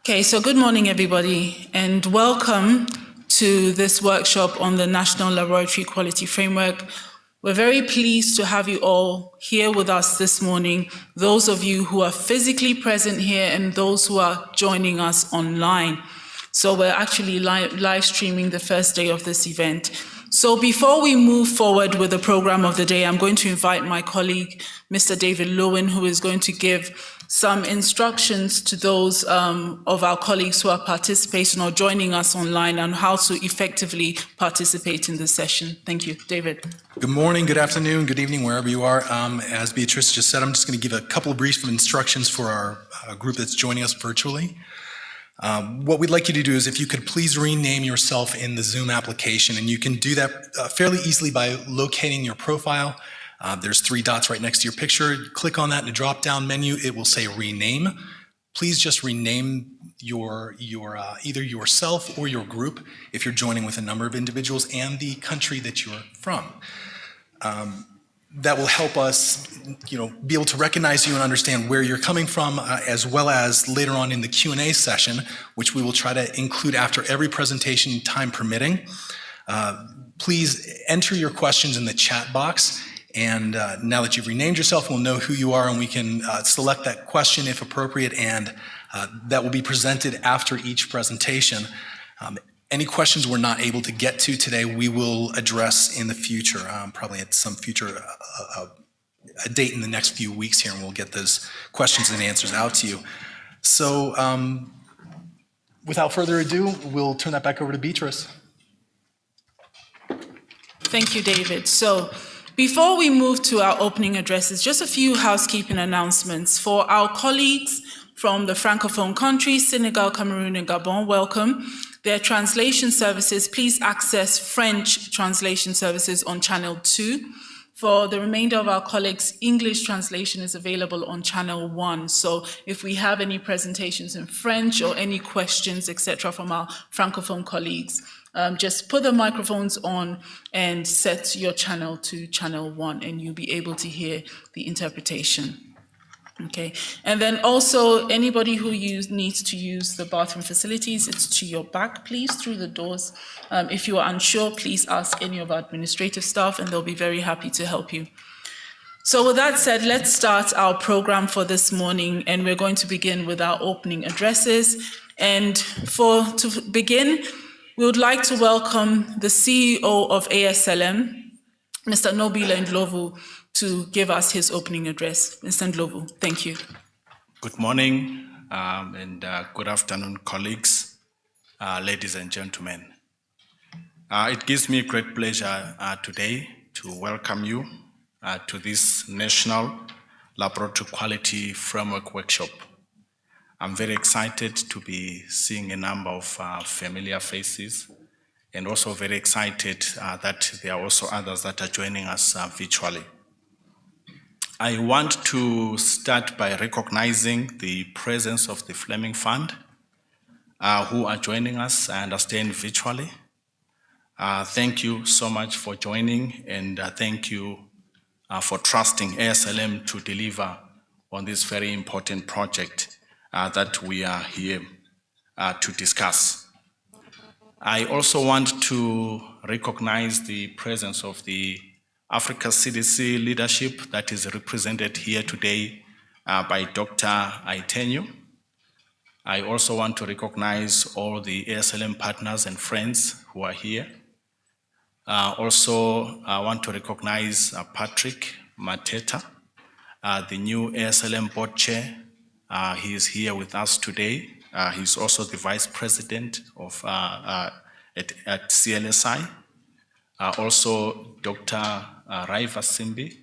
Okay, so good morning, everybody, and welcome to this workshop on the National Laboratory Quality Framework. We're very pleased to have you all here with us this morning, those of you who are physically present here and those who are joining us online. So we're actually live streaming the first day of this event. So before we move forward with the program of the day, I'm going to invite my colleague, Mr. David Lowen, who is going to give some instructions to those of our colleagues who are participating or joining us online on how to effectively participate in this session. Thank you. David. Good morning, good afternoon, good evening, wherever you are. As Beatrice just said, I'm just going to give a couple of brief instructions for our group that's joining us virtually. What we'd like you to do is if you could please rename yourself in the Zoom application, and you can do that fairly easily by locating your profile. There's 3 dots right next to your picture. Click on that in the drop-down menu. It will say rename. Please just rename your either yourself or your group if you're joining with a number of individuals and the country that you're from. That will help us, be able to recognize you and understand where you're coming from, as well as later on in the Q&A session, which we will try to include after every presentation, time permitting. Please enter your questions in the chat box. And now that you've renamed yourself, we'll know who you are and we can select that question if appropriate, and that will be presented after each presentation. Any questions we're not able to get to today, we will address in the future, probably at some future a date in the next few weeks here, and we'll get those questions and answers out to you. So without further ado, we'll turn that back over to Beatrice. Thank you, David. So before we move to our opening addresses, just a few housekeeping announcements. For our colleagues from the Francophone countries, Senegal, Cameroon, and Gabon, welcome. Their translation services, please access French translation services on channel 2. For the remainder of our colleagues, English translation is available on channel 1. So if we have any presentations in French or any questions, etc., from our Francophone colleagues, just put the microphones on and set your channel to channel 1, and you'll be able to hear the interpretation. Okay, and then also anybody who needs to use the bathroom facilities, it's to your back, please, through the doors. If you are unsure, please ask any of our administrative staff and they'll be very happy to help you. So with that said, let's start our program for this morning, and we're going to begin with our opening addresses. And to begin, we would like to welcome the CEO of ASLM, Mr. Nobile Ndlovu, to give us his opening address. Mr. Ndlovu, thank you. Good morning and good afternoon, colleagues, ladies and gentlemen. It gives me great pleasure today to welcome you to this National Laboratory Quality Framework Workshop. I'm very excited to be seeing a number of familiar faces, and also very excited that there are also others that are joining us virtually. I want to start by recognizing the presence of the Fleming Fund, who are joining us, I understand, virtually. Thank you so much for joining, and thank you for trusting ASLM to deliver on this very important project that we are here to discuss. I also want to recognize the presence of the Africa CDC leadership that is represented here today by Dr. Aitenyo. I also want to recognize all the ASLM partners and friends who are here. Also, I want to recognize Patrick Mateta, the new ASLM board chair. He is here with us today. He's also the vice president of at CLSI. Also, Dr. Raiva Simbi,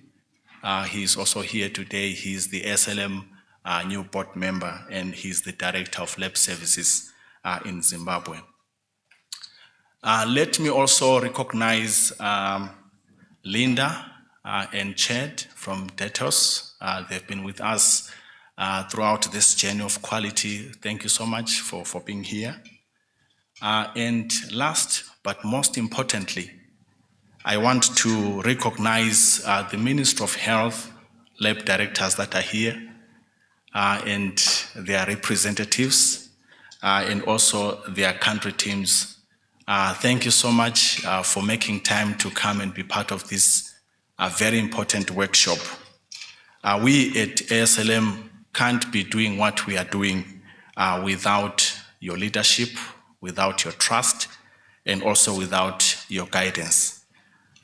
he's also here today. He's the ASLM new board member, and he's the director of lab services in Zimbabwe. Let me also recognize Linda and Chad from DETOS. They've been with us throughout this journey of quality. Thank you so much for being here. And last but most importantly, I want to recognize the Ministry of Health lab directors that are here and their representatives. and also their country teams. Thank you so much for making time to come and be part of this very important workshop. We at ASLM can't be doing what we are doing without your leadership, without your trust, and also without your guidance.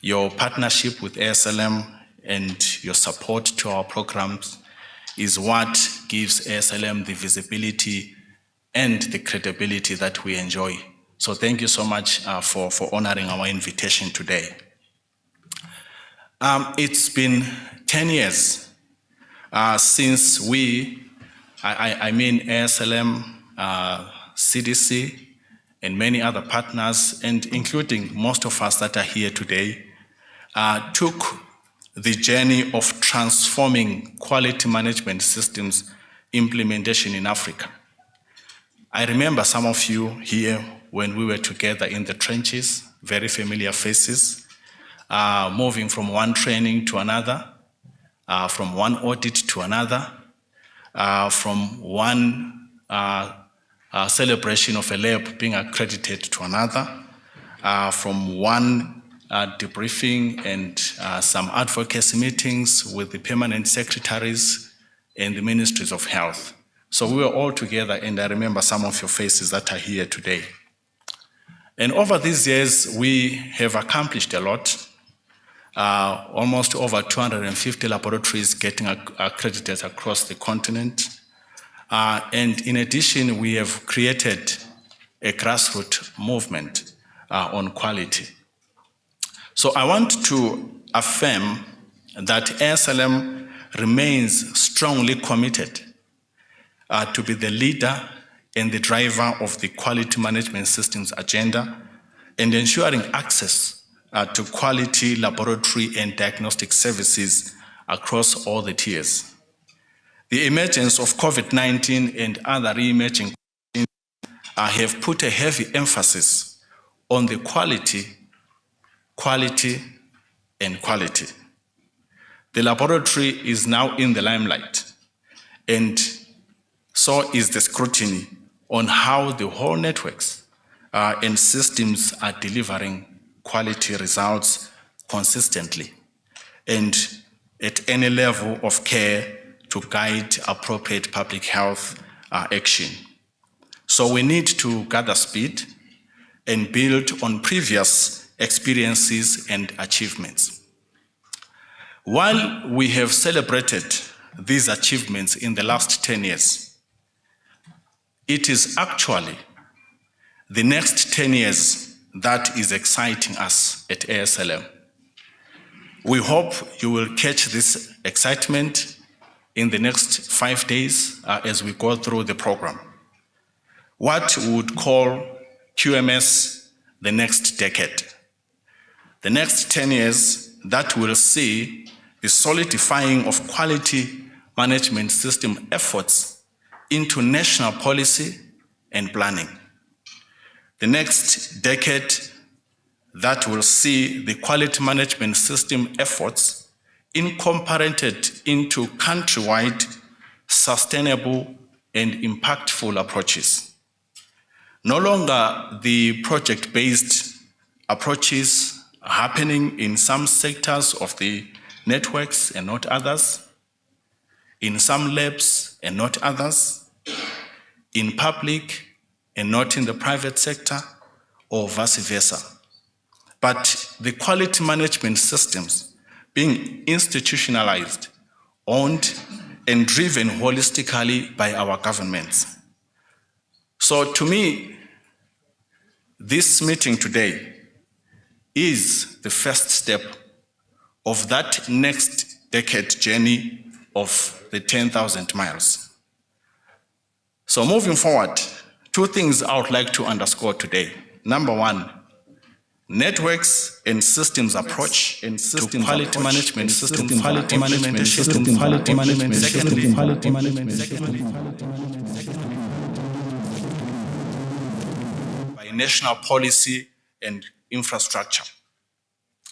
Your partnership with ASLM and your support to our programs is what gives ASLM the visibility and the credibility that we enjoy. So thank you so much for honoring our invitation today. It's been 10 years since ASLM, CDC, and many other partners, and including most of us that are here today, took the journey of transforming quality management systems implementation in Africa. I remember some of you here when we were together in the trenches, very familiar faces, moving from one training to another, from one audit to another, from one celebration of a lab being accredited to another, from one debriefing and some advocacy meetings with the permanent secretaries and the ministries of health. So we were all together, and I remember some of your faces that are here today. And over these years, we have accomplished a lot. Almost over 250 laboratories getting accredited across the continent. And in addition, we have created a grassroots movement on quality. So I want to affirm that ASLM remains strongly committed to be the leader and the driver of the quality management systems agenda and ensuring access to quality laboratory and diagnostic services across all the tiers. The emergence of COVID-19 and other re-emerging have put a heavy emphasis on the quality, and quality. The laboratory is now in the limelight, and so is the scrutiny on how the whole networks and systems are delivering quality results consistently and at any level of care to guide appropriate public health action. So we need to gather speed and build on previous experiences and achievements. While we have celebrated these achievements in the last 10 years, it is actually the next 10 years that is exciting us at ASLM. We hope you will catch this excitement in the next 5 days as we go through the program. What we would call QMS the next decade. The next 10 years that will see the solidifying of quality management system efforts into national policy and planning. The next decade that will see the quality management system efforts incorporated into countrywide, sustainable, and impactful approaches. No longer the project-based approaches happening in some sectors of the networks and not others, in some labs and not others, in public and not in the private sector, or vice versa. But the quality management systems being institutionalized, owned, and driven holistically by our governments. So to me, this meeting today is the first step of that next decade journey of the 10,000 miles. So moving forward, 2 things I would like to underscore today. Number 1, networks and systems approach to quality management system, quality management system, quality management. Secondly, by national policy and infrastructure.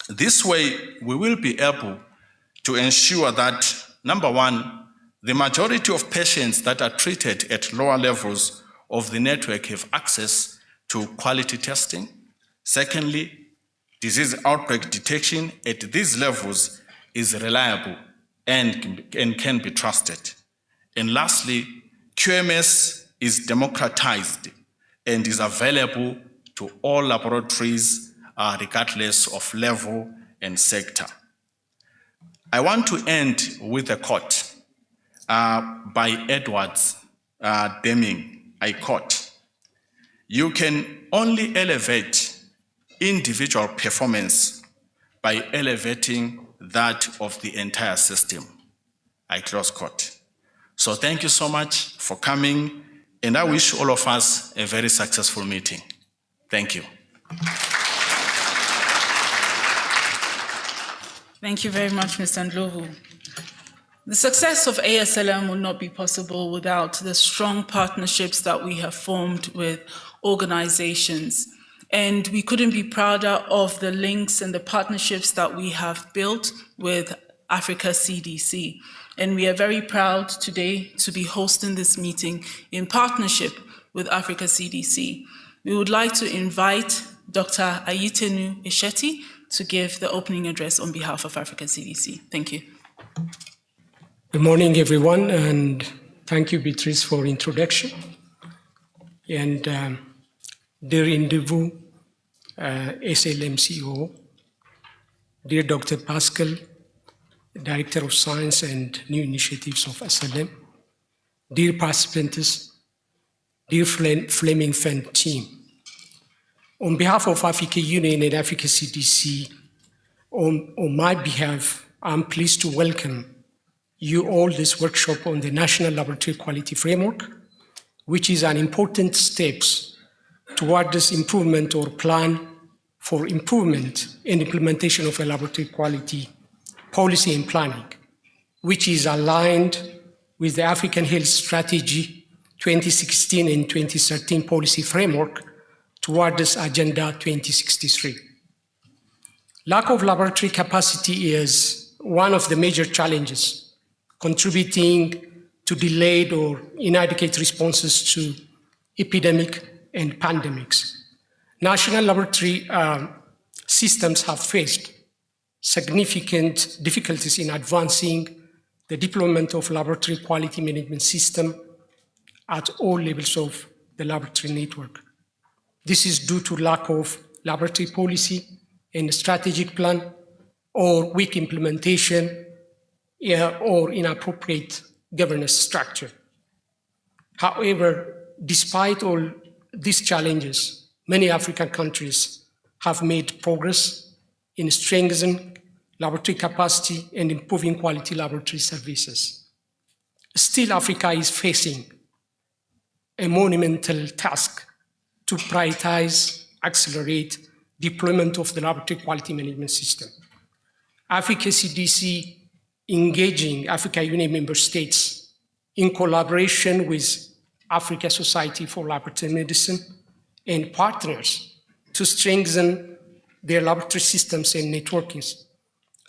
This way, we will be able to ensure that, number 1, the majority of patients that are treated at lower levels of the network have access to quality testing. Secondly, disease outbreak detection at these levels is reliable and can be trusted. And lastly, QMS is democratized and is available to all laboratories regardless of level and sector. I want to end with a quote by Edwards Deming. I quote, "You can only elevate individual performance by elevating that of the entire system." I close quote. So thank you so much for coming, and I wish all of us a very successful meeting. Thank you. Thank you very much, Mr. Ndlovu. The success of ASLM would not be possible without the strong partnerships that we have formed with organizations. And we couldn't be prouder of the links and the partnerships that we have built with Africa CDC. And we are very proud today to be hosting this meeting in partnership with Africa CDC. We would like to invite Dr. Ayitenu Isheti to give the opening address on behalf of Africa CDC. Thank you. Good morning, everyone, and thank you, Beatrice, for introduction. And dear Ndlovu, ASLM CEO, dear Dr. Pascal, Director of Science and New Initiatives of ASLM, dear participants, dear Fleming Fund team. On behalf of Africa Union and Africa CDC, on my behalf, I'm pleased to welcome you all this workshop on the National Laboratory Quality Framework, which is an important step toward this improvement or plan for improvement and implementation of a laboratory quality policy and planning, which is aligned with the African Health Strategy 2016 and 2013 policy framework toward this Agenda 2063. Lack of laboratory capacity is one of the major challenges contributing to delayed or inadequate responses to epidemic and pandemics. National laboratory systems have faced significant difficulties in advancing the deployment of laboratory quality management system at all levels of the laboratory network. This is due to lack of laboratory policy and strategic plan, or weak implementation, or inappropriate governance structure. However, despite all these challenges, many African countries have made progress in strengthening laboratory capacity and improving quality laboratory services. Still, Africa is facing a monumental task to prioritize, accelerate deployment of the laboratory quality management system. Africa CDC engaging Africa Union member states in collaboration with Africa Society for Laboratory Medicine and partners to strengthen their laboratory systems and networkings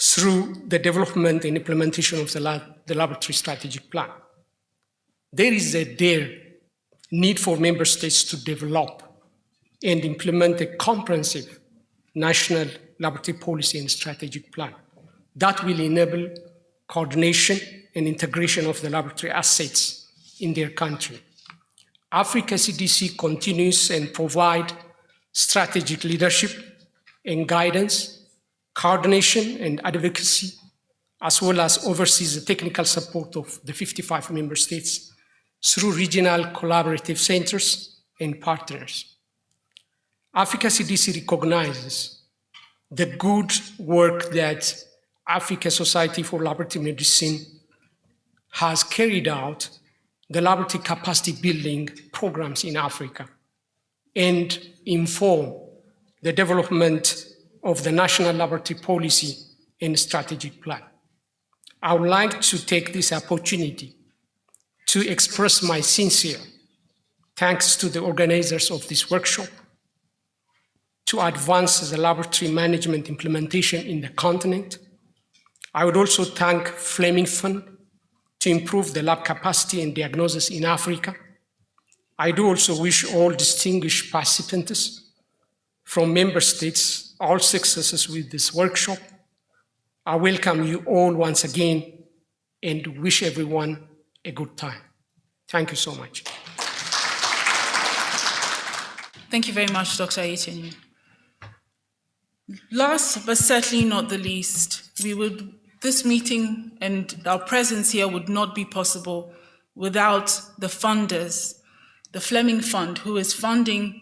through the development and implementation of the laboratory strategic plan. There is a need for member states to develop and implement a comprehensive national laboratory policy and strategic plan that will enable coordination and integration of the laboratory assets in their country. Africa CDC continues and provide strategic leadership and guidance, coordination and advocacy, as well as oversees the technical support of the 55 member states through regional collaborative centers and partners. Africa CDC recognizes the good work that Africa Society for Laboratory Medicine has carried out the laboratory capacity building programs in Africa and inform the development of the national laboratory policy and strategic plan. I would like to take this opportunity to express my sincere thanks to the organizers of this workshop to advance the laboratory management implementation in the continent. I would also thank Fleming Fund to improve the lab capacity and diagnosis in Africa, I do also wish all distinguished participants from member states all successes with this workshop. I welcome you all once again and wish everyone a good time. Thank you so much. Thank you very much, Dr. Ayetenyu. Last but certainly not the least, this meeting and our presence here would not be possible without the funders, the Fleming Fund, who is funding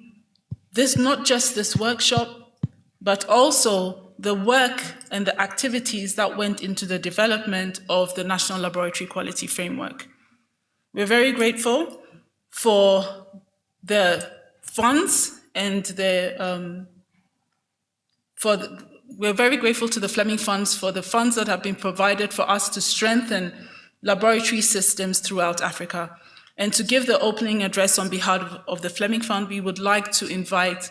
this, not just this workshop, but also the work and the activities that went into the development of the National Laboratory Quality Framework. We're very grateful for the funds and we're very grateful to the Fleming Funds for the funds that have been provided for us to strengthen laboratory systems throughout Africa. And to give the opening address on behalf of the Fleming Fund, we would like to invite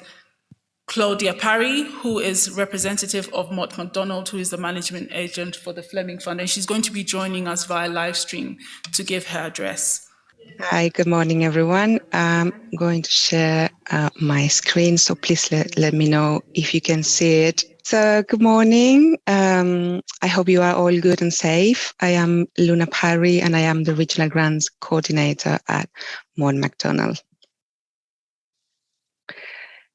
Claudia Parry, who is representative of Mott MacDonald, who is the management agent for the Fleming Fund, and she's going to be joining us via live stream to give her address. Hi, good morning, everyone. I'm going to share my screen, so please let me know if you can see it. So good morning. I hope you are all good and safe. I am Luna Parry, and I am the Regional Grants Coordinator at Mott MacDonald.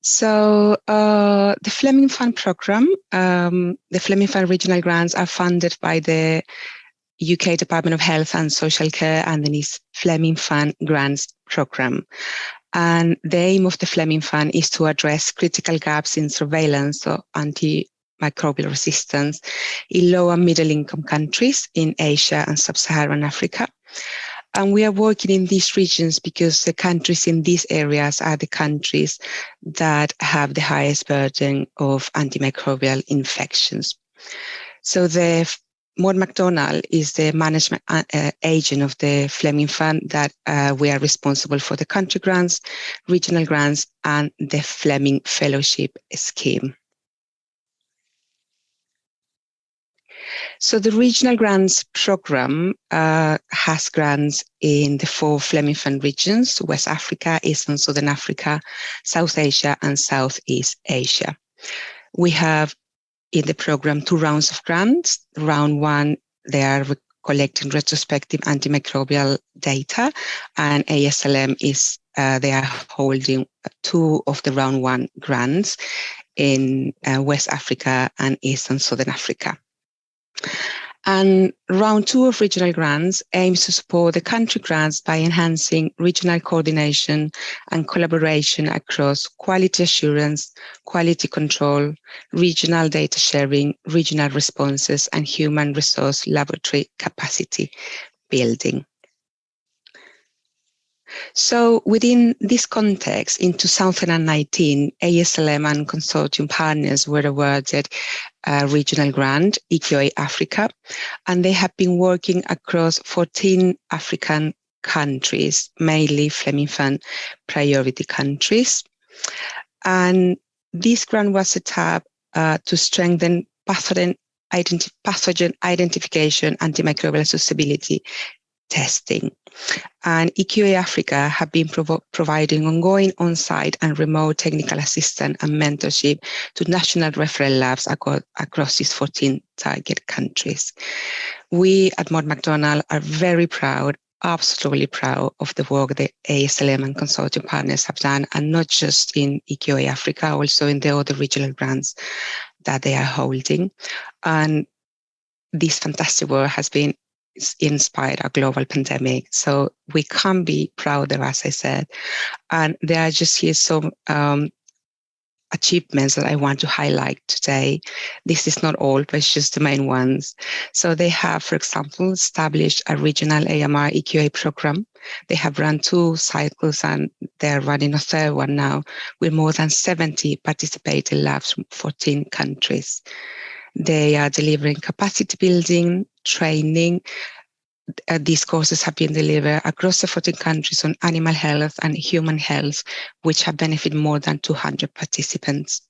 So the Fleming Fund program, the Fleming Fund regional grants are funded by the UK Department of Health and Social Care and the Fleming Fund Grants Program. And the aim of the Fleming Fund is to address critical gaps in surveillance or antimicrobial resistance in low and middle income countries in Asia and Sub-Saharan Africa. And we are working in these regions because the countries in these areas are the countries that have the highest burden of antimicrobial infections. So the Mott MacDonald is the management agent of the Fleming Fund that we are responsible for the country grants, regional grants, and the Fleming Fellowship Scheme. So the regional grants program has grants in the 4 Fleming Fund regions: West Africa, East and Southern Africa, South Asia, and Southeast Asia. We have in the program 2 rounds of grants. Round 1, they are collecting retrospective antimicrobial data, and ASLM is they are holding 2 of the round 1 grants in West Africa and East and Southern Africa. And round 2 of regional grants aims to support the country grants by enhancing regional coordination and collaboration across quality assurance, quality control, regional data sharing, regional responses, and human resource laboratory capacity building. So within this context, in 2019, ASLM and consortium partners were awarded a regional grant, EQA Africa, and they have been working across 14 African countries, mainly Fleming Fund priority countries. And this grant was set up to strengthen pathogen identification, antimicrobial susceptibility testing. And EQA Africa have been providing ongoing on-site and remote technical assistance and mentorship to national referral labs across these 14 target countries. We at Mott MacDonald are very proud, absolutely proud of the work that ASLM and consortium partners have done, and not just in EQA Africa, also in the other regional grants that they are holding. And this fantastic work has been inspired a global pandemic. So we can't be prouder, as I said. And there are just here some achievements that I want to highlight today. This is not all, but it's just the main ones. So they have, for example, established a regional AMR EQA program. They have run 2 cycles and they're running a 3rd one now with more than 70 participating labs from 14 countries. They are delivering capacity building, training. These courses have been delivered across the 14 countries on animal health and human health, which have benefited more than 200 participants.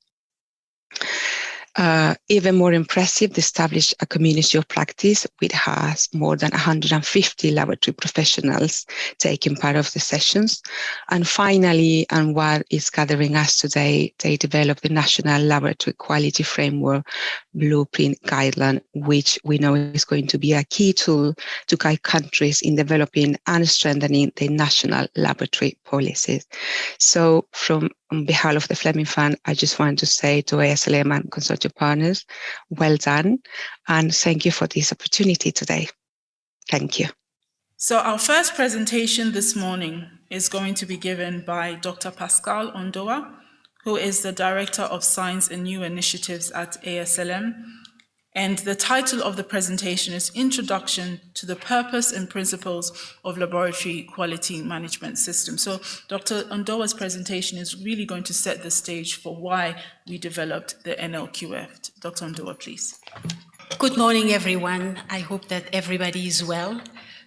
Even more impressive, they established a community of practice which has more than 150 laboratory professionals taking part of the sessions. And finally, and what is gathering us today, they developed the National Laboratory Quality Framework Blueprint Guideline, which we know is going to be a key tool to guide countries in developing and strengthening their national laboratory policies. So on behalf of the Fleming Fund, I just want to say to ASLM and consortium partners, well done, and thank you for this opportunity today. Thank you. So our first presentation this morning is going to be given by Dr. Pascal Ondoa, who is the Director of Science and New Initiatives at ASLM. And the title of the presentation is Introduction to the Purpose and Principles of Laboratory Quality Management System. So Dr. Ondoa's presentation is really going to set the stage for why we developed the NLQF. Dr. Ondoa, please. Good morning, everyone. I hope that everybody is well.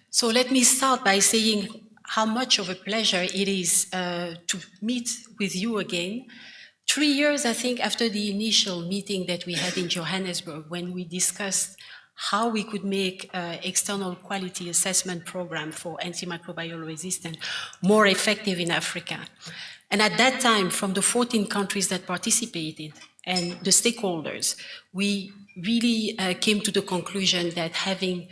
So let me start by saying how much of a pleasure it is to meet with you again. 3 years, I think, after the initial meeting that we had in Johannesburg, when we discussed how we could make external quality assessment program for antimicrobial resistance more effective in Africa. And at that time, from the 14 countries that participated and the stakeholders, we really came to the conclusion that having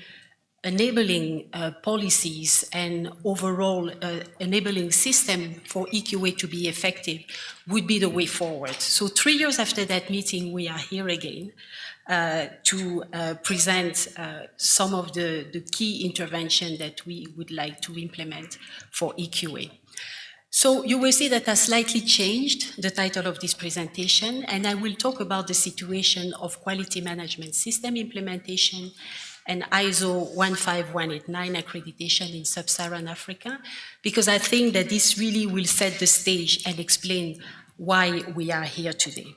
enabling policies and overall enabling system for EQA to be effective would be the way forward. So 3 years after that meeting, we are here again to present some of the key intervention that we would like to implement for EQA. So you will see that I slightly changed the title of this presentation, and I will talk about the situation of quality management system implementation and ISO 15189 accreditation in sub-Saharan Africa, because I think that this really will set the stage and explain why we are here today.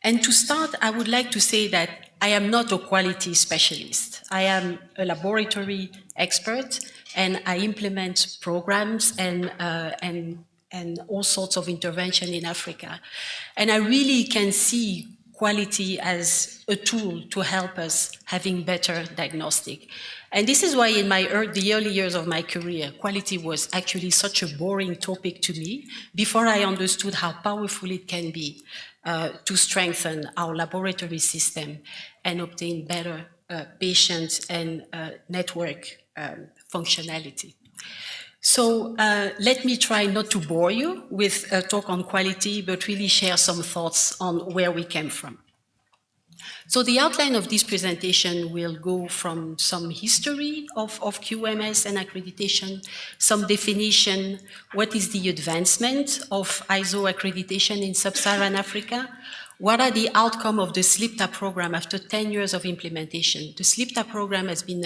And to start, I would like to say that I am not a quality specialist. I am a laboratory expert, and I implement programs and all sorts of intervention in Africa. And I really can see quality as a tool to help us having better diagnostic. And this is why in the early years of my career, quality was actually such a boring topic to me before I understood how powerful it can be to strengthen our laboratory system and obtain better patient and network functionality. So let me try not to bore you with a talk on quality, but really share some thoughts on where we came from. So the outline of this presentation will go from some history of QMS and accreditation, some definition, what is the advancement of ISO accreditation in sub-Saharan Africa, what are the outcome of the SLIPTA program after 10 years of implementation. The SLIPTA program has been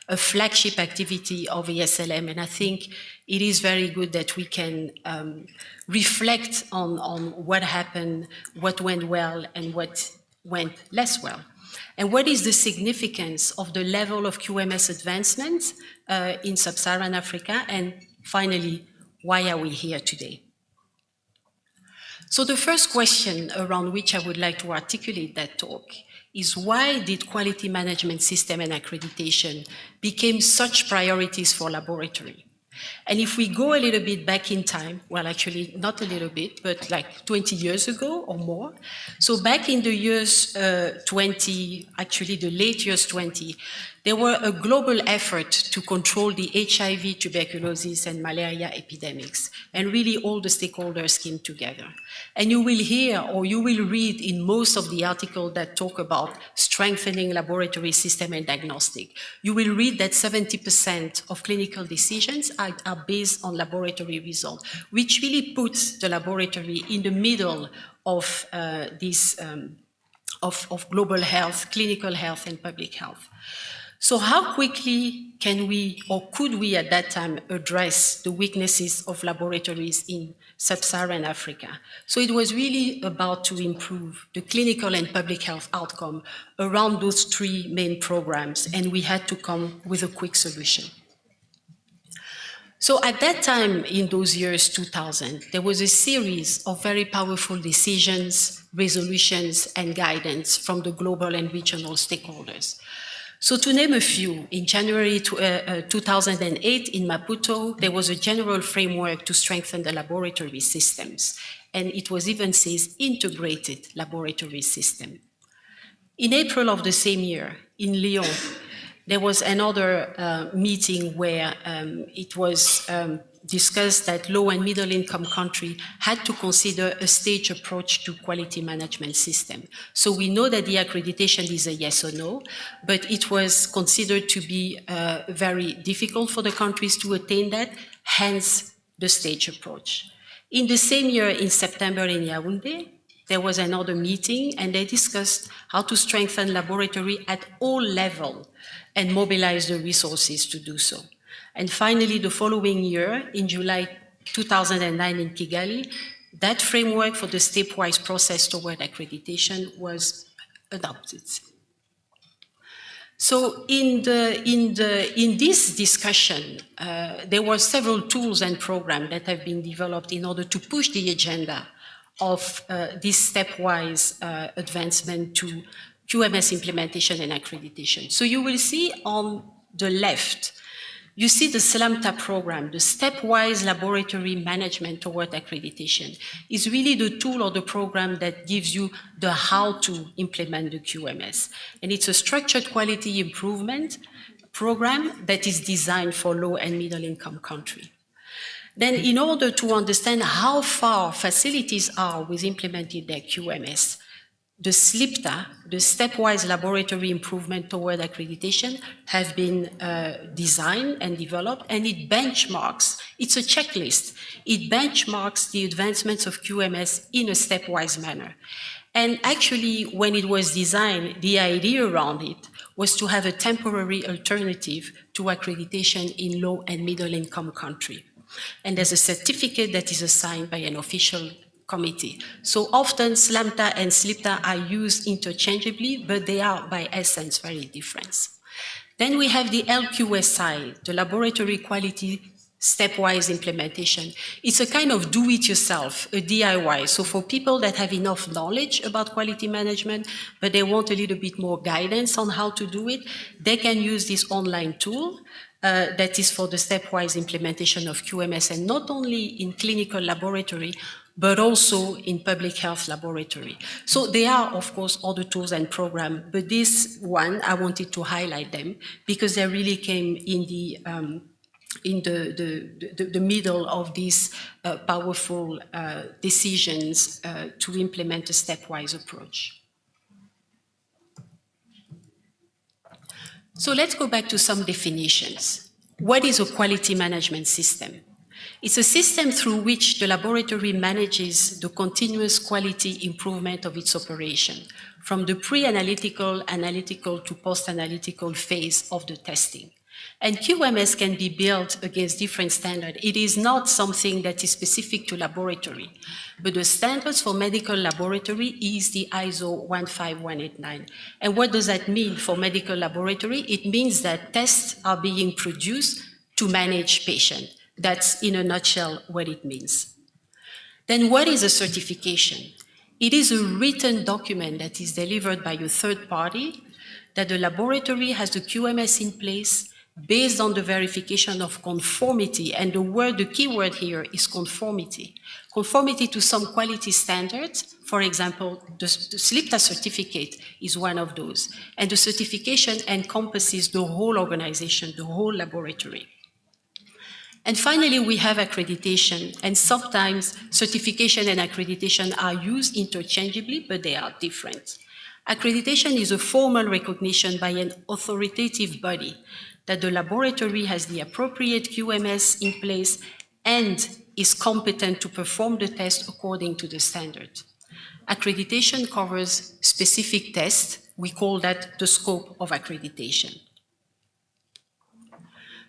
a flagship activity of ASLM, and I think it is very good that we can reflect on what happened, what went well, and what went less well. And what is the significance of the level of QMS advancement in sub-Saharan Africa? And finally, why are we here today? So the first question around which I would like to articulate that talk is why did quality management system and accreditation become such priorities for laboratory? And if we go a little bit back in time, well, actually not a little bit, but like 20 years ago or more. So back in the years 20, actually the late years 20, there were a global effort to control the HIV, tuberculosis, and malaria epidemics. And really all the stakeholders came together. And you will hear or you will read in most of the articles that talk about strengthening laboratory system and diagnostic. You will read that 70% of clinical decisions are based on laboratory results, which really puts the laboratory in the middle of of global health, clinical health, and public health. So how quickly can we, or could we at that time, address the weaknesses of laboratories in sub-Saharan Africa? So it was really about to improve the clinical and public health outcome around those three main programs, and we had to come with a quick solution. So at that time, in those years 2000, there was a series of very powerful decisions, resolutions, and guidance from the global and regional stakeholders. So to name a few, in January 2008 in Maputo, there was a general framework to strengthen the laboratory systems, and it was even says integrated laboratory system. In April of the same year, in Lyon, there was another meeting where it was discussed that low and middle income countries had to consider a stage approach to quality management system. So we know that the accreditation is a yes or no, but it was considered to be very difficult for the countries to attain that, hence the stage approach. In the same year, in September in Yaoundé, there was another meeting and they discussed how to strengthen laboratory at all levels and mobilize the resources to do so. And finally, the following year, in July 2009 in Kigali, that framework for the stepwise process toward accreditation was adopted. So in this discussion, there were several tools and programs that have been developed in order to push the agenda of this stepwise advancement to QMS implementation and accreditation. So you will see on the left, you see the SLAMTA program, the stepwise laboratory management toward accreditation, is really the tool or the program that gives you the how to implement the QMS. And it's a structured quality improvement program that is designed for low and middle income countries. Then in order to understand how far facilities are with implementing their QMS, the SLIPTA, the stepwise laboratory improvement toward accreditation, have been designed and developed, and it benchmarks, it's a checklist, it benchmarks the advancements of QMS in a stepwise manner. And actually, when it was designed, the idea around it was to have a temporary alternative to accreditation in low and middle income countries. And there's a certificate that is assigned by an official committee. So often SLAMTA and SLIPTA are used interchangeably, but they are by essence very different. Then we have the LQS side, the laboratory quality stepwise implementation. It's a kind of do-it-yourself, a DIY. So for people that have enough knowledge about quality management, but they want a little bit more guidance on how to do it, they can use this online tool that is for the stepwise implementation of QMS, and not only in clinical laboratory, but also in public health laboratory. So there are, of course, other tools and programs, but this one, I wanted to highlight them because they really came in the middle of these powerful decisions to implement a stepwise approach. So let's go back to some definitions. What is a quality management system? It's a system through which the laboratory manages the continuous quality improvement of its operation, from the pre-analytical, analytical to post-analytical phase of the testing. And QMS can be built against different standards. It is not something that is specific to laboratory, but the standards for medical laboratory is the ISO 15189. And what does that mean for medical laboratory? It means that tests are being produced to manage patients. That's in a nutshell what it means. Then what is a certification? It is a written document that is delivered by a third party that the laboratory has the QMS in place based on the verification of conformity, and the key word here is conformity. Conformity to some quality standards, for example, the SLIPTA certificate is one of those, and the certification encompasses the whole organization, the whole laboratory. And finally, we have accreditation, and sometimes certification and accreditation are used interchangeably, but they are different. Accreditation is a formal recognition by an authoritative body that the laboratory has the appropriate QMS in place and is competent to perform the test according to the standard. Accreditation covers specific tests. We call that the scope of accreditation.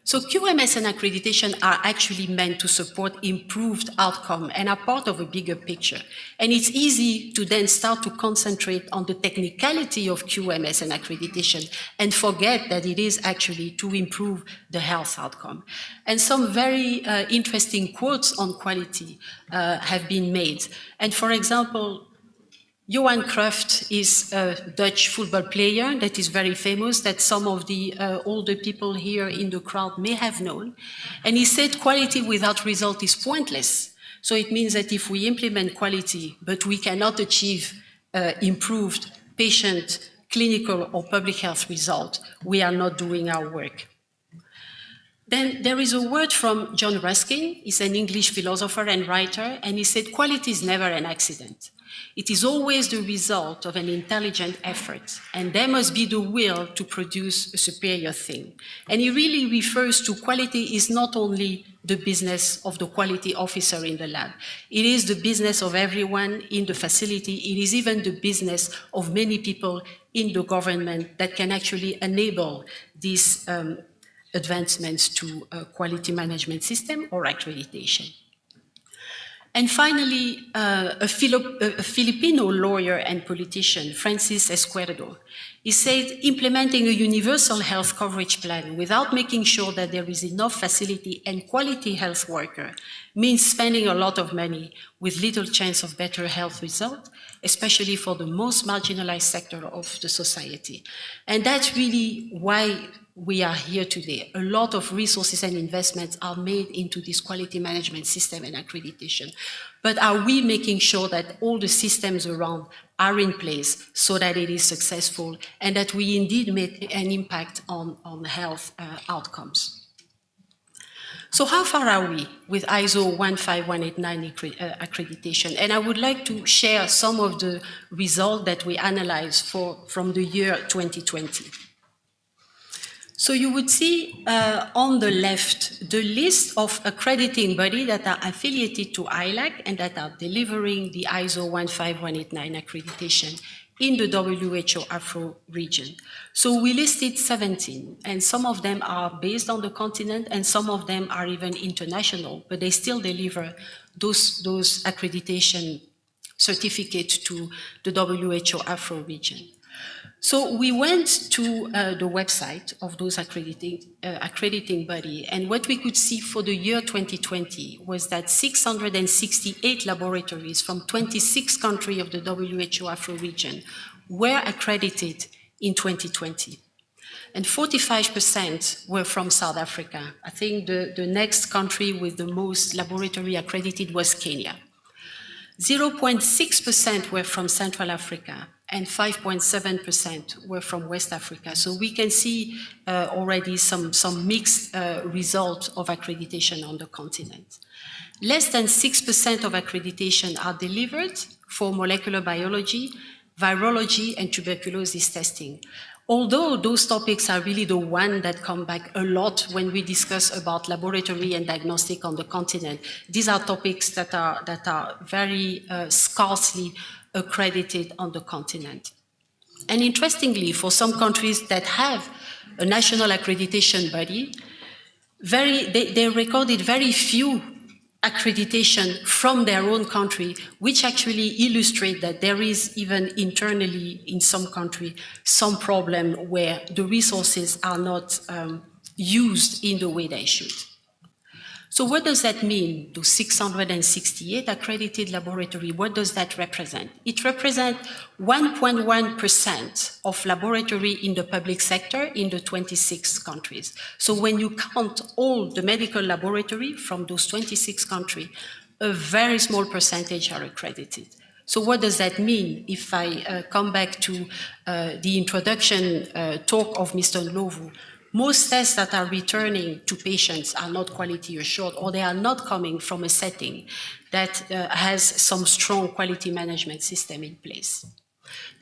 So QMS and accreditation are actually meant to support improved outcome and are part of a bigger picture. And it's easy to then start to concentrate on the technicality of QMS and accreditation and forget that it is actually to improve the health outcome. And some very interesting quotes on quality have been made. And for example, Johan Cruijff is a Dutch football player that is very famous, that some of the older people here in the crowd may have known. And he said quality without result is pointless. So it means that if we implement quality, but we cannot achieve improved patient, clinical, or public health result, we are not doing our work. Then there is a word from John Ruskin. He's an English philosopher and writer, and he said quality is never an accident. It is always the result of an intelligent effort, and there must be the will to produce a superior thing. And he really refers to quality is not only the business of the quality officer in the lab. It is the business of everyone in the facility. It is even the business of many people in the government that can actually enable these advancements to a quality management system or accreditation. And finally, a Filipino lawyer and politician, Francis Esquerdo, he said implementing a universal health coverage plan without making sure that there is enough facility and quality health worker means spending a lot of money with little chance of better health result, especially for the most marginalized sector of the society. And that's really why we are here today. A lot of resources and investments are made into this quality management system and accreditation. But are we making sure that all the systems around are in place so that it is successful and that we indeed make an impact on health outcomes? So how far are we with ISO 15189 accreditation? And I would like to share some of the results that we analyzed from the year 2020. So you would see on the left the list of accrediting bodies that are affiliated to ILAC and that are delivering the ISO 15189 accreditation in the WHO Afro region. So we listed 17, and some of them are based on the continent and some of them are even international, but they still deliver those accreditation certificates to the WHO Afro region. So we went to the website of those accrediting body, and what we could see for the year 2020 was that 668 laboratories from 26 countries of the WHO Afro region were accredited in 2020. And 45% were from South Africa. I think the next country with the most laboratory accredited was Kenya. 0.6% were from Central Africa, and 5.7% were from West Africa. So we can see already some mixed results of accreditation on the continent. Less than 6% of accreditation are delivered for molecular biology, virology, and tuberculosis testing. Although those topics are really the one that come back a lot when we discuss about laboratory and diagnostic on the continent, these are topics that are very scarcely accredited on the continent. And interestingly, for some countries that have a national accreditation body, they recorded very few accreditation from their own country, which actually illustrate that there is even internally in some country some problem where the resources are not used in the way they should. So what does that mean, those 668 accredited laboratories? What does that represent? It represents 1.1% of laboratory in the public sector in the 26 countries. So when you count all the medical laboratory from those 26 countries, a very small percentage are accredited. So what does that mean? If I come back to the introduction talk of Mr. Ndlovu, most tests that are returning to patients are not quality assured, or they are not coming from a setting that has some strong quality management system in place.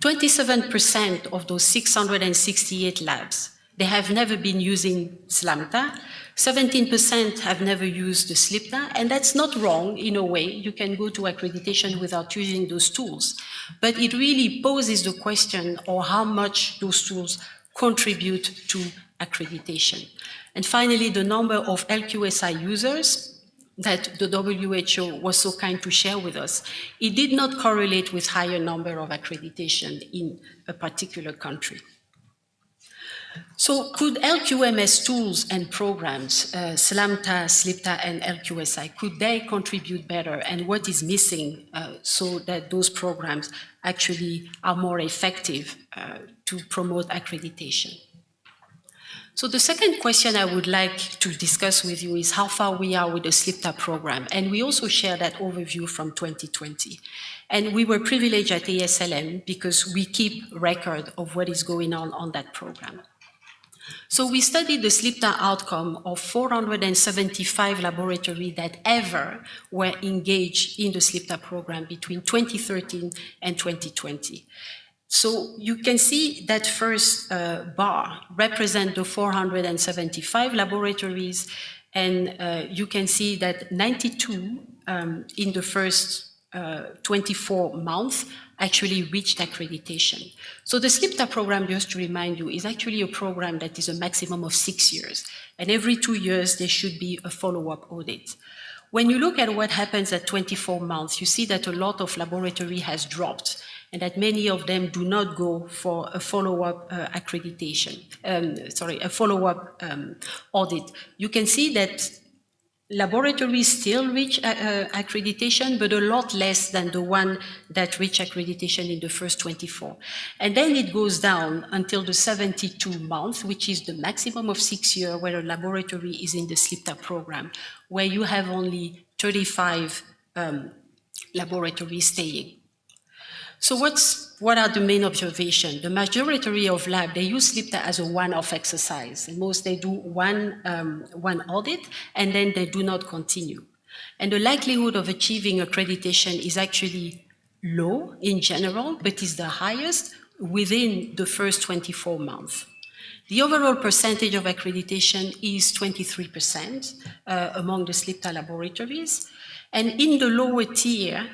27% of those 668 labs, they have never been using SLAMTA. 17% have never used the SLIPTA, and that's not wrong in a way. You can go to accreditation without using those tools. But it really poses the question of how much those tools contribute to accreditation. And finally, the number of LQSI users that the WHO was so kind to share with us, it did not correlate with higher number of accreditation in a particular country. So could LQMS tools and programs, SLAMTA, SLIPTA, and LQSI, could they contribute better? And what is missing so that those programs actually are more effective to promote accreditation? So the second question I would like to discuss with you is how far we are with the SLIPTA program. And we also share that overview from 2020. And we were privileged at ASLM because we keep record of what is going on that program. So we studied the SLIPTA outcome of 475 laboratories that ever were engaged in the SLIPTA program between 2013 and 2020. So you can see that first bar represent the 475 laboratories, and you can see that 92 in the first 24 months actually reached accreditation. So the SLIPTA program, just to remind you, is actually a program that is a maximum of 6 years. And every 2 years, there should be a follow-up audit. When you look at what happens at 24 months, you see that a lot of laboratory has dropped and that many of them do not go for a follow-up accreditation, a follow-up audit. You can see that laboratories still reach accreditation, but a lot less than the one that reach accreditation in the first 24. And then it goes down until the 72 months, which is the maximum of 6 years where a laboratory is in the SLIPTA program, where you have only 35 laboratories staying. So what are the main observations? The majority of labs, they use SLIPTA as a one-off exercise. And most, they do one audit, and then they do not continue. And the likelihood of achieving accreditation is actually low in general, but is the highest within the first 24 months. The overall percentage of accreditation is 23% among the SLIPTA laboratories. And in the lower tier,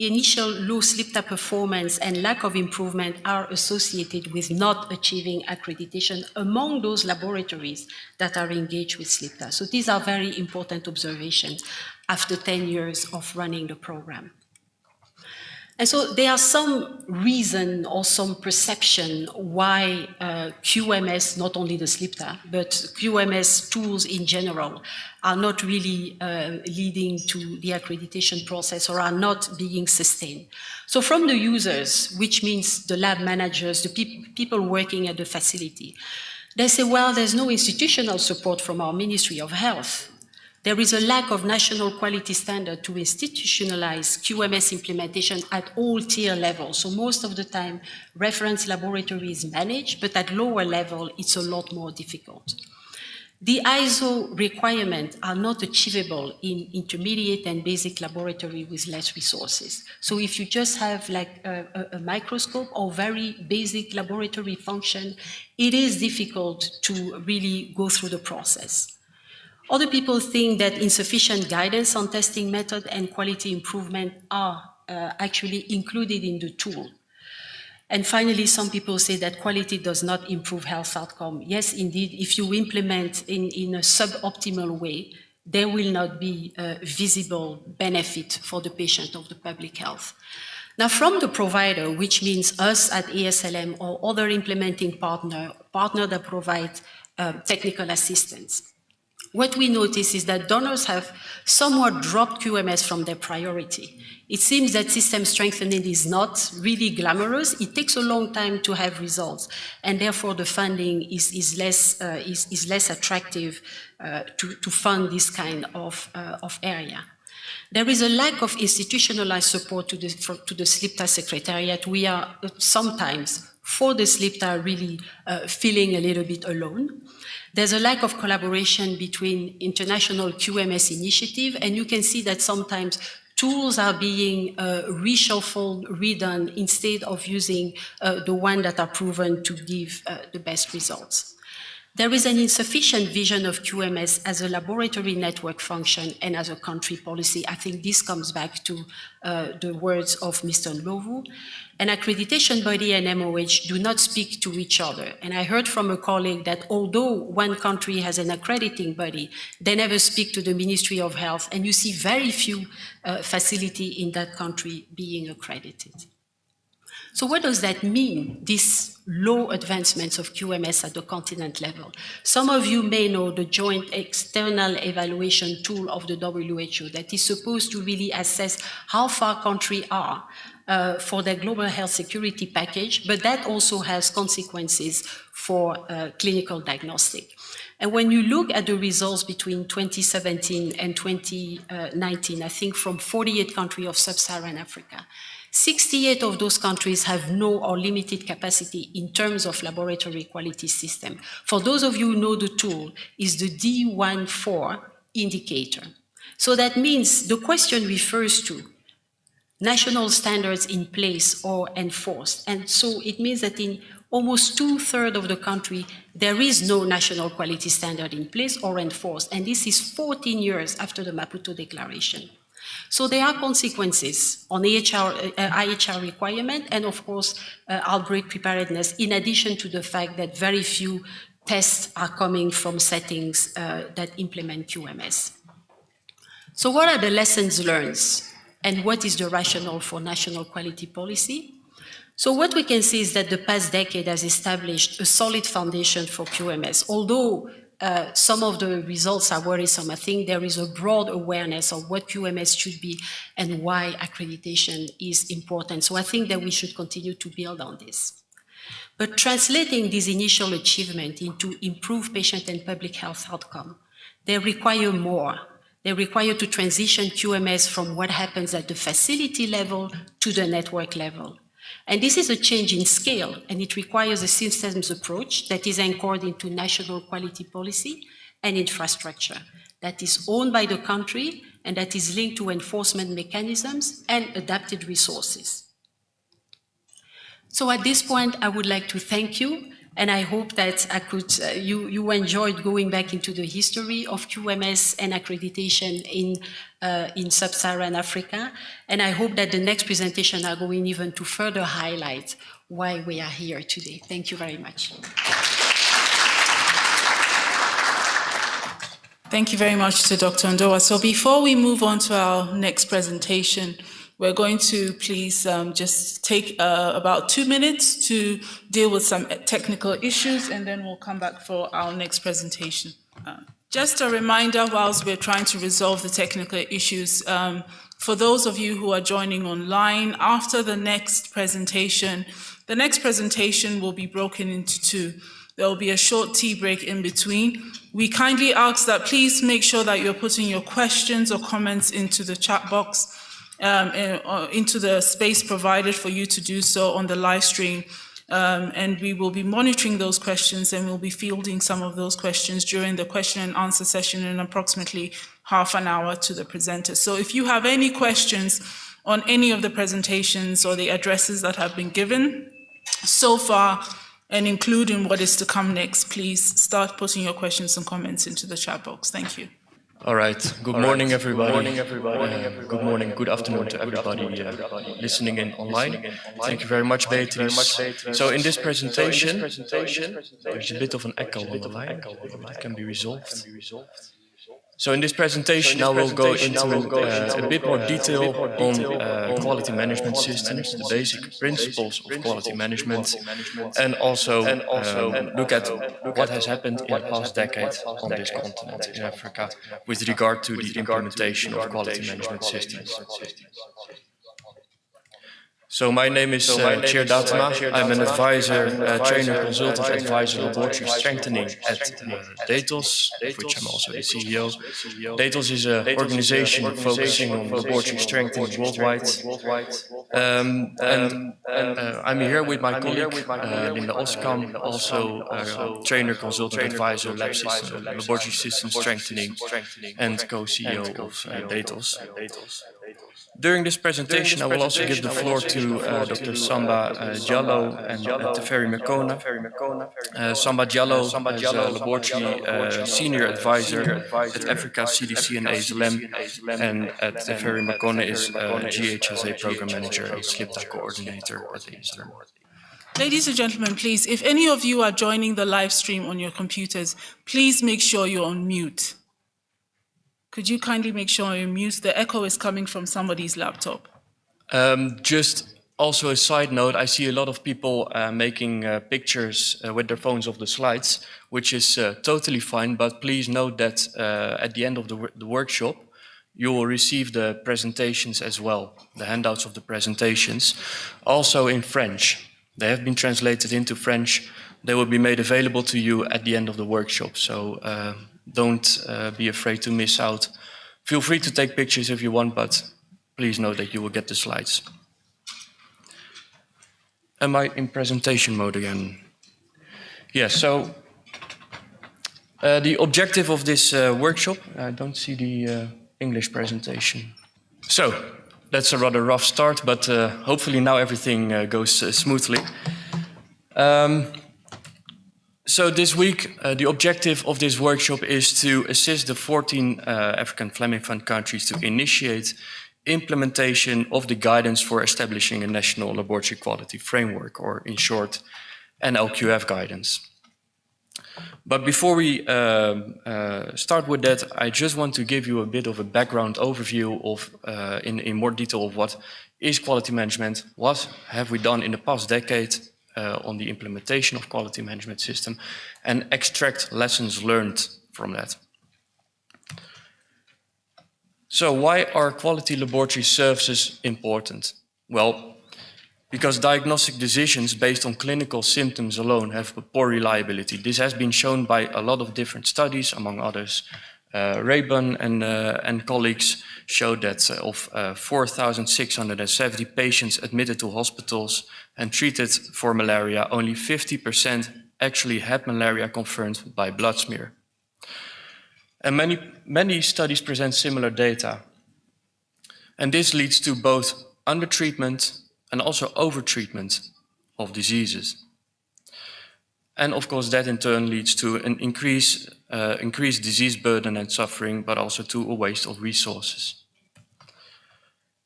initial low SLIPTA performance and lack of improvement are associated with not achieving accreditation among those laboratories that are engaged with SLIPTA. So these are very important observations after 10 years of running the program. And so there are some reason or some perception why QMS, not only the SLIPTA, but QMS tools in general are not really leading to the accreditation process or are not being sustained. So from the users, which means the lab managers, the people working at the facility, they say, well, there's no institutional support from our Ministry of Health. There is a lack of national quality standard to institutionalize QMS implementation at all tier levels. So most of the time, reference laboratories manage, but at lower level, it's a lot more difficult. The ISO requirements are not achievable in intermediate and basic laboratory with less resources. So if you just have like a microscope or very basic laboratory function, it is difficult to really go through the process. Other people think that insufficient guidance on testing method and quality improvement are actually included in the tool. And finally, some people say that quality does not improve health outcome. Yes, indeed, if you implement in a suboptimal way, there will not be a visible benefit for the patient of the public health. Now, from the provider, which means us at ASLM or other implementing partner that provide technical assistance, what we notice is that donors have somewhat dropped QMS from their priority. It seems that system strengthening is not really glamorous. It takes a long time to have results, and therefore the funding is less attractive to fund this kind of area. There is a lack of institutionalized support to the SLIPTA Secretariat. We are sometimes, for the SLIPTA, really feeling a little bit alone. There's a lack of collaboration between international QMS initiative, and you can see that sometimes tools are being reshuffled, redone, instead of using the one that are proven to give the best results. There is an insufficient vision of QMS as a laboratory network function and as a country policy. I think this comes back to the words of Mr. Ndlovu. An accreditation body and MOH do not speak to each other. And I heard from a colleague that although one country has an accrediting body, they never speak to the Ministry of Health, and you see very few facilities in that country being accredited. So what does that mean, this low advancements of QMS at the continent level? Some of you may know the joint external evaluation tool of the WHO that is supposed to really assess how far countries are for their global health security package, but that also has consequences for clinical diagnostic. And when you look at the results between 2017 and 2019, I think from 48 countries of sub-Saharan Africa, 68 of those countries have no or limited capacity in terms of laboratory quality system. For those of you who know the tool, is the D14 indicator. So that means the question refers to national standards in place or enforced. And so it means that in almost 2/3 of the country, there is no national quality standard in place or enforced. And this is 14 years after the Maputo Declaration. So there are consequences on IHR requirement and, of course, outbreak preparedness, in addition to the fact that very few tests are coming from settings that implement QMS. So what are the lessons learned, and what is the rationale for national quality policy? So what we can see is that the past decade has established a solid foundation for QMS. Although some of the results are worrisome, I think there is a broad awareness of what QMS should be and why accreditation is important. So I think that we should continue to build on this. But translating this initial achievement into improved patient and public health outcome, they require more. They require to transition QMS from what happens at the facility level to the network level. And this is a change in scale, and it requires a systems approach that is anchored into national quality policy and infrastructure that is owned by the country and that is linked to enforcement mechanisms and adapted resources. So at this point, I would like to thank you, and I hope that you enjoyed going back into the history of QMS and accreditation in sub-Saharan Africa. And I hope that the next presentation are going even to further highlight why we are here today. Thank you very much. Thank you very much to Dr. Ndoa. So before we move on to our next presentation, we're going to please just take about 2 minutes to deal with some technical issues, and then we'll come back for our next presentation. Just a reminder, whilst we're trying to resolve the technical issues, for those of you who are joining online, after the next presentation will be broken into two. There will be a short tea break in between. We kindly ask that please make sure that you're putting your questions or comments into the chat box, into the space provided for you to do so on the live stream. And we will be monitoring those questions, and we'll be fielding some of those questions during the question and answer session in approximately half an hour to the presenter. So if you have any questions on any of the presentations or the addresses that have been given so far, and including what is to come next, please start putting your questions and comments into the chat box. Thank you. All right. Good morning, everybody. Good morning, good afternoon to everybody listening in online. Thank you very much, Beatrice. So in this presentation, there's a bit of an echo on the line. That can be resolved. So in this presentation, I will go into a bit more detail on quality management systems, the basic principles of quality management, and also look at what has happened in the past decade on this continent in Africa with regard to the implementation of quality management systems. So my name is Chair Datema. I'm an advisor, trainer, consultant, advisor, laboratory strengthening at DATOS, of which I'm also the CEO. DATOS is an organization focusing on laboratory strengthening worldwide. I'm here with my colleague, Linda Oskam, also trainer, consultant, advisor, lab system, laboratory system strengthening, and co-CEO of DATOS. During this presentation, I will also give the floor to Dr. Samba Diallo and Teferi Mekona. Samba Diallo is a laboratory senior advisor at Africa CDC and ASLM, and at Teferi Mekona is GHSA program manager and SLIPTA coordinator at ASLM. Ladies and gentlemen, please, if any of you are joining the live stream on your computers, please make sure you're on mute. Could you kindly make sure you're mute? The echo is coming from somebody's laptop. Just also a side note, I see a lot of people making pictures with their phones of the slides, which is totally fine, but please note that at the end of the workshop, you will receive the presentations as well, the handouts of the presentations, also in French. They have been translated into French. They will be made available to you at the end of the workshop, so don't be afraid to miss out. Feel free to take pictures if you want, but please know that you will get the slides. Am I in presentation mode again? Yes, so the objective of this workshop, I don't see the English presentation. So, that's a rather rough start, but hopefully now everything goes smoothly. So this week, the objective of this workshop is to assist the 14 African Fleming Fund countries to initiate implementation of the guidance for establishing a national laboratory quality framework, or in short, NLQF guidance. But before we start with that, I just want to give you a bit of a background overview of, in more detail, of what is quality management, what have we done in the past decade on the implementation of quality management system, and extract lessons learned from that. So why are quality laboratory services important? Well, because diagnostic decisions based on clinical symptoms alone have a poor reliability. This has been shown by a lot of different studies, among others. Rayburn and colleagues showed that of 4,670 patients admitted to hospitals and treated for malaria, only 50% actually had malaria confirmed by blood smear. And many studies present similar data. And this leads to both undertreatment and also overtreatment of diseases. And of course, that in turn leads to an increased disease burden and suffering, but also to a waste of resources.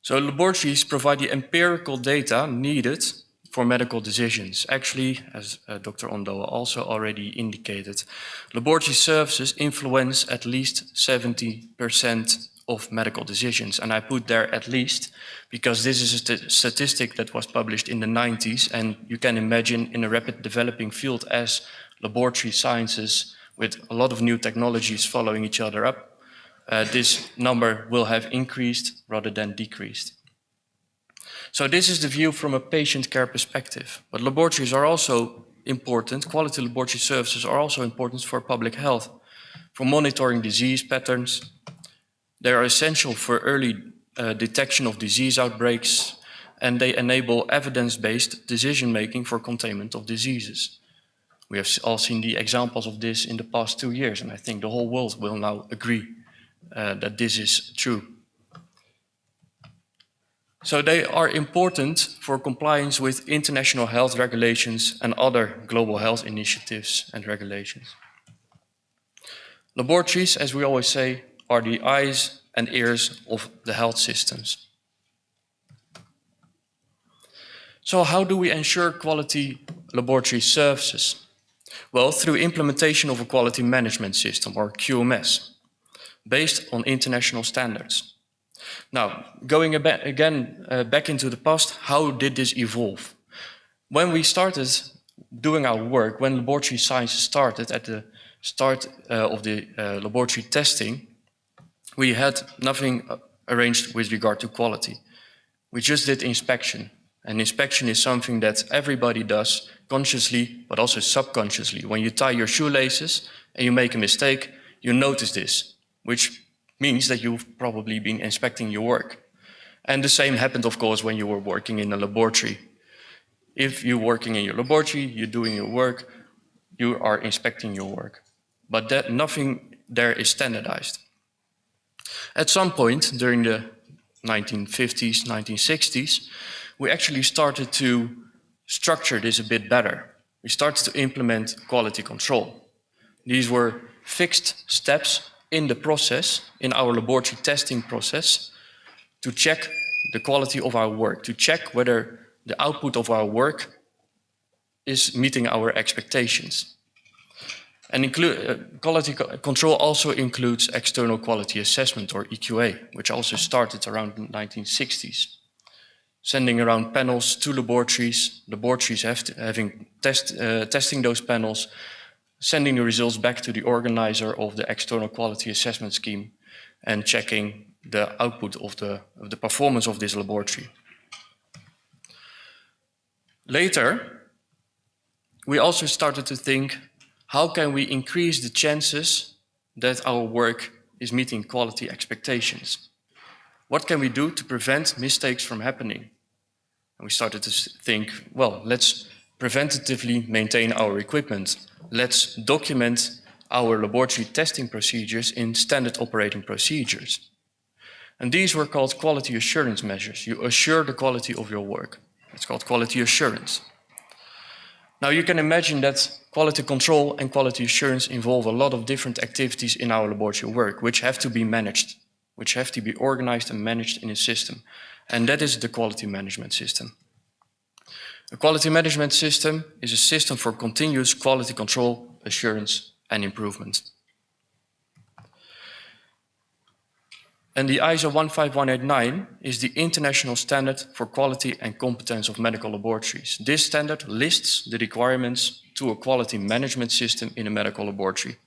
So laboratories provide the empirical data needed for medical decisions. Actually, as Dr. Ondoa also already indicated, laboratory services influence at least 70% of medical decisions. And I put there at least, because this is a statistic that was published in the 90s, and you can imagine in a rapid developing field as laboratory sciences, with a lot of new technologies following each other up, this number will have increased rather than decreased. So this is the view from a patient care perspective. But laboratories are also important, quality laboratory services are also important for public health, for monitoring disease patterns. They are essential for early detection of disease outbreaks, and they enable evidence-based decision-making for containment of diseases. We have all seen the examples of this in the past 2 years, and I think the whole world will now agree that this is true. So they are important for compliance with international health regulations and other global health initiatives and regulations. Laboratories, as we always say, are the eyes and ears of the health systems. So how do we ensure quality laboratory services? Well, through implementation of a quality management system, or QMS, based on international standards. Now, going again back into the past, how did this evolve? When we started doing our work, when laboratory science started, at the start of the laboratory testing, we had nothing arranged with regard to quality. We just did inspection. And inspection is something that everybody does consciously, but also subconsciously. When you tie your shoelaces and you make a mistake, you notice this, which means that you've probably been inspecting your work. And the same happened, of course, when you were working in a laboratory. If you're working in your laboratory, you're doing your work, you are inspecting your work. But that nothing there is standardized. At some point during the 1950s, 1960s, we actually started to structure this a bit better. We started to implement quality control. These were fixed steps in the process, in our laboratory testing process, to check the quality of our work, to check whether the output of our work is meeting our expectations. And quality control also includes external quality assessment, or EQA, which also started around the 1960s. Sending around panels to laboratories, testing those panels, sending the results back to the organizer of the external quality assessment scheme, and checking the output of the performance of this laboratory. Later, we also started to think, how can we increase the chances that our work is meeting quality expectations? What can we do to prevent mistakes from happening? And we started to think, well, let's preventatively maintain our equipment. Let's document our laboratory testing procedures in standard operating procedures. And these were called quality assurance measures. You assure the quality of your work. It's called quality assurance. Now you can imagine that quality control and quality assurance involve a lot of different activities in our laboratory work, which have to be managed, which have to be organized and managed in a system. And that is the quality management system. A quality management system is a system for continuous quality control, assurance, and improvement. And the ISO 15189 is the international standard for quality and competence of medical laboratories. This standard lists the requirements to a quality management system in a medical laboratory.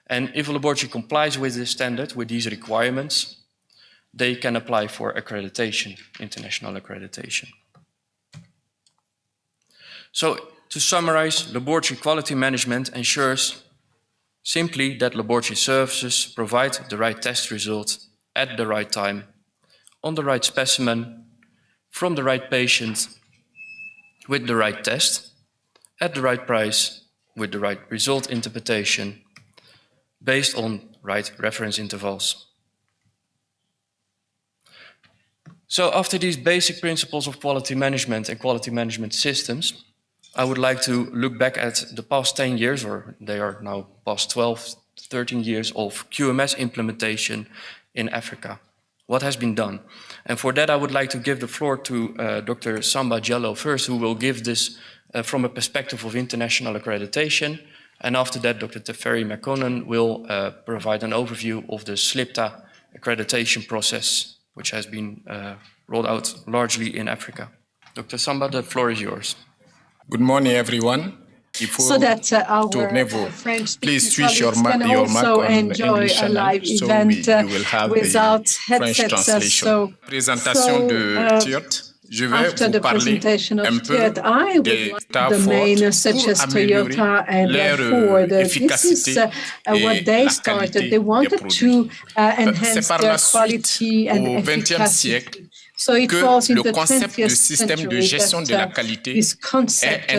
And if a laboratory complies with this standard, with these requirements, they can apply for accreditation, international accreditation. So, to summarize, laboratory quality management ensures simply that laboratory services provide the right test result at the right time, on the right specimen, from the right patient, with the right test, at the right price, with the right result interpretation, based on right reference intervals. So after these basic principles of quality management and quality management systems, I would like to look back at the past 10 years, or they are now past 12, 13 years of QMS implementation in Africa. What has been done? And for that, I would like to give the floor to Dr. Samba Diallo first, who will give this from a perspective of international accreditation. And after that, Dr. Teferi Mekonnen will provide an overview of the SLIPTA accreditation process, which has been rolled out largely in Africa. Dr. Samba, the floor is yours. Good morning, everyone. So that our French-speaking colleagues can also enjoy a live event without headsets. So after the presentation of Tjeerd, I would like the main, such as Toyota and Ford. This is what they started. They wanted to enhance their quality and efficacy. So it was in the 20th century that this concept of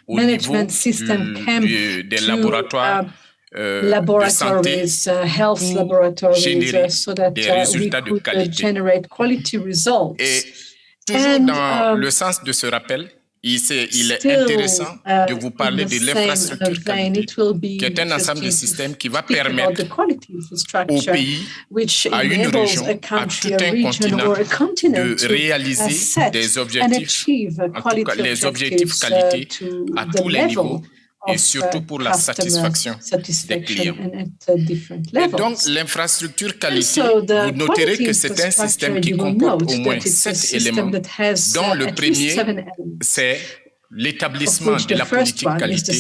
management system came to laboratories, health laboratories, so that we could generate quality results. Toujours dans le sens de ce rappel, il est intéressant de vous parler de l'infrastructure qualité, qui est un ensemble de systèmes qui va permettre au pays, à une région, à tout un continent de réaliser des objectifs, en tout cas les objectifs qualité à tous les niveaux, et surtout pour la satisfaction des clients. Et donc, l'infrastructure qualité, vous noterez que c'est un système qui comporte au moins 7 éléments, dont le premier, c'est l'établissement de la politique qualité.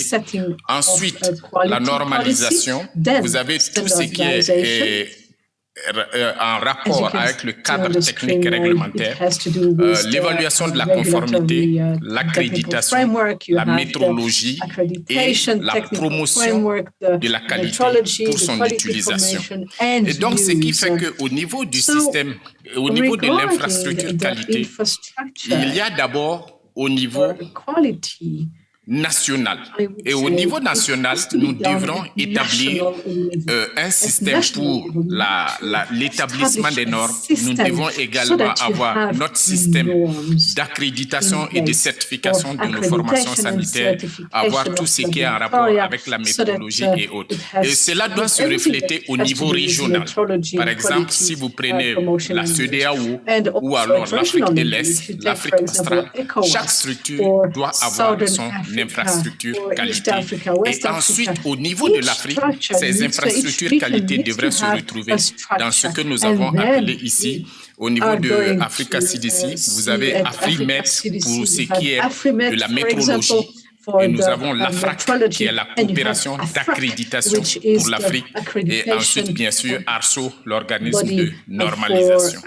Ensuite, la normalisation. Vous avez tout ce qui est en rapport avec le cadre technique et réglementaire, l'évaluation de la conformité, l'accréditation, la métrologie et la promotion de la qualité pour son utilisation. Et donc, ce qui fait qu'au niveau du système, au niveau de l'infrastructure qualité, il y a d'abord au niveau national. Et au niveau national, nous devrons établir un système pour l'établissement des normes. Nous devons également avoir notre système d'accréditation et de certification de nos formations sanitaires, avoir tout ce qui est en rapport avec la méthodologie et autres. Et cela doit se refléter au niveau régional. Par exemple, si vous prenez la CEDEAO ou alors l'Afrique de l'Est, l'Afrique australe, chaque structure doit avoir son infrastructure qualité. Et ensuite, au niveau de l'Afrique, ces infrastructures qualité devraient se retrouver dans ce que nous avons appelé ici, au niveau de Africa CDC, vous avez AfriMed pour ce qui est de la métrologie. Et nous avons l'AFRAC, qui est la coopération d'accréditation pour l'Afrique. Et ensuite, bien sûr, ARSO, l'organisme de normalisation.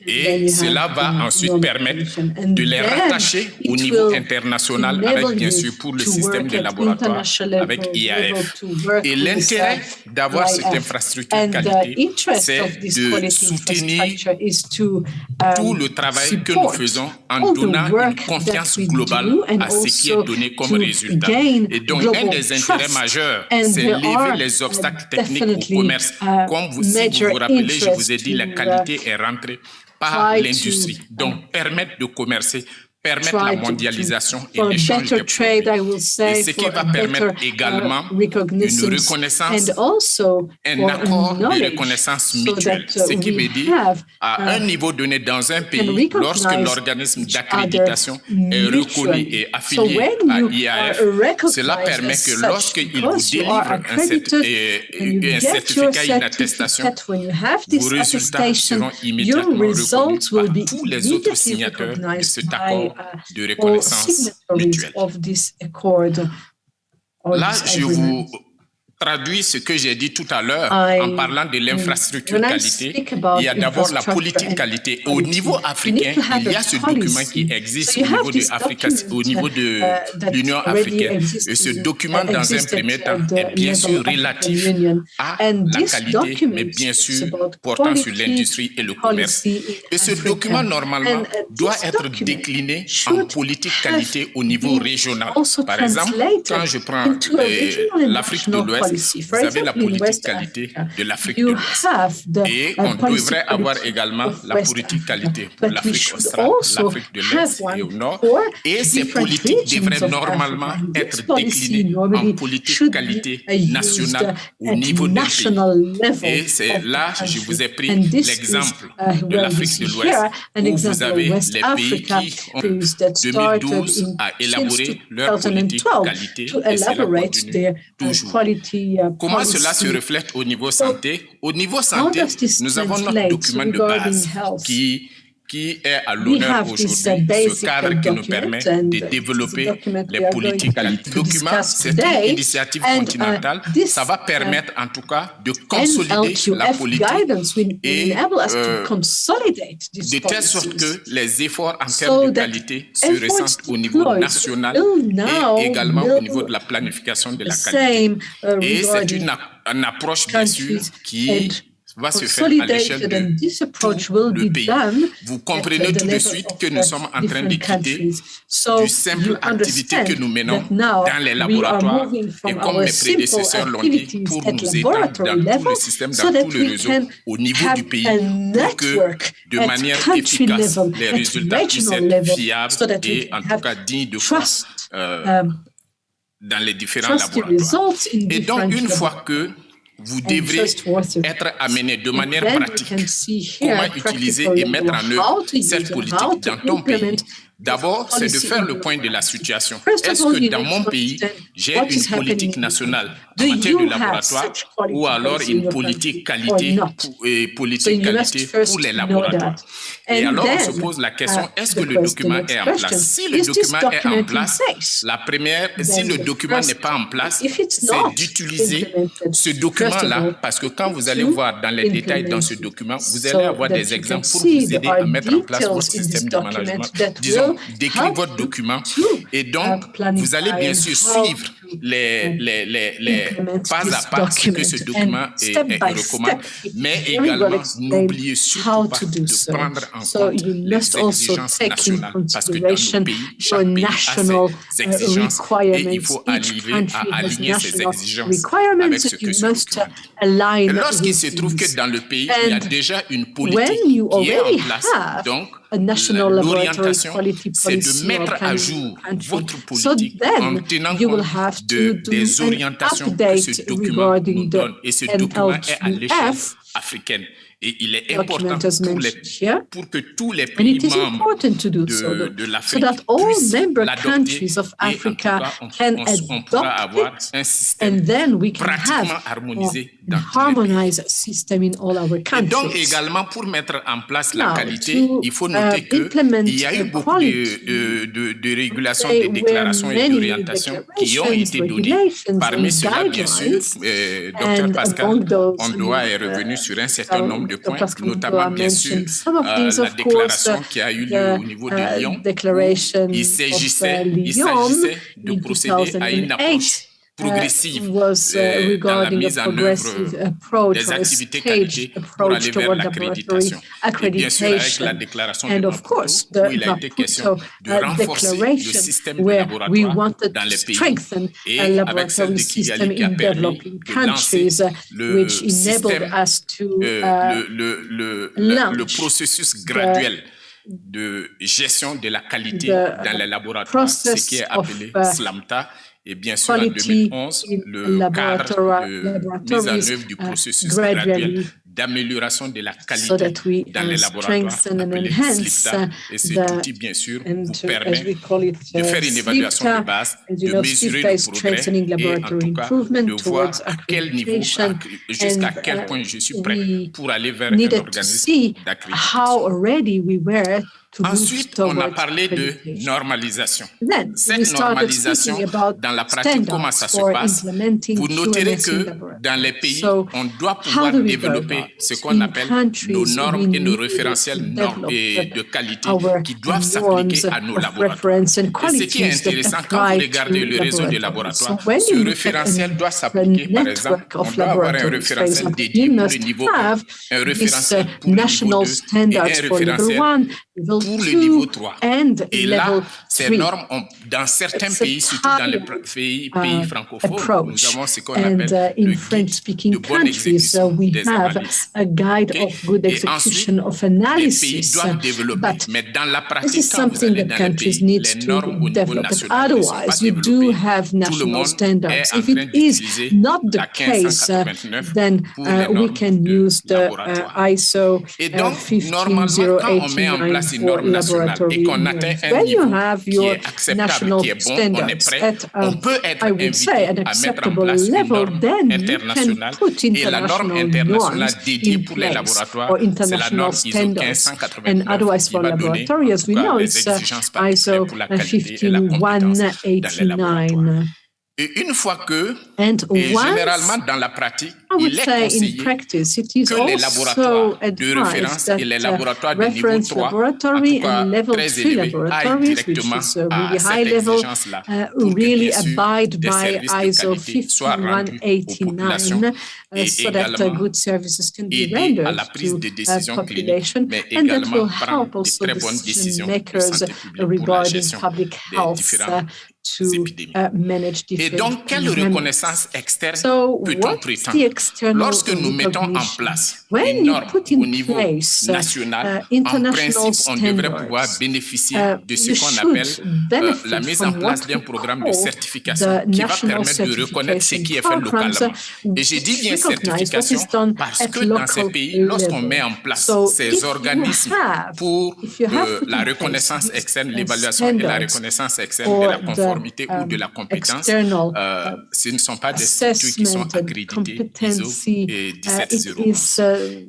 Et cela va ensuite permettre de les rattacher au niveau international avec, bien sûr, pour le système de laboratoire, avec IAF. Et l'intérêt d'avoir cette infrastructure qualité, c'est de soutenir tout le travail que nous faisons en donnant une confiance globale à ce qui est donné comme résultat. Et donc, un des intérêts majeurs, c'est lever les obstacles techniques au commerce. Comme si vous vous rappelez, je vous ai dit, la qualité est rentrée par l'industrie. Donc, permettre de commercer, permettre la mondialisation et l'échange des produits. Et ce qui va permettre également une reconnaissance, un accord de reconnaissance mutuelle. Ce qui veut dire, à un niveau donné dans un pays, lorsque l'organisme d'accréditation est reconnu et affilié à IAF, cela permet que lorsqu'il vous délivre un certificat, une attestation, vos résultats seront immédiatement reconnus par tous les autres signataires de cet accord de reconnaissance mutuelle. Là, je vous traduis ce que j'ai dit tout à l'heure en parlant de l'infrastructure qualité. Il y a d'abord la politique qualité. Au niveau africain, il y a ce document qui existe au niveau de l'Union africaine. Et ce document, dans un premier temps, est bien sûr relatif à la qualité, mais bien sûr portant sur l'industrie et le commerce. Et ce document, normalement, doit être décliné en politique qualité au niveau régional. Par exemple, quand je prends l'Afrique de l'Ouest, vous avez la politique qualité de l'Afrique de l'Ouest. Et on devrait avoir également la politique qualité pour l'Afrique australe, l'Afrique de l'Est et au Nord. Et ces politiques devraient normalement être déclinées en politique qualité nationale au niveau d'un pays. Et c'est là, je vous ai pris l'exemple de l'Afrique de l'Ouest, où vous avez les pays qui, en 2012, a élaboré leur politique qualité et cela continue toujours. Comment cela se reflète au niveau santé? Au niveau santé, nous avons notre document de base qui est à l'honneur aujourd'hui, ce cadre qui nous permet de développer les politiques qualité. Le document, c'est une initiative continentale. Ça va permettre en tout cas de consolider la politique et de telle sorte que les efforts en termes de qualité se ressentent au niveau national et également au niveau de la planification de la qualité. Et c'est une approche, bien sûr, qui va se faire à l'échelle de tout le pays. Vous comprenez tout de suite que nous sommes en train de quitter du simple activité que nous menons dans les laboratoires et comme mes prédécesseurs l'ont dit, pour nous étendre dans tout le système, dans tout le réseau, au niveau du pays, pour que de manière efficace, les résultats puissent être fiables et en tout cas dignes de foi dans les différents laboratoires. Et donc, une fois que vous devrez être amené de manière pratique comment utiliser et mettre en œuvre cette politique dans ton pays. D'abord, c'est de faire le point de la situation. Est-ce que dans mon pays, j'ai une politique nationale en matière de laboratoire ou alors une politique qualité et politique qualité pour les laboratoires? Et alors, on se pose la question, est-ce que le document est en place? Si le document est en place, la première, si le document n'est pas en place, c'est d'utiliser ce document-là, parce que quand vous allez voir dans les détails dans ce document, vous allez avoir des exemples pour vous aider à mettre en place votre système de management. Disons, donc d'écrire votre document et donc vous allez bien sûr suivre les pas à pas ce que ce document recommande, mais également n'oubliez surtout pas de prendre en compte les exigences nationales parce que dans nos pays, chaque pays a ses exigences et il faut arriver à aligner ces exigences avec ce que ce document dit. Lorsqu'il se trouve que dans le pays, il y a déjà une politique qui est en place, donc l'orientation, c'est de mettre à jour votre politique en tenant compte des orientations que ce document nous donne. Et ce document est à l'échelle africaine. Et il est important pour que tous les pays membres de l'Afrique puissent l'adopter. Et en tout cas, on pourra avoir un système pratiquement harmonisé dans tous les pays. Et donc également, pour mettre en place la qualité, il faut noter qu'il y a eu beaucoup de régulations, de déclarations et d'orientations qui ont été données. Parmi ceux-là, bien sûr, Dr Pascal Ondoa est revenu sur un certain nombre de points, notamment bien sûr la déclaration qui a eu lieu au niveau de Lyon, où il s'agissait de procéder à une approche progressive dans la mise en œuvre des activités qualité pour aller vers l'accréditation. Et bien sûr, avec la déclaration de Maputo, où il a été question de renforcer le système de laboratoire dans les pays et avec celle de Kigali qui a permis de lancer le système, le processus graduel de gestion de la qualité dans les laboratoires, ce qui est appelé SLAMTA. Et bien sûr, en 2011, le cadre de mise en œuvre du processus graduel d'amélioration de la qualité dans les laboratoires, appelé SLIPTA. Et cet outil, bien sûr, vous permet de faire une évaluation de base, de mesurer le progrès et en tout cas de voir à quel niveau, jusqu'à quel point je suis prêt pour aller vers un organisme d'accréditation. Ensuite, on a parlé de normalisation. Cette normalisation, dans la pratique, comment ça se passe? Vous noterez que dans les pays, on doit pouvoir développer ce qu'on appelle nos normes et nos référentiels de qualité qui doivent s'appliquer à nos laboratoires. Et ce qui est intéressant, quand vous regardez le réseau de laboratoires, ce référentiel doit s'appliquer, par exemple, on doit avoir un référentiel dédié pour le niveau 1, un référentiel pour le niveau 2 et un référentiel pour le niveau 3. Et là, ces normes, dans certains pays, surtout dans les pays francophones, nous avons ce qu'on appelle le guide de bonne exécution des analyses. Et ensuite, les pays doivent développer. Mais dans la pratique, quand vous allez dans les pays, les normes au niveau national ne sont pas développées. Tout le monde est en train d'utiliser la 1589 pour les normes de laboratoire. Et donc, normalement, quand on met en place une norme nationale et qu'on atteint un niveau qui est acceptable, qui est bon, on est prêt, on peut être invité à mettre en place une norme internationale. Et la norme internationale dédiée pour les laboratoires, c'est la norme ISO 1589 qui va donner les exigences particulières pour la qualité et la compétence dans les laboratoires. Et une fois que, et généralement dans la pratique, il est conseillé que les laboratoires de référence et les laboratoires de niveau 3, en tout cas très élevés, aillent directement à cette exigence-là pour que, bien sûr, des services de qualité soient rendus aux populations et également aider à la prise de décisions cliniques, mais également prendre de très bonnes décisions de santé publique pour la gestion des différentes épidémies. Et donc, quelle reconnaissance externe peut-on prétendre? Lorsque nous mettons en place une norme au niveau national, en principe, on devrait pouvoir bénéficier de ce qu'on appelle la mise en place d'un programme de certification qui va permettre de reconnaître ce qui est fait localement. Et j'ai dit bien certification parce que dans ces pays, lorsqu'on met en place ces organismes pour la reconnaissance externe, l'évaluation et la reconnaissance externe de la conformité ou de la compétence, ce ne sont pas des structures qui sont accréditées can see, it is,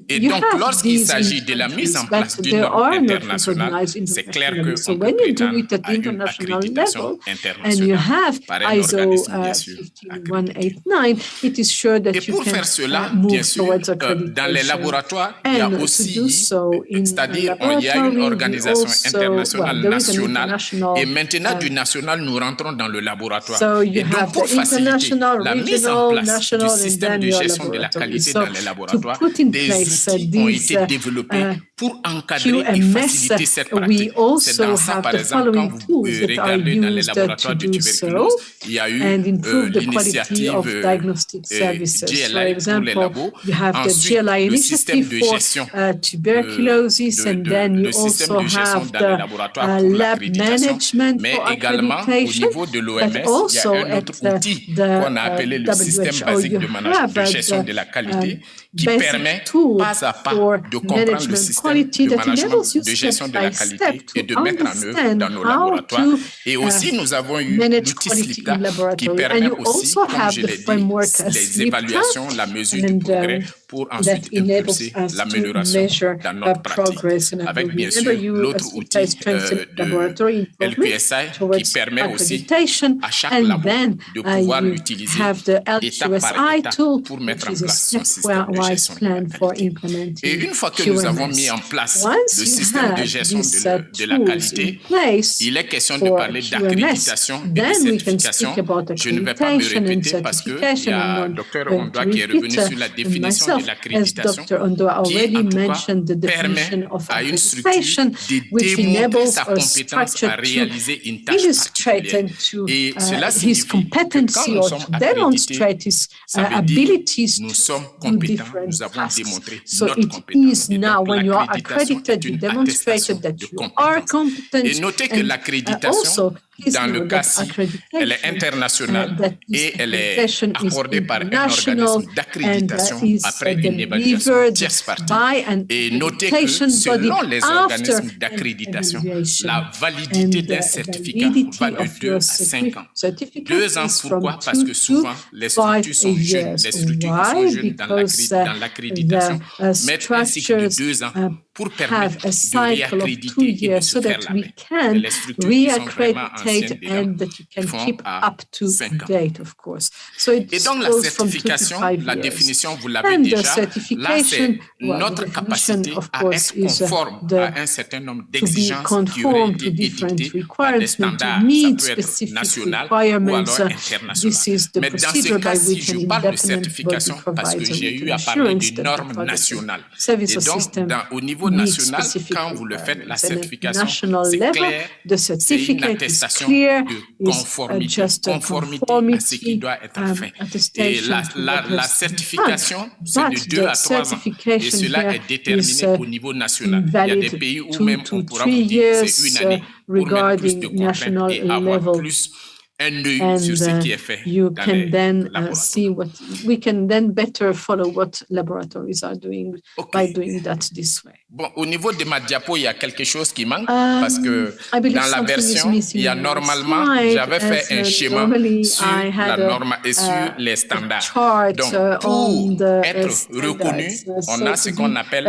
Et you donc, have lorsqu'il these s'agit in de la mise en countries, place but d'une they norme are not internationale, recognized c'est clair internationally. So qu'on when peut you do prétendre it at à une international accréditation level, and you internationale have par un ISO organisme, bien sûr, accrédité. 15189, it is sure that Et you pour can faire cela, bien move sûr, towards dans les accreditation. laboratoires, il y a And to do aussi, so in c'est-à-dire, il y a une laboratory, we organisation also, internationale there is an nationale, international, et maintenant du national, nous rentrons dans le laboratoire. so you Et donc, have pour the faciliter international, la mise en regional, place du national, and système then de your gestion de la laboratory. qualité So dans les to laboratoires, put in des place outils ont these été développés pour encadrer et QMS, faciliter cette we pratique. C'est also dans ça, have par the exemple, quand following vous tools that are regardez dans les used laboratoires to de do tuberculose, so il y a eu and improve the quality l'initiative of diagnostic services. For GLI pour les example, labos. you have the Ensuite, GLI le système initiative de for gestion tuberculosis, and then you le système also de gestion have dans les the laboratoires pour lab l'accréditation, management mais for également au accreditation, niveau de l'OMS, but il y a also un at autre outil qu'on a appelé le système WHO, basique you de, have de gestion de la qualité qui permet basic tool pas à pas for de comprendre le management système quality de that management enables you de gestion step de la by qualité step et to de mettre en œuvre understand dans nos how laboratoires. to Et aussi, nous avons eu manage l'outil quality in SLIPTA qui laboratory. And permet you aussi, also comme have je the l'ai dit, framework les SLIPTA, évaluations, la mesure du and progrès pour that ensuite enables impulser us to l'amélioration measure dans notre pratique. progress. And I Avec will bien remember sûr you l'autre SLIPTA outil is strengthening de laboratory improvement LQSI qui towards permet aussi accreditation, à chaque and labo then de pouvoir you l'utiliser have the étape par LQSI étape tool, pour mettre en which is a place son système de stepwise gestion de la plan for qualité. Et implementing une fois que nous avons mis QMS. en place Once le you système de have gestion these de la tools qualité, in place il est question de for parler QMS, d'accréditation et de then we can certification. speak about Je ne vais pas me accreditation and répéter parce qu'il y certification. a I'm not Dr going to Ondoa qui est repeat revenu sur la définition de myself, as l'accréditation, Dr. Ondoa qui already en tout cas mentioned the permet definition of à une structure accreditation, de which démontrer enables sa a compétence structure à to réaliser une tâche illustrate particulière. and to Et cela his signifie que quand competency nous or sommes to accrédités, demonstrate his ça veut dire abilities nous to sommes do compétents, different nous avons tasks. démontré So notre it compétence. is Et now donc when you are l'accréditation accredited, est you une demonstrated attestation that de you are compétence. competent. Et notez que And l'accréditation, also, please dans le know cas that ci, accreditation, elle est internationale that this et elle est accreditation is accordée par un international organisme d'accréditation and is après une évaluation delivered tierce partie. by an Et notez que accreditation body selon les after organismes an d'accréditation, evaluation. la validité And d'un the certificat validity va de of 2 your à 5 ans. certificate 2 ans, is pourquoi? from Parce 2 que souvent, les structures to sont 5 jeunes. years. Les structures qui sont Why? jeunes Because dans l'accréditation mettent un cycle de 2 ans pour permettre have a de cycle of 2 réaccréditer et de years se so faire that la we main. can Mais les structures qui sont vraiment anciennes reaccreditate dedans, and that you ils can font keep à up to 5 ans. date, of course. So it Et donc la goes from 2 to certification, 5 la years. définition, vous l'avez And the déjà, là certification, c'est well, the notre definition, capacité of à course, être is conforme à un certain nombre to be d'exigences qui auraient conform to été different édictées par des requirements, standards. to meet Ça peut être specific national ou requirements. alors international. This is the Mais dans procedure ce by cas-ci, which an je parle de independent body certification parce que provides a j'ai eu written à parler assurance de that the normes product nationales. service Et or donc, system au niveau meets national, specific quand vous le faites, la requirements. And at certification, national c'est level, clair, the c'est une certificate is attestation clear, de is conformité, just a conformité à ce qui doit être fait. Et attestation to what la has to be done. certification, c'est de But 2 the à 3 ans. Et certification cela here est déterminé is au niveau national. Il y a des valid pays où 2 même to on pourra 3 vous dire years c'est une année pour mettre plus de regarding contraintes national et avoir level. plus un œil And sur ce qui est fait you dans can les then laboratoires. see what we can then better follow what laboratories are doing by doing that this way. Bon, au niveau de ma diapo, il y a quelque chose qui manque parce que dans la version, il y a normalement, j'avais fait un schéma sur la norme et sur les standards. Donc, pour être reconnu, on a ce qu'on appelle,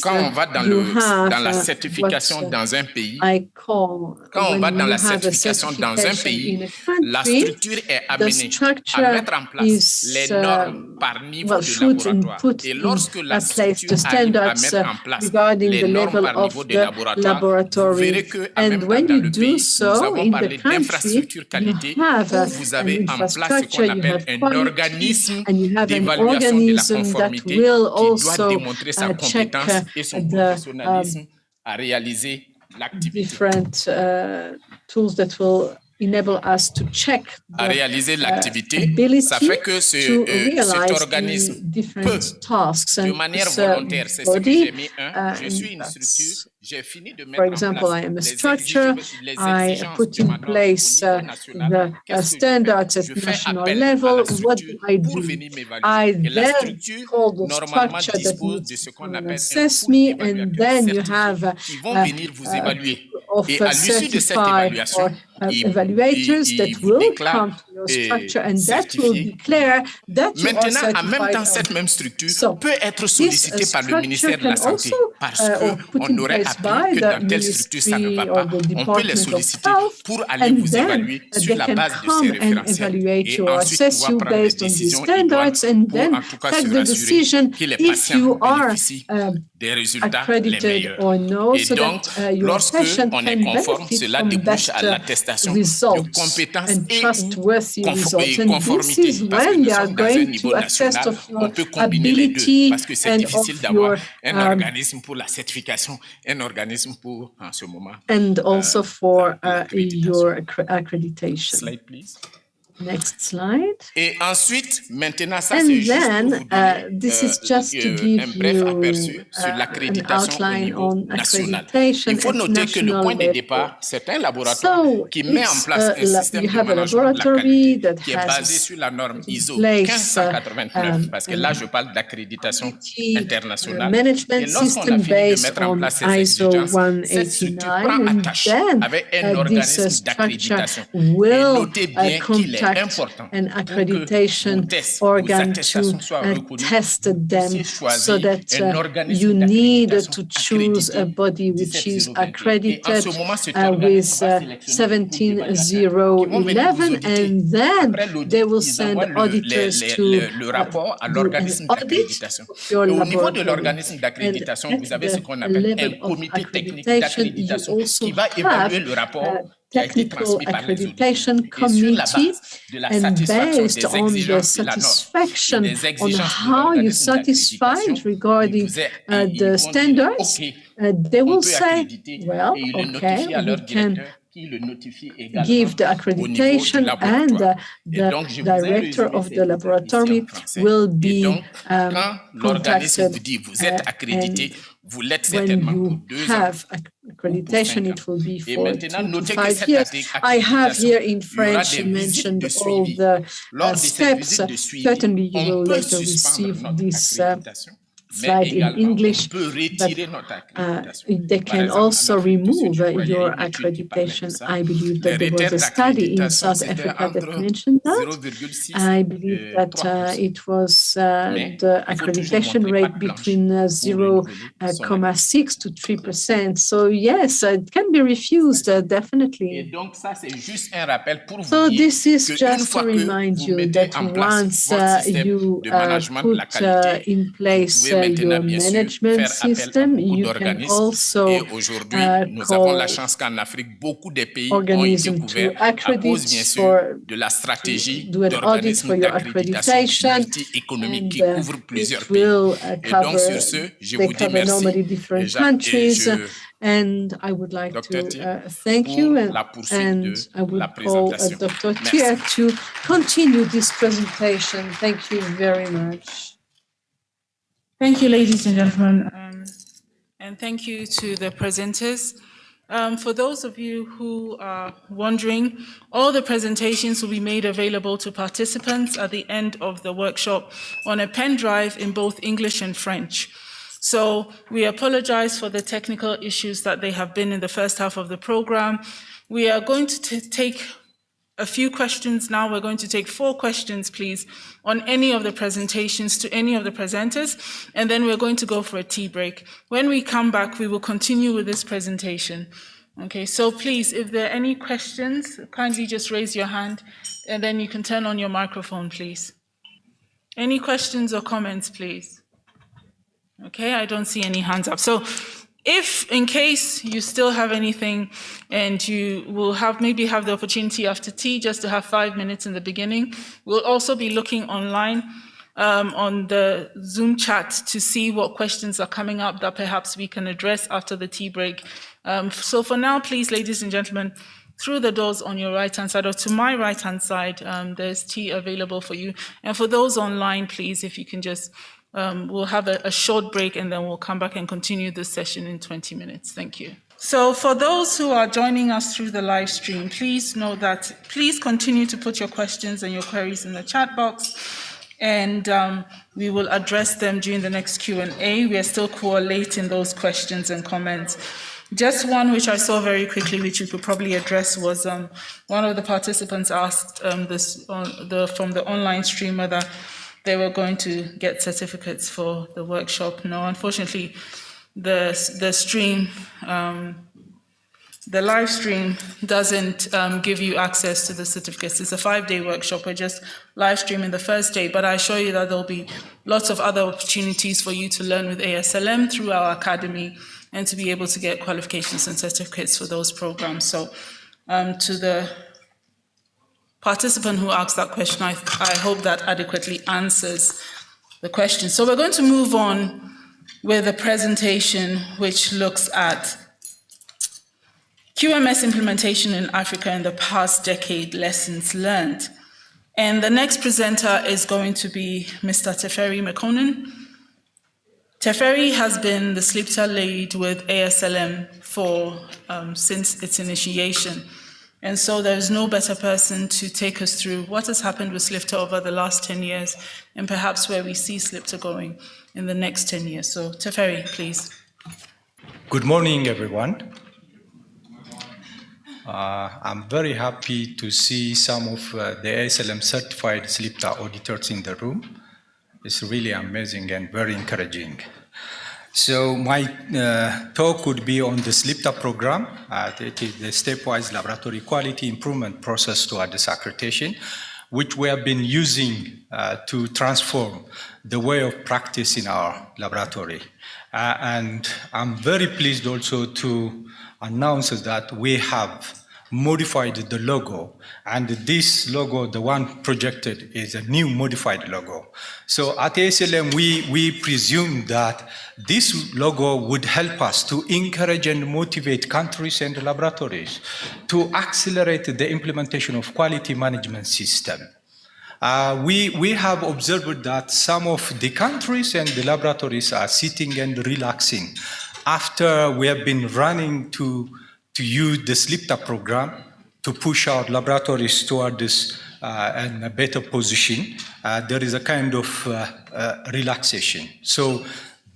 quand on va dans la certification dans un pays, quand on va dans la certification dans un pays, la structure est amenée à mettre en place les normes par niveau de laboratoire. Et lorsque la structure arrive à mettre en place les normes par niveau de laboratoire, vous verrez qu'en même temps dans le pays, nous avons parlé d'infrastructure qualité, où vous avez en place ce qu'on appelle un organisme d'évaluation de la conformité qui doit démontrer sa compétence et son professionnalisme à réaliser l'activité. Different tools that will enable us to check à réaliser l'activité, ça fait que cet organisme peut, de manière volontaire, c'est ce que j'ai mis je suis une structure, j'ai fini de mettre for example, I am a structure, I put in place the standards at national level. What do? I then call the structure that needs to assess me, and then you have qui vont venir vous évaluer. of Et à l'issue de cette évaluation, evaluators that will come to your structure and that will declare that you are certified. Maintenant, en même temps, cette même structure peut être sollicitée par le ministère de la Santé parce qu'on aurait appris que dans telle structure, ça ne va pas. On peut les solliciter pour aller vous évaluer sur la base de ces référentiels et ensuite pouvoir prendre des décisions idoines pour en tout cas se rassurer que les patients bénéficient des résultats les meilleurs. Et donc, lorsque on est conforme, cela débouche à l'attestation de compétences et conformité. Parce que nous sommes dans un niveau national, on peut combiner les deux parce que c'est difficile d'avoir un organisme pour la certification, un organisme pour, en ce moment, and also for your accreditation. Slide, please. Next slide. Et ensuite, maintenant, ça c'est juste pour vous donner this is just to give un bref you aperçu sur l'accréditation au niveau national. Il faut at noter que le point de national départ, c'est un laboratoire qui met en place un système you de have a management de la laboratory qualité that qui est has basé sur la norme ISO place, 1589, parce que là, je parle d'accréditation internationale. management Et lorsqu'on a system fini de based mettre en on place ces ISO exigences, cette structure prend 189, attache and avec un then organisme this d'accréditation. Et will notez bien qu'il est contact important an accreditation organ to test them, so that you need to choose a body which is accredited with 17011, and then they will send auditors to le rapport à l'organisme d'accréditation. your Au niveau de laboratory. l'organisme d'accréditation, And vous at avez ce the qu'on appelle un level of comité technique accreditation, you d'accréditation also qui va have évaluer le rapport qui a été technical transmis par les auditeurs. accreditation Et sur la committee, base de la and satisfaction based des on the exigences de la norme, satisfaction des on exigences de how you l'organisme satisfied d'accréditation, regarding ils the vont standards, dire, OK, they on will peut say, accréditer, well, et ils le okay, notifient à leur we can directeur qui le notifie également give the au niveau du accreditation, and laboratoire. Et the donc, je vous ai director résumé of ces the détails laboratory ici en français. will Et be donc, quand l'organisme vous dit vous êtes and accrédité, vous l'êtes when certainement pour you 2 ans. have accreditation, pour 5 it will be Et for maintenant, 2 to notez que 5 cette years. I have accréditation, here in il y aura French des visites mentioned de all suivi. the Lors de ces steps. visites de suivi, Certainly, you on will peut later suspendre receive notre this accréditation. Mais slide in également, English, on peut retirer notre accréditation. they Par can exemple, en also Afrique du Sud, remove je crois, il y a your une étude qui parlait de accreditation. ça. I believe Les that there was retards a study in d'accréditation, South c'était Africa that entre mentioned that. 0,6 I believe et that 3%. it was Mais the il faut toujours accreditation montrer rate patte blanche between pour renouveler son 0.6 to 3%. So yes, it can be refused Et definitely. donc, ça, c'est juste un rappel pour So vous dire this is qu'une just fois to que remind vous you mettez that en place once votre système you de management de la put qualité, in place vous pouvez maintenant, your bien sûr, management faire appel à system, beaucoup you can d'organismes. also Et aujourd'hui, nous avons la call chance qu'en Afrique, beaucoup de pays ont été organism to couverts à accredit cause, bien sûr, for de la stratégie do an audit for d'organismes your d'accréditation accreditation, multi-économique qui and couvre plusieurs it pays. will Et donc, cover, sur ce, je they vous dis cover merci. normally Et different je- countries, and I would like Dr. to Thier, thank pour you, la poursuite de and I would la call présentation. Dr. Merci. Thier to continue this presentation. Thank you very much. Thank you, ladies and gentlemen, and thank you to the presenters. For those of you who are wondering, all the presentations will be made available to participants at the end of the workshop on a pen drive in both English and French. So we apologize for the technical issues that they have been in the first half of the program. We are going to take a few questions now. We're going to take 4 questions, please, on any of the presentations to any of the presenters, and then we're going to go for a tea break. When we come back, we will continue with this presentation. Okay, so please, if there are any questions, kindly just raise your hand, and then you can turn on your microphone, please. Any questions or comments, please? Okay, I don't see any hands up. So if in case you still have anything and you will maybe have the opportunity after tea just to have 5 minutes in the beginning, we'll also be looking online on the Zoom chat to see what questions are coming up that perhaps we can address after the tea break. So for now, please, ladies and gentlemen, through the doors on your right-hand side or to my right-hand side, there's tea available for you. And for those online, please, if you can just we'll have a short break and then we'll come back and continue this session in 20 minutes. Thank you. So for those who are joining us through the live stream, please know that please continue to put your questions and your queries in the chat box, and we will address them during the next Q&A. We are still collating those questions and comments. Just one which I saw very quickly, which you could probably address, was one of the participants asked from the online streamer that they were going to get certificates for the workshop. No, unfortunately, the stream, the live stream doesn't give you access to the certificates. It's a 5-day workshop. We're just live streaming the first day, but I assure you that there'll be lots of other opportunities for you to learn with ASLM through our academy and to be able to get qualifications and certificates for those programs. So to the participant who asked that question, I hope that adequately answers the question. So we're going to move on with a presentation which looks at QMS implementation in Africa in the past decade, lessons learned. And the next presenter is going to be Mr. Teferi Mekonnen. Teferi has been the SLIPTA lead with ASLM since its initiation. And so there's no better person to take us through what has happened with SLIPTA over the last 10 years and perhaps where we see SLIPTA going in the next 10 years. So Teferi, please. Good morning, everyone. I'm very happy to see some of the ASLM certified SLIPTA auditors in the room. It's really amazing and very encouraging. So my talk would be on the SLIPTA program. It is the stepwise laboratory quality improvement process toward this accreditation, which we have been using to transform the way of practice in our laboratory. And I'm very pleased also to announce that we have modified the logo, and this logo, the one projected, is a new modified logo. So at ASLM, we presume that this logo would help us to encourage and motivate countries and laboratories to accelerate the implementation of quality management system. We have observed that some of the countries and the laboratories are sitting and relaxing after we have been running to use the SLIPTA program to push our laboratories toward this and a better position. There is a kind of relaxation. So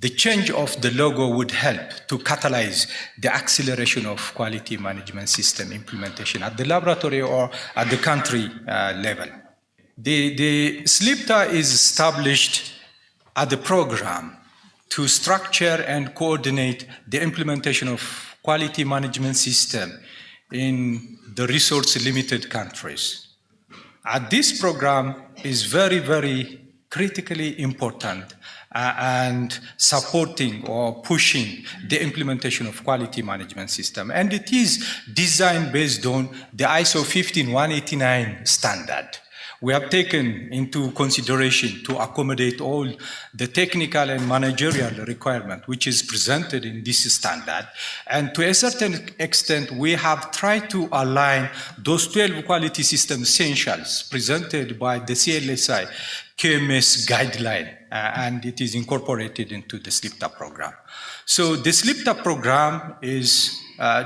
the change of the logo would help to catalyze the acceleration of quality management system implementation at the laboratory or at the country level. The SLIPTA is established at the program to structure and coordinate the implementation of quality management system in the resource-limited countries. This program is very, very critically important and supporting or pushing the implementation of quality management system. And it is designed based on the ISO 15189 standard. We have taken into consideration to accommodate all the technical and managerial requirement which is presented in this standard. And to a certain extent, we have tried to align those 12 quality system essentials presented by the CLSI QMS guideline, and it is incorporated into the SLIPTA program. So the SLIPTA program is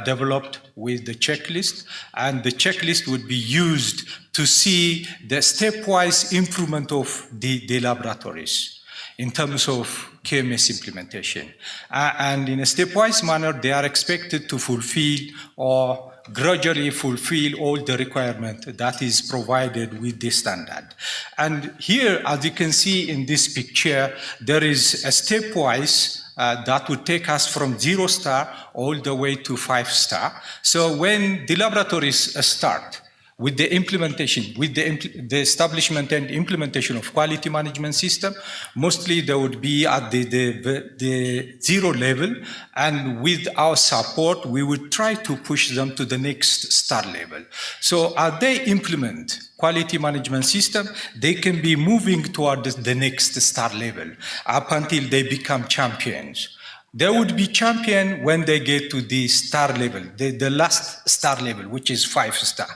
developed with the checklist, and the checklist would be used to see the stepwise improvement of the laboratories in terms of QMS implementation. And in a stepwise manner, they are expected to fulfill or gradually fulfill all the requirement that is provided with the standard. And here, as you can see in this picture, there is a stepwise that would take us from 0 star all the way to 5 star. So when the laboratories start with the implementation, with the establishment and implementation of quality management system, mostly they would be at the 0 level, and with our support, we would try to push them to the next star level. So as they implement quality management system, they can be moving toward the next star level up until they become champions. They would be champion when they get to the star level, the last star level, which is 5 star.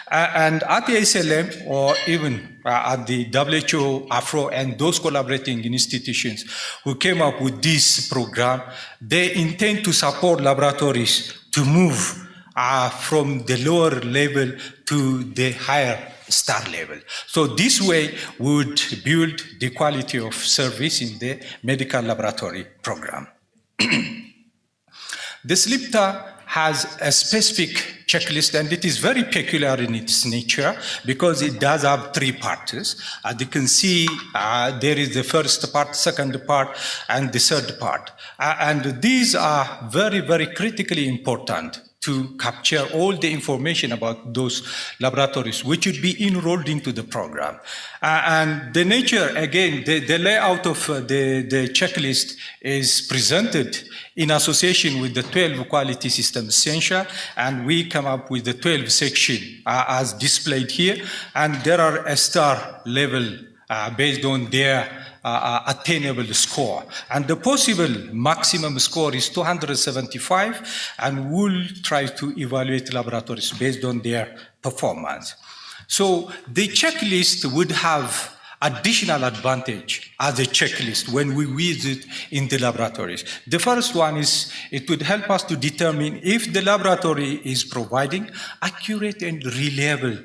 And at the ASLM, or even at the WHO, AFRO, and those collaborating institutions who came up with this program, they intend to support laboratories to move from the lower level to the higher star level. So this way we would build the quality of service in the medical laboratory program. The SLIPTA has a specific checklist, and it is very peculiar in its nature because it does have 3 parts. As you can see, there is the first part, second part, and the third part. And these are very, very critically important to capture all the information about those laboratories which would be enrolled into the program. And the nature, again, the layout of the checklist is presented in association with the 12 quality system essential, and we come up with the 12 section as displayed here, and there are a star level based on their attainable score. And the possible maximum score is 275, and we'll try to evaluate laboratories based on their performance. So the checklist would have additional advantage as a checklist when we visit in the laboratories. The first one is it would help us to determine if the laboratory is providing accurate and reliable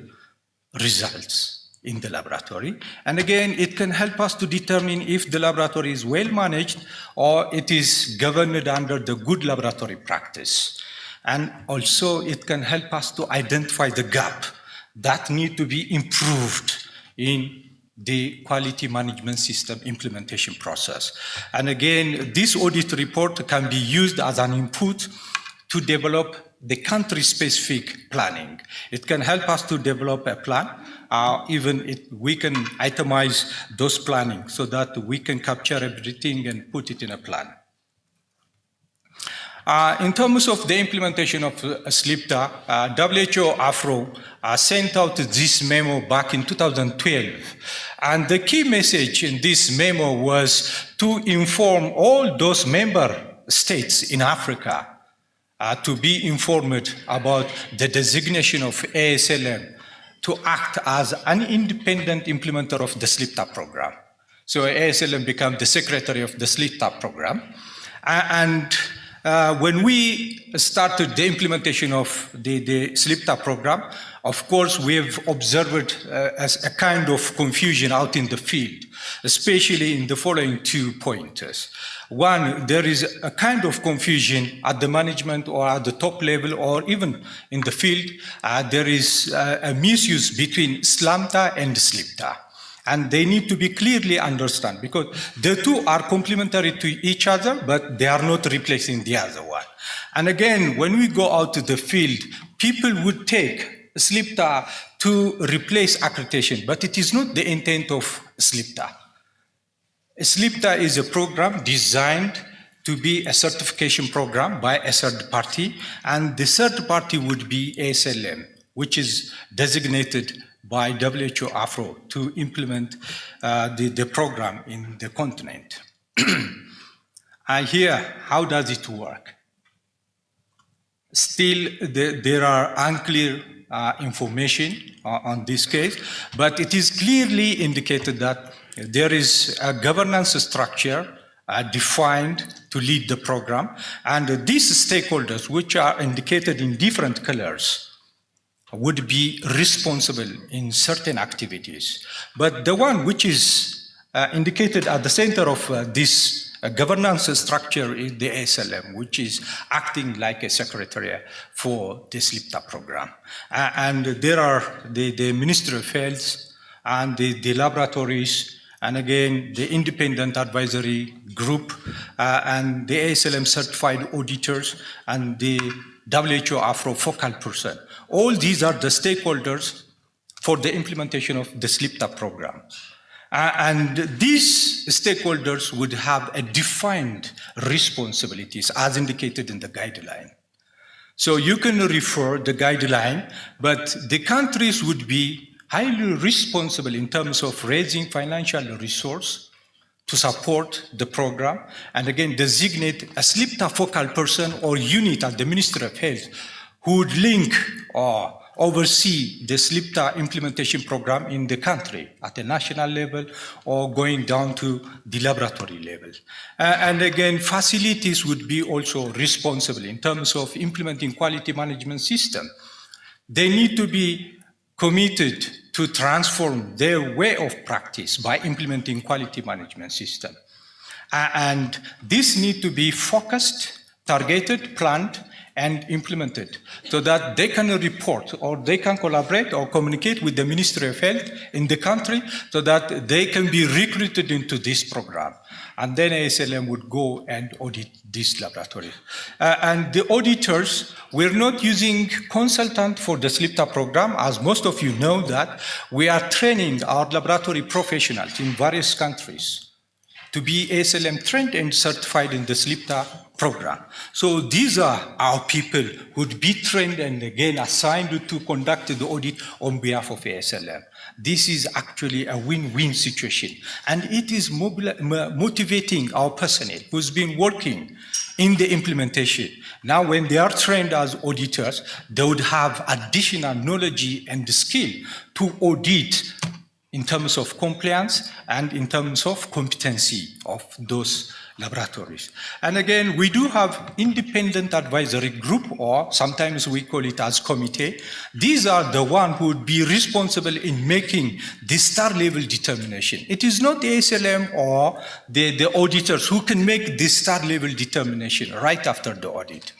results in the laboratory. And again, it can help us to determine if the laboratory is well managed or it is governed under the good laboratory practice. And also it can help us to identify the gap that need to be improved in the quality management system implementation process. And again, this audit report can be used as an input to develop the country-specific planning. It can help us to develop a plan, we can itemize those planning so that we can capture everything and put it in a plan. In terms of the implementation of SLIPTA, WHO Afro sent out this memo back in 2012. And the key message in this memo was to inform all those member states in Africa to be informed about the designation of ASLM to act as an independent implementer of the SLIPTA program. So ASLM became the secretary of the SLIPTA program. And when we started the implementation of the SLIPTA program, of course, we have observed as a kind of confusion out in the field, especially in the following 2 pointers. One, there is a kind of confusion at the management or at the top level or even in the field. There is a misuse between SLAMTA and SLIPTA. And they need to be clearly understood because the two are complementary to each other, but they are not replacing the other one. And again, when we go out to the field, people would take SLIPTA to replace accreditation, but it is not the intent of SLIPTA. SLIPTA is a program designed to be a certification program by a third party, and the third party would be ASLM, which is designated by WHO Afro to implement the program in the continent. Here, how does it work? Still, there are unclear information on this case, but it is clearly indicated that there is a governance structure defined to lead the program, and these stakeholders, which are indicated in different colors, would be responsible in certain activities. But the one which is indicated at the center of this governance structure is the ASLM, which is acting like a secretariat for the SLIPTA program. And there are the Ministry of Health and the laboratories, and again, the independent advisory group, and the ASLM certified auditors, and the WHO Afro focal person. All these are the stakeholders for the implementation of the SLIPTA program. And these stakeholders would have a defined responsibilities as indicated in the guideline. So you can refer the guideline, but the countries would be highly responsible in terms of raising financial resource to support the program, and again designate a SLIPTA focal person or unit at the Ministry of Health who would link or oversee the SLIPTA implementation program in the country at the national level or going down to the laboratory level. And again, facilities would be also responsible in terms of implementing quality management system. They need to be committed to transform their way of practice by implementing quality management system. And this need to be focused targeted, planned, and implemented so that they can report or they can collaborate or communicate with the Ministry of Health in the country so that they can be recruited into this program. And then ASLM would go and audit this laboratory. And the auditors, we're not using consultant for the SLIPTA program, as most of you know that we are training our laboratory professionals in various countries to be ASLM trained and certified in the SLIPTA program. So these are our people who would be trained and again assigned to conduct the audit on behalf of ASLM. This is actually a win-win situation. And it is motivating our personnel who's been working in the implementation. Now, when they are trained as auditors, they would have additional knowledge and skill to audit in terms of compliance and in terms of competency of those laboratories. And again, we do have independent advisory group, or sometimes we call it as committee. These are the ones who would be responsible in making the star level determination. It is not the ASLM or the auditors who can make this star level determination right after the audit.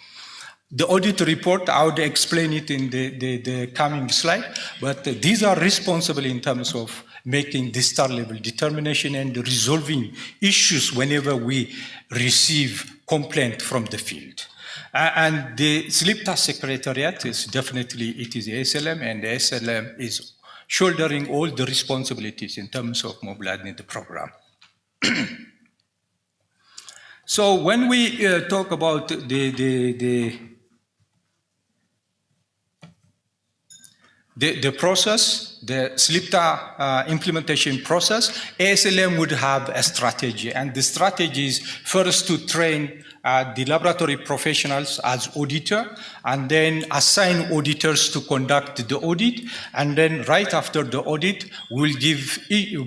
The audit report, I would explain it in the coming slide, but these are responsible in terms of making the star level determination and resolving issues whenever we receive complaint from the field. And the SLIPTA Secretariat is definitely, it is ASLM, and ASLM is shouldering all the responsibilities in terms of mobilizing the program. So when we talk about the process, the SLIPTA implementation process, ASLM would have a strategy, and the strategy is first to train the laboratory professionals as auditor, and then assign auditors to conduct the audit, and then right after the audit, we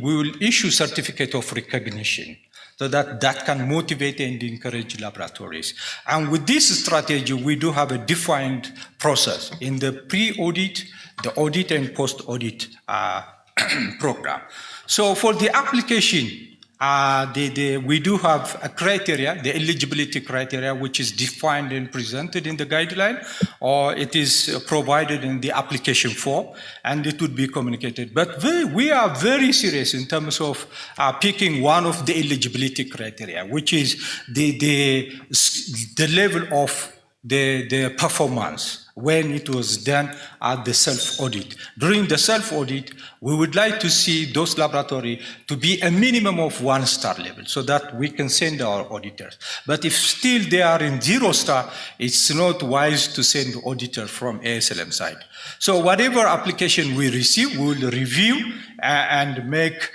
will issue certificate of recognition, so that can motivate and encourage laboratories. And with this strategy, we do have a defined process in the pre-audit, the audit and post-audit program. So for the application, we do have a criteria, the eligibility criteria, which is defined and presented in the guideline, or it is provided in the application form, and it would be communicated. But we are very serious in terms of picking one of the eligibility criteria, which is the level of the performance when it was done at the self-audit. During the self-audit, we would like to see those laboratories to be a minimum of 1-star level so that we can send our auditors. But if still they are in 0-star, it's not wise to send auditor from ASLM side. So whatever application we receive, we will review and make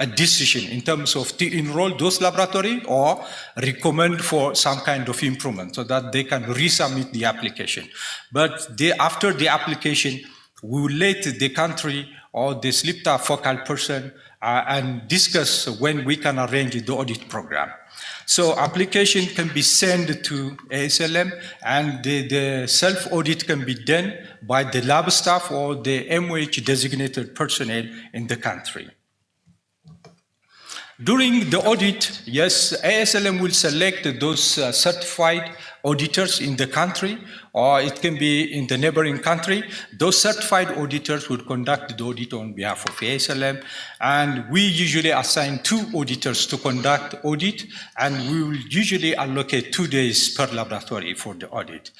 a decision in terms of to enroll those laboratories or recommend for some kind of improvement so that they can resubmit the application. But after the application, we will let the country or the SLIPTA focal person and discuss when we can arrange the audit program. So application can be sent to ASLM, and the self-audit can be done by the lab staff or the MOH designated personnel in the country. During the audit, yes, ASLM will select those certified auditors in the country, or it can be in the neighboring country. Those certified auditors will conduct the audit on behalf of ASLM, and we usually assign 2 auditors to conduct audit, and we will usually allocate 2 days per laboratory for the audit.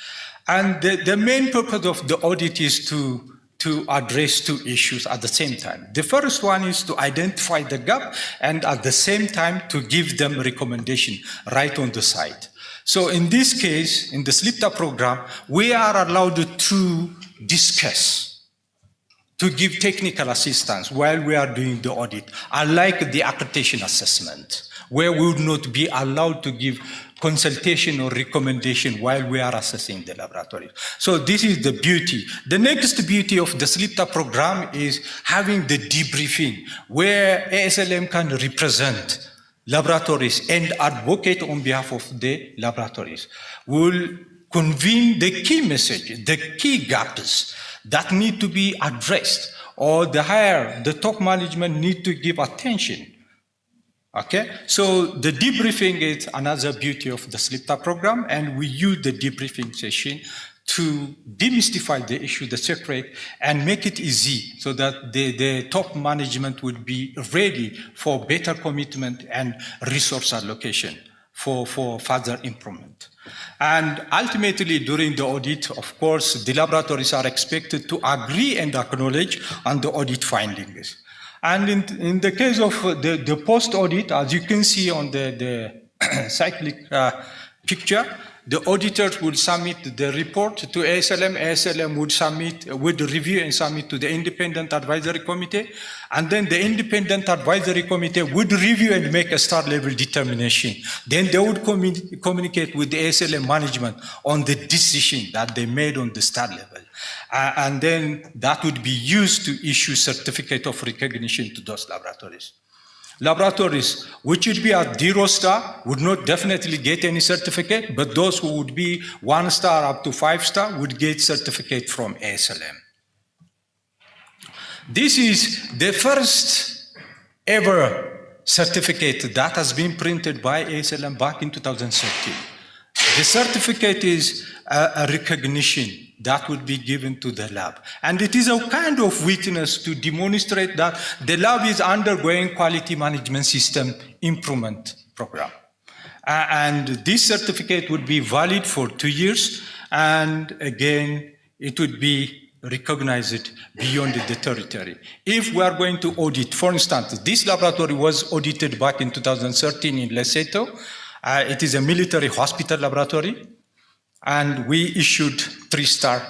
And the main purpose of the audit is to address 2 issues at the same time. The first one is to identify the gap and at the same time to give them recommendation right on the site. So in this case, in the SLIPTA program, we are allowed to discuss, to give technical assistance while we are doing the audit, unlike the accreditation assessment, where we would not be allowed to give consultation or recommendation while we are assessing the laboratory. So this is the beauty. The next beauty of the SLIPTA program is having the debriefing, where ASLM can represent laboratories and advocate on behalf of the laboratories. We will convene the key message, the key gaps that need to be addressed, or the top management need to give attention Okay, so the debriefing is another beauty of the SLIPTA program, and we use the debriefing session to demystify the issue, the secret, and make it easy so that the top management would be ready for better commitment and resource allocation for further improvement. And ultimately, during the audit, of course, the laboratories are expected to agree and acknowledge on the audit findings. And in the case of the post-audit, as you can see on the cyclic picture, the auditors will submit the report to ASLM. ASLM would review and submit to the independent advisory committee. And then the independent advisory committee would review and make a star level determination. Then they would communicate with the ASLM management on the decision that they made on the star level. And then that would be used to issue certificate of recognition to those laboratories. Laboratories which would be at 0 star would not definitely get any certificate, but those who would be 1 star up to 5 star would get certificate from ASLM. This is the first ever certificate that has been printed by ASLM back in 2013. The certificate is a recognition that would be given to the lab. And it is a kind of witness to demonstrate that the lab is undergoing quality management system improvement program. And this certificate would be valid for 2 years. And again, it would be recognized beyond the territory. If we are going to audit, for instance, this laboratory was audited back in 2013 in Lesotho. It is a military hospital laboratory. And we issued 3 star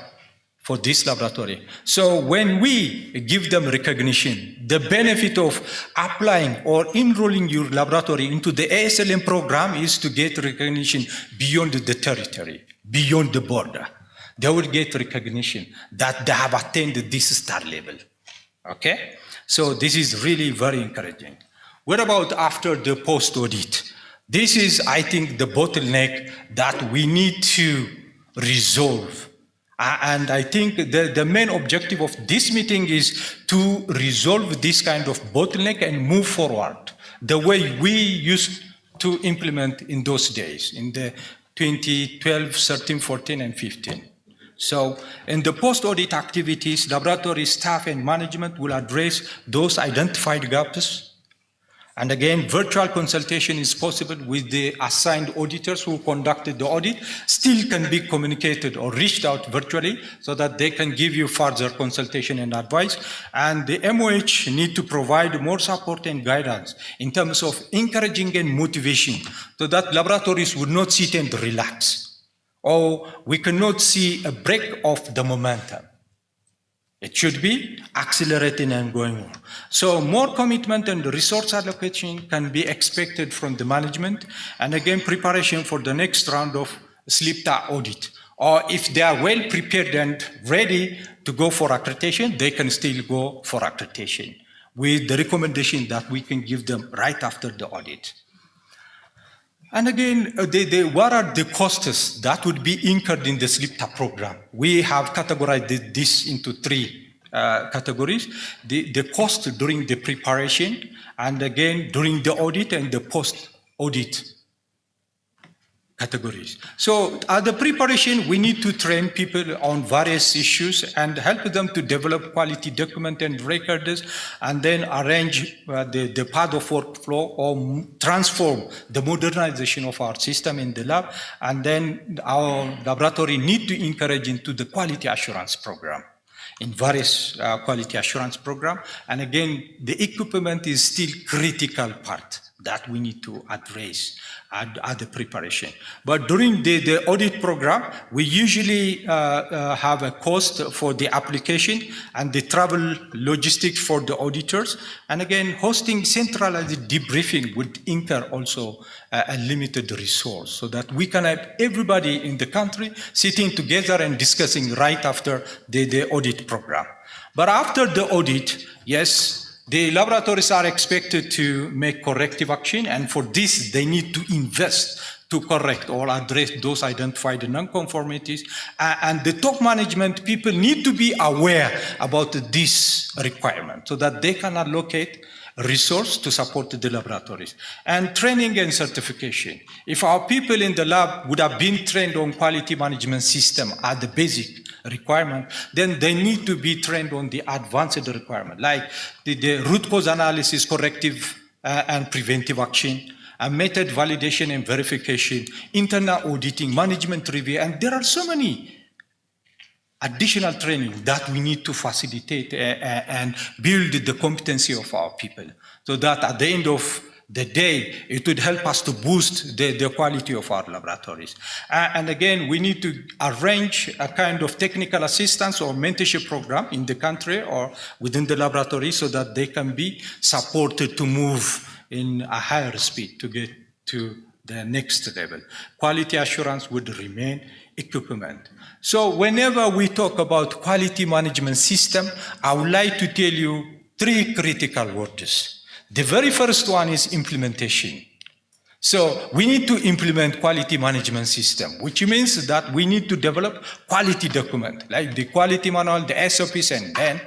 for this laboratory. So when we give them recognition, the benefit of applying or enrolling your laboratory into the ASLM program is to get recognition beyond the territory, beyond the border. They will get recognition that they have attained this star level. Okay? So this is really very encouraging. What about after the post-audit? This is, I think, the bottleneck that we need to resolve. And I think the main objective of this meeting is to resolve this kind of bottleneck and move forward the way we used to implement in those days, in the 2012, 13, 14, and 15. So in the post-audit activities, laboratory staff and management will address those identified gaps. And again, virtual consultation is possible with the assigned auditors who conducted the audit, still can be communicated or reached out virtually so that they can give you further consultation and advice. And the MOH need to provide more support and guidance in terms of encouraging and motivation so that laboratories would not sit and relax, or we cannot see a break of the momentum. It should be accelerating and going on. So more commitment and resource allocation can be expected from the management, and again, preparation for the next round of SLIPTA audit. Or if they are well prepared and ready to go for accreditation, they can still go for accreditation with the recommendation that we can give them right after the audit. And again, what are the costs that would be incurred in the SLIPTA program? We have categorized this into 3 categories. The cost during the preparation, and again, during the audit and the post-audit categories. So at the preparation, we need to train people on various issues and help them to develop quality document and records, and then arrange the path of workflow or transform the modernization of our system in the lab. And then our laboratory need to encourage into the quality assurance program, in various quality assurance program. And again, the equipment is still critical part that we need to address at the preparation. But during the audit program, we usually have a cost for the application and the travel logistics for the auditors. And again, hosting centralized debriefing would incur also a limited resource so that we can have everybody in the country sitting together and discussing right after the audit program. But after the audit, yes, the laboratories are expected to make corrective action, and for this, they need to invest to correct or address those identified non-conformities. And the top management people need to be aware about this requirement so that they can allocate resource to support the laboratories. And training and certification. If our people in the lab would have been trained on quality management system at the basic requirement, then they need to be trained on the advanced requirement, like the root cause analysis, corrective and preventive action, method validation and verification, internal auditing, management review, and there are so many additional training that we need to facilitate and build the competency of our people, so that at the end of the day, it would help us to boost the quality of our laboratories. And again, we need to arrange a kind of technical assistance or mentorship program in the country or within the laboratory so that they can be supported to move in a higher speed to get to the next level. Quality assurance would remain equipment. So whenever we talk about quality management system, I would like to tell you 3 critical words. The very first one is implementation. So we need to implement quality management system, which means that we need to develop quality document, like the quality manual, the SOPs, and then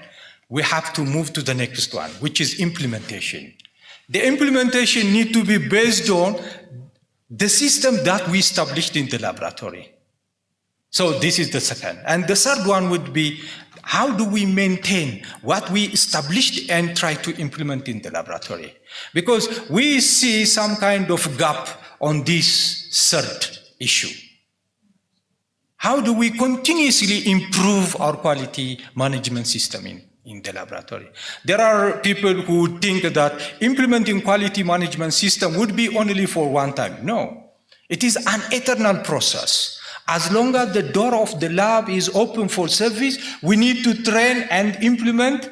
we have to move to the next one, which is implementation. The implementation need to be based on the system that we established in the laboratory. So this is the second. And the third one would be, how do we maintain what we established and try to implement in the laboratory? Because we see some kind of gap on this third issue. How do we continuously improve our quality management system in the laboratory? There are people who think that implementing quality management system would be only for one time. No, it is an eternal process. As long as the door of the lab is open for service, we need to train and implement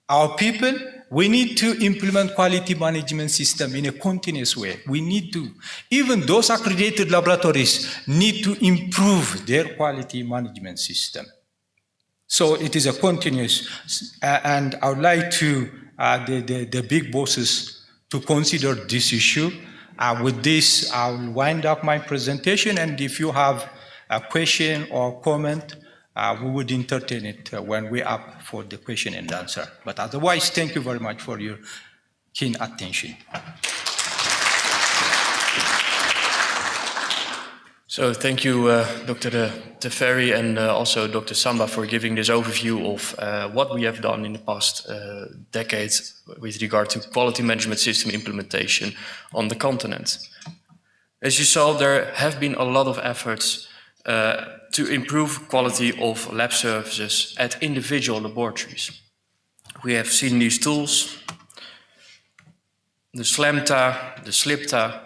our people. We need to implement quality management system in a continuous way. We need to, even those accredited laboratories need to improve their quality management system. So it is a continuous, and I would like to, the big bosses to consider this issue. With this, I will wind up my presentation, and if you have a question or comment, we would entertain it when we're up for the question and answer. But otherwise, thank you very much for your keen attention. So thank you, Dr. Teferi, and also Dr. Samba for giving this overview of what we have done in the past decades with regard to quality management system implementation on the continent. As you saw, there have been a lot of efforts to improve quality of lab services at individual laboratories. We have seen these tools, the SLMTA, the SLIPTA,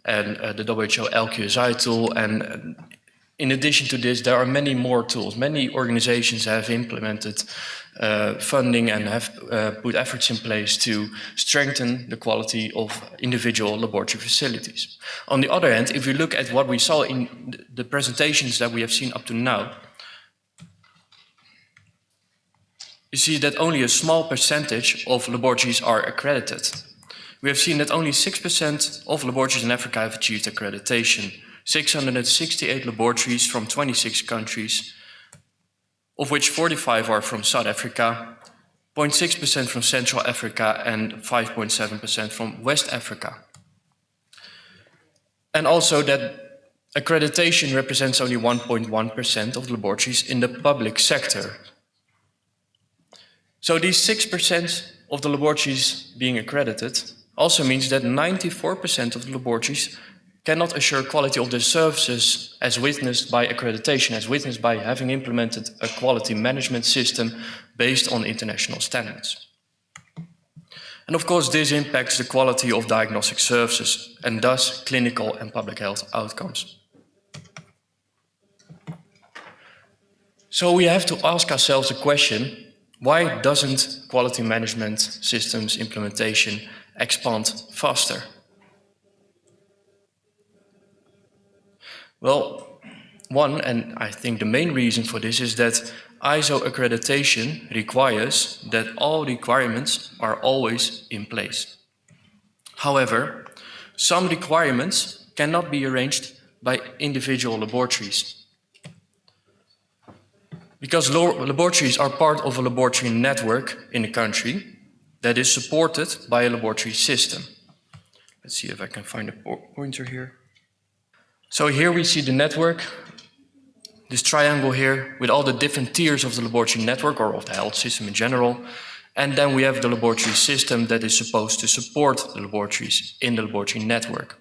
and the WHO LQSI tool. And in addition to this, there are many more tools. Many organizations have implemented funding and have put efforts in place to strengthen the quality of individual laboratory facilities. On the other hand, if you look at what we saw in the presentations that we have seen up to now, you see that only a small percentage of laboratories are accredited. We have seen that only 6% of laboratories in Africa have achieved accreditation. 668 laboratories from 26 countries, of which 45 are from South Africa, 0.6% from Central Africa, and 5.7% from West Africa. And also that accreditation represents only 1.1% of the laboratories in the public sector. So these 6% of the laboratories being accredited also means that 94% of the laboratories cannot assure quality of their services as witnessed by accreditation, as witnessed by having implemented a quality management system based on international standards. And of course, this impacts the quality of diagnostic services and thus clinical and public health outcomes. So we have to ask ourselves the question, why doesn't quality management systems implementation expand faster? Well, one, and I think the main reason for this, is that ISO accreditation requires that all requirements are always in place. However, some requirements cannot be arranged by individual laboratories. Because laboratories are part of a laboratory network in the country, that is supported by a laboratory system. Let's see if I can find a pointer here. So here we see the network, this triangle here with all the different tiers of the laboratory network or of the health system in general. And then we have the laboratory system that is supposed to support the laboratories in the laboratory network.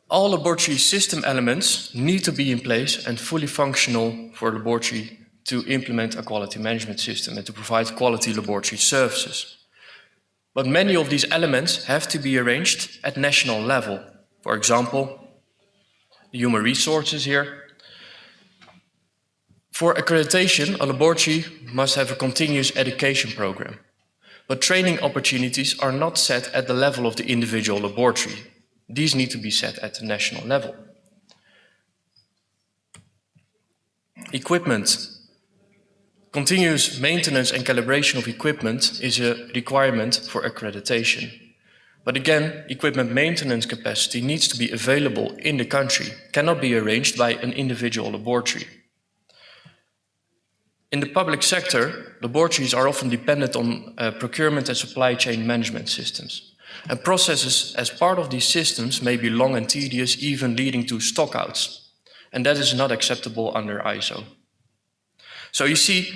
All laboratory system elements need to be in place and fully functional for a laboratory to implement a quality management system and to provide quality laboratory services. But many of these elements have to be arranged at national level. For example, the human resources here. For accreditation, a laboratory must have a continuous education program. But training opportunities are not set at the level of the individual laboratory. These need to be set at the national level. Equipment. Continuous maintenance and calibration of equipment is a requirement for accreditation. But again, equipment maintenance capacity needs to be available in the country, cannot be arranged by an individual laboratory. In the public sector, laboratories are often dependent on procurement and supply chain management systems. And processes as part of these systems may be long and tedious, even leading to stockouts. And that is not acceptable under ISO. So you see,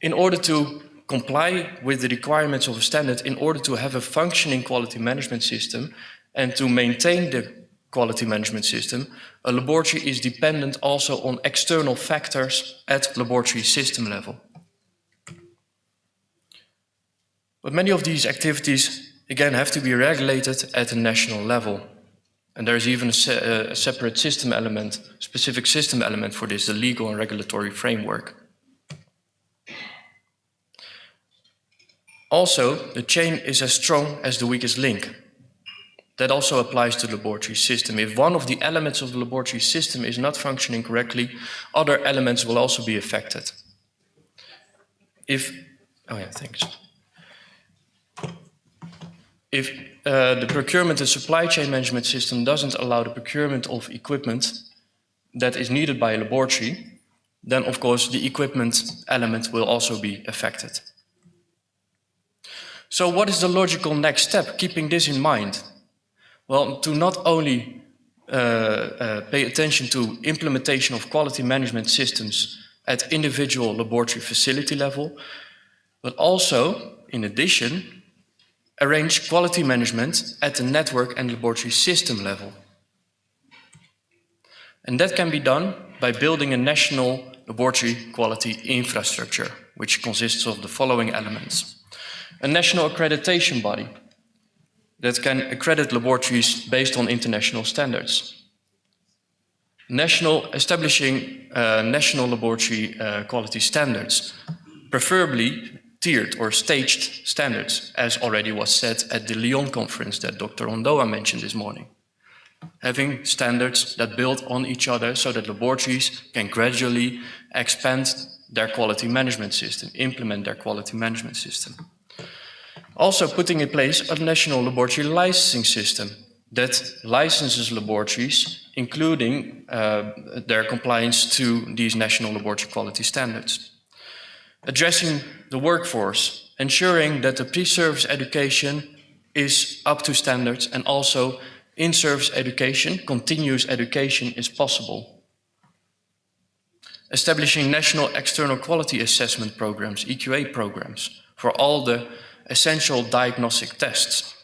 in order to comply with the requirements of a standard, in order to have a functioning quality management system and to maintain the quality management system, a laboratory is dependent also on external factors at laboratory system level. But many of these activities, again, have to be regulated at a national level. And there is even a separate system element, specific system element for this, the legal and regulatory framework. Also, the chain is as strong as the weakest link. That also applies to the laboratory system. If one of the elements of the laboratory system is not functioning correctly, other elements will also be affected. If the procurement and supply chain management system doesn't allow the procurement of equipment that is needed by a laboratory, then of course the equipment element will also be affected. So what is the logical next step, keeping this in mind? Well, to not only pay attention to implementation of quality management systems at individual laboratory facility level, but also, in addition, arrange quality management at the network and laboratory system level. And that can be done by building a national laboratory quality infrastructure, which consists of the following elements. A national accreditation body that can accredit laboratories based on international standards. Establishing national laboratory quality standards, preferably tiered or staged standards, as already was said at the Lyon conference that Dr. Ondoa mentioned this morning. Having standards that build on each other so that laboratories can gradually expand their quality management system, implement their quality management system. Also putting in place a national laboratory licensing system that licenses laboratories, including their compliance to these national laboratory quality standards. Addressing the workforce, ensuring that the pre-service education is up to standards and also in-service education, continuous education is possible. Establishing national external quality assessment programs, EQA programs, for all the essential diagnostic tests.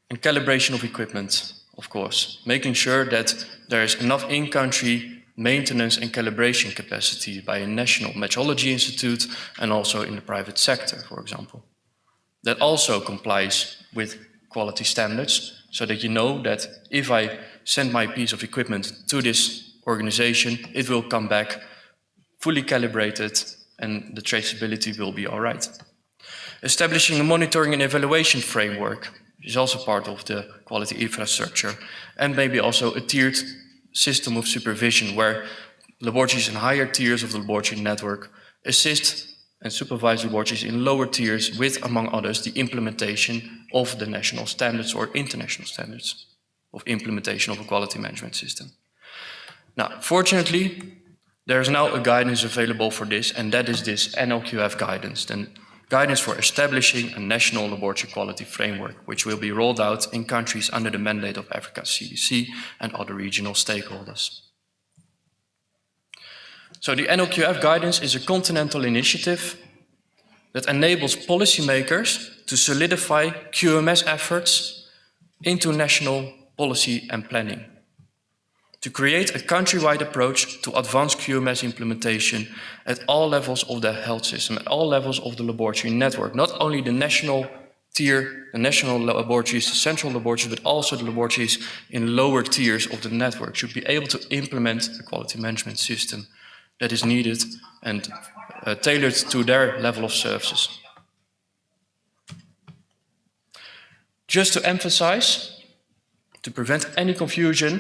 And calibration of equipment, of course, making sure that there is enough in-country maintenance and calibration capacity by a national metrology institute and also in the private sector, for example. That also complies with quality standards, so that you know that if I send my piece of equipment to this organization, it will come back fully calibrated and the traceability will be all right. Establishing a monitoring and evaluation framework is also part of the quality infrastructure, and maybe also a tiered system of supervision where laboratories in higher tiers of the laboratory network assist and supervise laboratories in lower tiers with, among others, the implementation of the national standards or international standards of implementation of a quality management system. Now, fortunately, There is now a guidance available for this, and that is this NLQF guidance, the guidance for establishing a national laboratory quality framework, which will be rolled out in countries under the mandate of Africa CDC and other regional stakeholders. So the NLQF guidance is a continental initiative that enables policymakers to solidify QMS efforts into national policy and planning, to create a countrywide approach to advance QMS implementation at all levels of the health system, at all levels of the laboratory network, not only the national tier, the national laboratories, the central laboratories, but also the laboratories in lower tiers of the network should be able to implement a quality management system that is needed and tailored to their level of services. Just to emphasize, to prevent any confusion,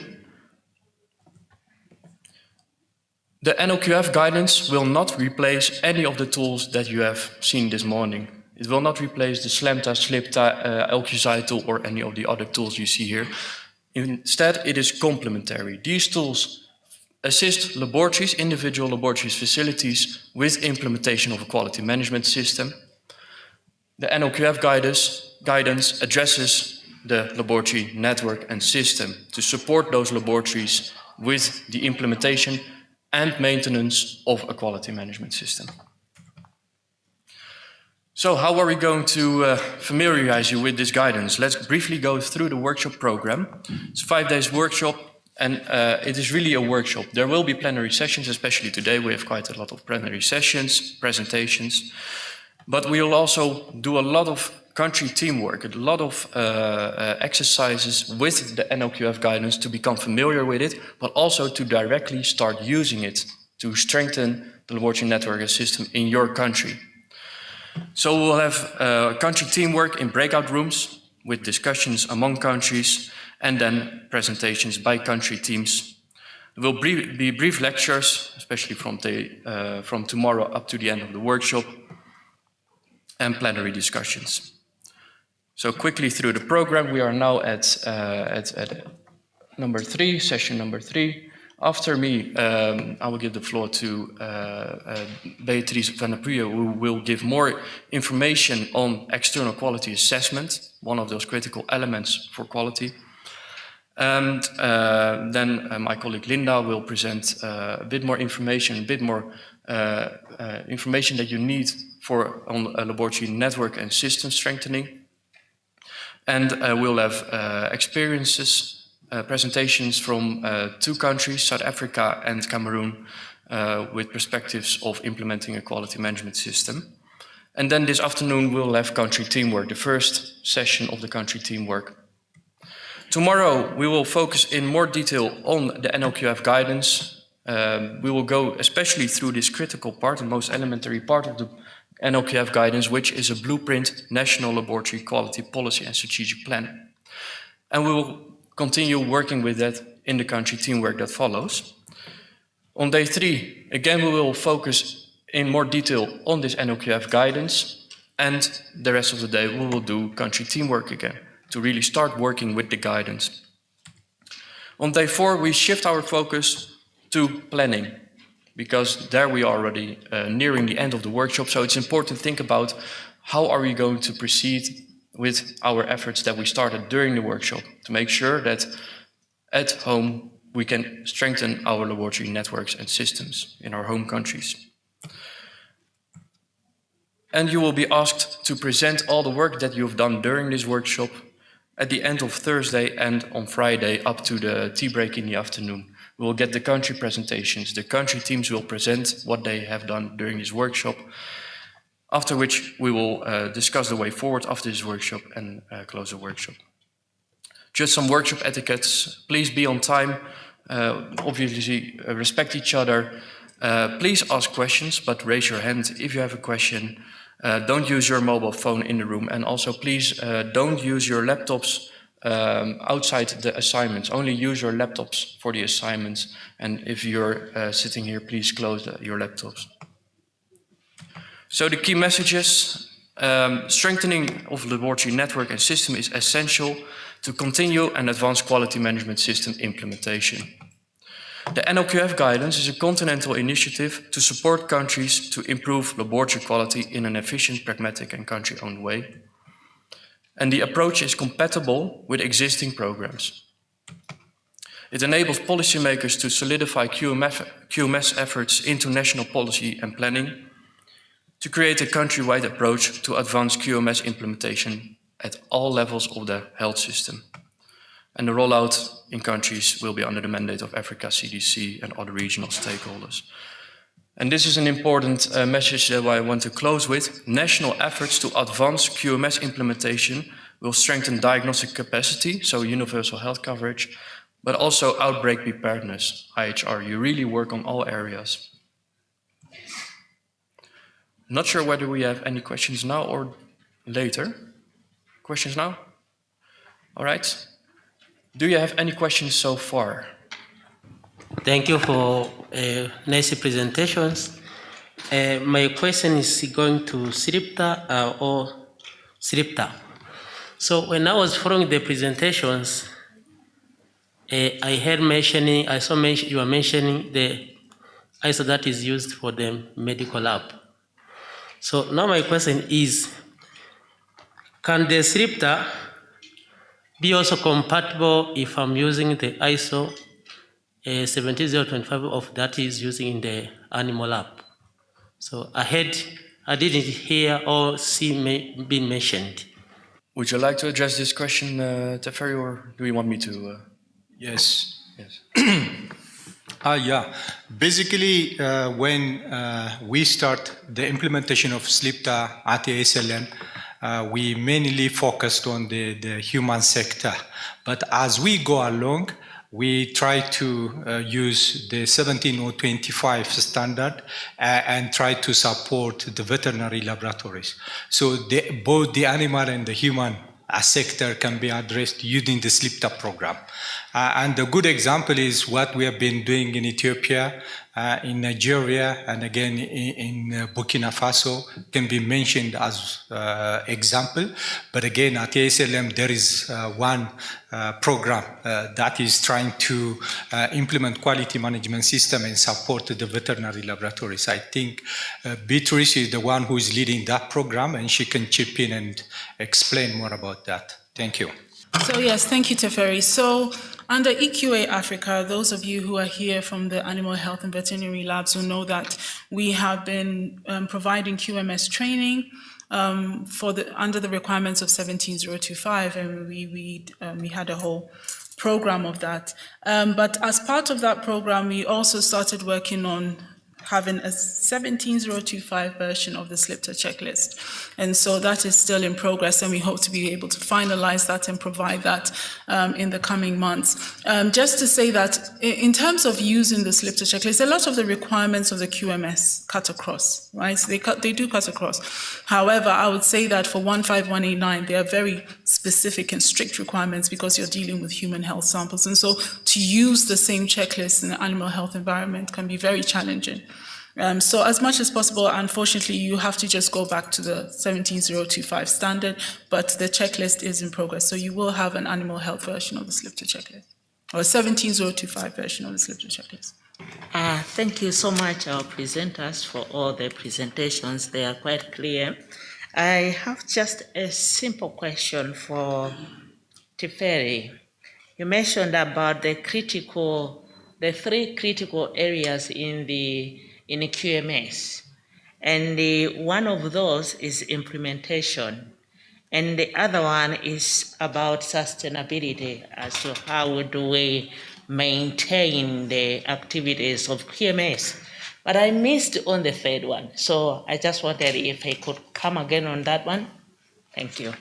the NLQF guidance will not replace any of the tools that you have seen this morning. It will not replace the SLAMTA, SLIPTA, LQSI tool or any of the other tools you see here. Instead, it is complementary. These tools assist laboratories, individual laboratories, facilities with implementation of a quality management system. The NLQF guidance addresses the laboratory network and system to support those laboratories with the implementation and maintenance of a quality management system. So how are we going to familiarize you with this guidance? Let's briefly go through the workshop program. It's a 5 days workshop, and it is really a workshop. There will be plenary sessions, especially today. We have quite a lot of plenary sessions, presentations, but we will also do a lot of country teamwork, a lot of exercises with the NLQF guidance to become familiar with it, but also to directly start using it to strengthen the laboratory network and system in your country. So we'll have country teamwork in breakout rooms with discussions among countries and then presentations by country teams. There will be brief lectures, especially from tomorrow up to the end of the workshop, and plenary discussions. So quickly through the program, we are now at number 3, session number 3. After me, I will give the floor to Beatrice van der Puye, who will give more information on external quality assessment, one of those critical elements for quality. And then my colleague Linda will present a bit more information, information that you need on a laboratory network and system strengthening. And we'll have presentations from 2 countries, South Africa and Cameroon, with perspectives of implementing a quality management system. And then this afternoon we'll have country teamwork, the first session of the country teamwork. Tomorrow we will focus in more detail on the NLQF guidance. We will go especially through this critical part, the most elementary part of the NLQF guidance, which is a blueprint, national laboratory quality policy and strategic plan. And we will continue working with that in the country teamwork that follows. On day 3, again, we will focus in more detail on this NLQF guidance, and the rest of the day we will do country teamwork again to really start working with the guidance. On day 4, we shift our focus to planning, because there we are already nearing the end of the workshop, so it's important to think about how are we going to proceed with our efforts that we started during the workshop to make sure that at home we can strengthen our laboratory networks and systems in our home countries. And you will be asked to present all the work that you've done during this workshop at the end of Thursday and on Friday up to the tea break in the afternoon. We will get the country presentations. The country teams will present what they have done during this workshop, after which we will discuss the way forward after this workshop and close the workshop. Just some workshop etiquettes. Please be on time. Obviously, respect each other. Please ask questions, but raise your hand if you have a question. Don't use your mobile phone in the room. And also, please don't use your laptops outside the assignments. Only use your laptops for the assignments. And if you're sitting here, please close your laptops. So the key messages, strengthening of the laboratory network and system is essential to continue and advance quality management system implementation. The NLQF guidance is a continental initiative to support countries to improve laboratory quality in an efficient, pragmatic, and country-owned way. And the approach is compatible with existing programs. It enables policymakers to solidify QMS efforts into national policy and planning, to create a country-wide approach to advance QMS implementation at all levels of the health system. And the rollout in countries will be under the mandate of Africa CDC and other regional stakeholders. And this is an important message that I want to close with. National efforts to advance QMS implementation will strengthen diagnostic capacity, so universal health coverage, but also outbreak preparedness, IHR. You really work on all areas. Not sure whether we have any questions now or later. Questions now? All right. Do you have any questions so far? Thank you for nice presentations. My question is going to SLIPTA or SLIPTA. So when I was following the presentations, I heard mentioning, I saw you were mentioning the ISO that is used for the medical lab. So now my question is, can the SLIPTA be also compatible if I'm using the ISO 17025 of that is using in the animal lab? So I didn't hear or see being mentioned. Would you like to address this question, Teferi, or do you want me to? Yes. Yes. Yeah. Basically, when we start the implementation of SLIPTA at ASLM, we mainly focused on the human sector. But as we go along, we try to use the 17025 standard and try to support the veterinary laboratories. So both the animal and the human sector can be addressed using the SLIPTA program. And a good example is what we have been doing in Ethiopia, in Nigeria, and again in Burkina Faso can be mentioned as example. But again, at ASLM, there is one program that is trying to implement quality management system and support the veterinary laboratories. I think Beatrice is the one who is leading that program, and she can chip in and explain more about that. Thank you. So yes, thank you, Teferi. So under EQA Africa, those of you who are here from the Animal Health and Veterinary Labs will know that we have been providing QMS training under the requirements of 17025, and we had a whole program of that. But as part of that program, we also started working on having a 17025 version of the SLIPTA checklist. And so that is still in progress, and we hope to be able to finalize that and provide that in the coming months. Just to say that in terms of using the SLIPTA checklist, a lot of the requirements of the QMS cut across, right? So they do cut across. However, I would say that for 15189, they are very specific and strict requirements because you're dealing with human health samples. And so to use the same checklist in the animal health environment can be very challenging. So as much as possible, unfortunately, you have to just go back to the 17025 standard, but the checklist is in progress. So you will have an animal health version of the SLIPTA checklist, or a 17025 version of the SLIPTA checklist. Thank you so much, our presenters, for all the presentations. They are quite clear. I have just a simple question for Teferi. You mentioned about the three critical areas in QMS, and one of those is implementation, and the other one is about sustainability as to how do we maintain the activities of QMS. But I missed on the third one, so I just wondered if I could come again on that one. Thank you.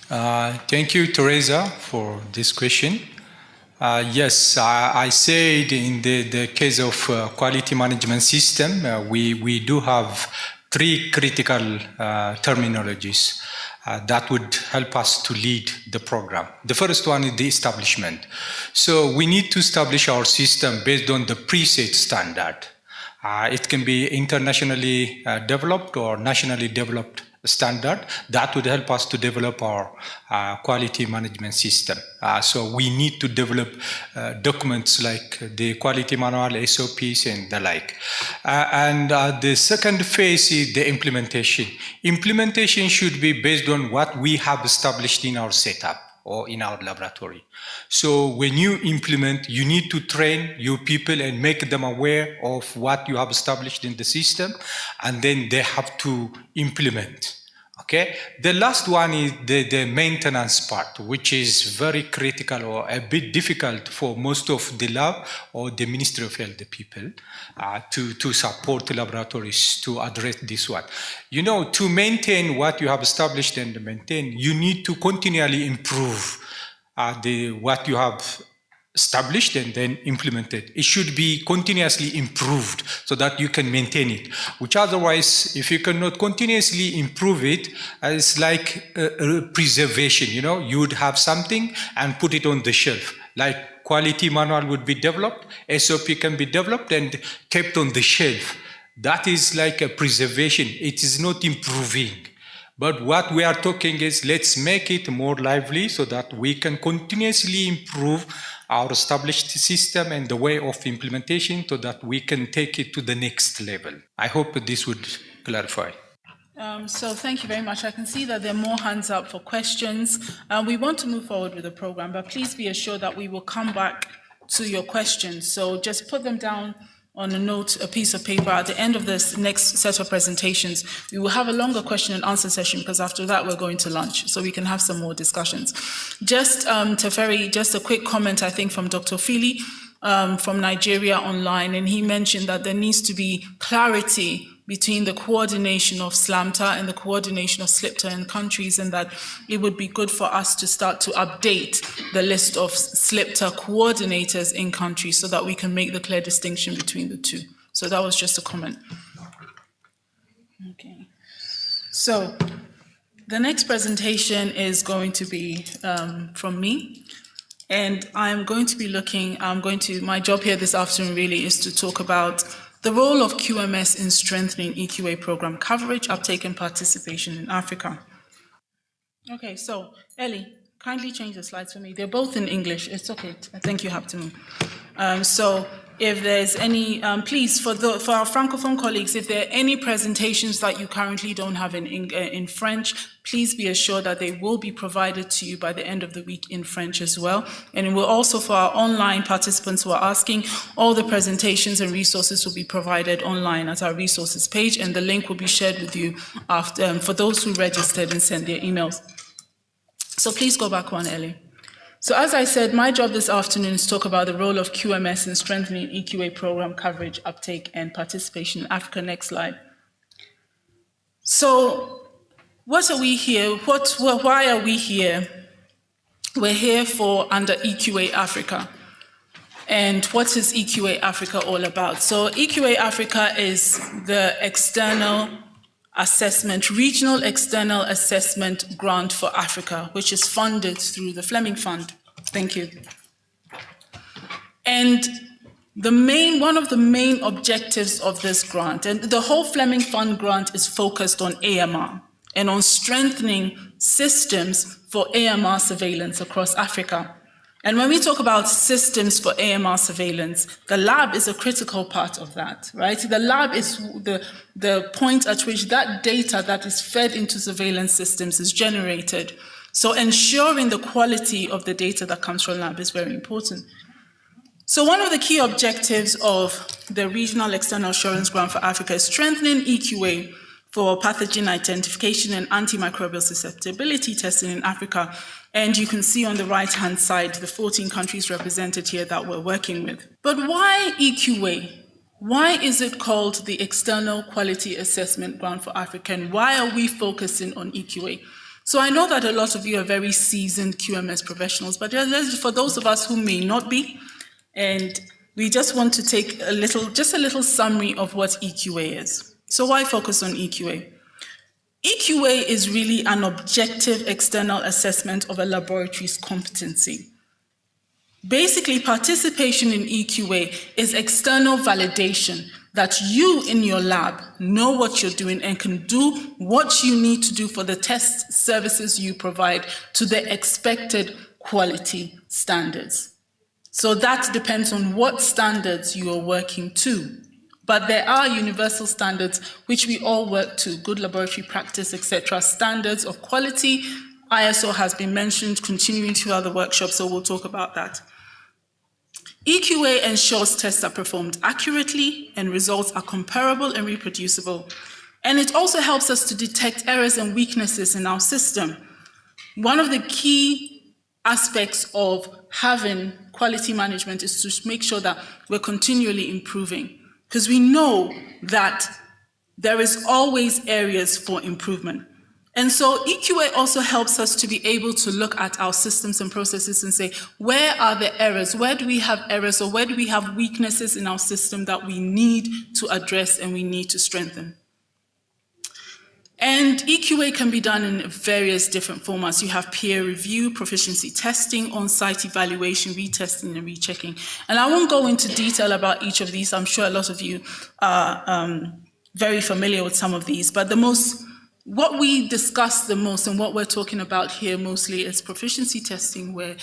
Thank you, Teresa, for this question. Yes, I said in the case of quality management system, we do have three critical terminologies that would help us to lead the program. The first one is the establishment. So we need to establish our system based on the preset standard. It can be internationally developed or nationally developed standard. That would help us to develop our quality management system. So we need to develop documents like the quality manual, SOPs, and the like. And the second phase is the implementation. Implementation should be based on what we have established in our setup or in our laboratory. So when you implement, you need to train your people and make them aware of what you have established in the system, and then they have to implement. Okay. The last one is the maintenance part, which is very critical or a bit difficult for most of the lab or the Ministry of Health people to support the laboratories to address this one. You know, to maintain what you have established and maintain, you need to continually improve what you have established and then implemented. It should be continuously improved so that you can maintain it, which otherwise, if you cannot continuously improve it, it's like preservation. You know, you would have something and put it on the shelf, like quality manual would be developed, SOP can be developed and kept on the shelf. That is like a preservation. It is not improving. But what we are talking is, let's make it more lively so that we can continuously improve our established system and the way of implementation so that we can take it to the next level. I hope this would clarify. So thank you very much. I can see that there are more hands up for questions. We want to move forward with the program, but please be assured that we will come back to your questions. So just put them down on a note, a piece of paper. At the end of this next set of presentations, we will have a longer question and answer session, because after that we're going to lunch, so we can have some more discussions. Just Teferi, just a quick comment, I think, from Dr. Fili from Nigeria Online, and he mentioned that there needs to be clarity between the coordination of SLAMTA and the coordination of SLIPTA in countries, and that it would be good for us to start to update the list of SLIPTA coordinators in countries so that we can make the clear distinction between the two. So that was just a comment. Okay. So the next presentation is going to be from me. And I'm going to be my job here this afternoon really is to talk about the role of QMS in strengthening EQA program coverage, uptake, and participation in Africa. Okay, so Ellie, kindly change the slides for me. They're both in English. It's okay. I think you have to move. So if there's any, please, for our Francophone colleagues, if there are any presentations that you currently don't have in French, please be assured that they will be provided to you by the end of the week in French as well. And it will also, for our online participants who are asking, all the presentations and resources will be provided online at our resources page, and the link will be shared with you after, for those who registered and sent their emails. So please go back one, Ellie. So as I said, my job this afternoon is to talk about the role of QMS in strengthening EQA program coverage, uptake, and participation in Africa. Next slide. So what are we here? Why are we here? We're here for under EQA Africa. And what is EQA Africa all about? So EQA Africa is the external assessment, regional external assessment grant for Africa, which is funded through the Fleming Fund. Thank you. And one of the main objectives of this grant, and the whole Fleming Fund grant is focused on AMR and on strengthening systems for AMR surveillance across Africa. And when we talk about systems for AMR surveillance, the lab is a critical part of that, right? The lab is the point at which that data that is fed into surveillance systems is generated. So ensuring the quality of the data that comes from lab is very important. So one of the key objectives of the Regional External Assurance Grant for Africa is strengthening EQA for pathogen identification and antimicrobial susceptibility testing in Africa. And you can see on the right-hand side the 14 countries represented here that we're working with. But why EQA? Why is it called the External Quality Assessment Grant for Africa? And why are we focusing on EQA? So I know that a lot of you are very seasoned QMS professionals, but for those of us who may not be, and we just want to take a little summary of what EQA is. So why focus on EQA? EQA is really an objective external assessment of a laboratory's competency. Basically, participation in EQA is external validation that you in your lab know what you're doing and can do what you need to do for the test services you provide to the expected quality standards. So that depends on what standards you are working to. But there are universal standards which we all work to, good laboratory practice, etc., standards of quality. ISO has been mentioned, continuing throughout the workshop, so we'll talk about that. EQA ensures tests are performed accurately and results are comparable and reproducible. And it also helps us to detect errors and weaknesses in our system. One of the key aspects of having quality management is to make sure that we're continually improving, because we know that there is always areas for improvement. And so EQA also helps us to be able to look at our systems and processes and say, where are the errors? Where do we have errors, or where do we have weaknesses in our system that we need to address and we need to strengthen? And EQA can be done in various different formats. You have peer review, proficiency testing, on-site evaluation, retesting, and rechecking. And I won't go into detail about each of these. I'm sure a lot of you are very familiar with some of these. But what we discuss the most and what we're talking about here mostly is proficiency testing, where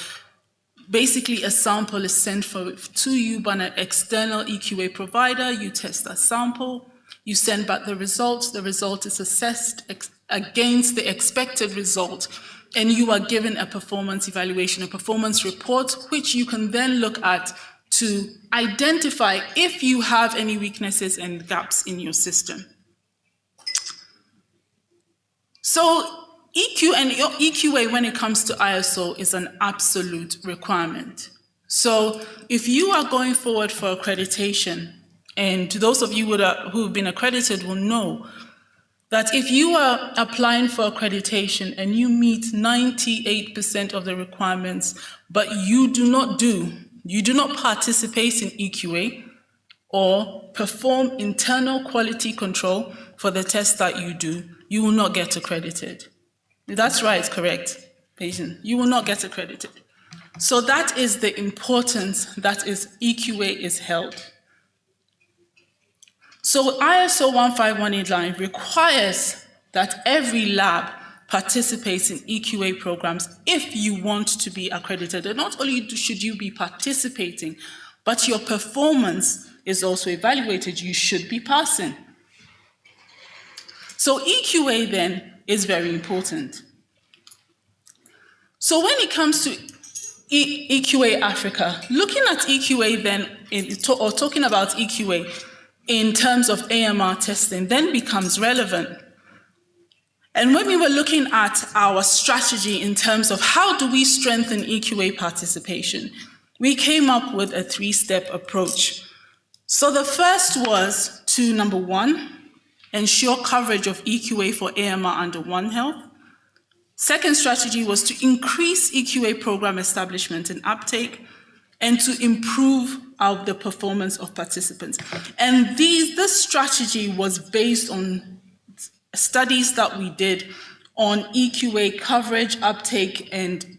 basically a sample is sent to you by an external EQA provider. You test that sample. You send back the result is assessed against the expected result, and you are given a performance evaluation, a performance report, which you can then look at to identify if you have any weaknesses and gaps in your system. So EQA, when it comes to ISO, is an absolute requirement. So if you are going forward for accreditation, and those of you who have been accredited will know that if you are applying for accreditation and you meet 98% of the requirements, but you do not participate in EQA or perform internal quality control for the test that you do, you will not get accredited. That's right, correct, patient. You will not get accredited. So that is the importance that EQA is held. So ISO 15189 requires that every lab participates in EQA programs if you want to be accredited. And not only should you be participating, but your performance is also evaluated. You should be passing. So EQA then is very important. So when it comes to EQA Africa, looking at EQA then, or talking about EQA in terms of AMR testing then becomes relevant. And when we were looking at our strategy in terms of how do we strengthen EQA participation, we came up with a 3-step approach. So the first was to, number 1, ensure coverage of EQA for AMR under One Health. Second strategy was to increase EQA program establishment and uptake, and to improve the performance of participants. And this strategy was based on studies that we did on EQA coverage, uptake, and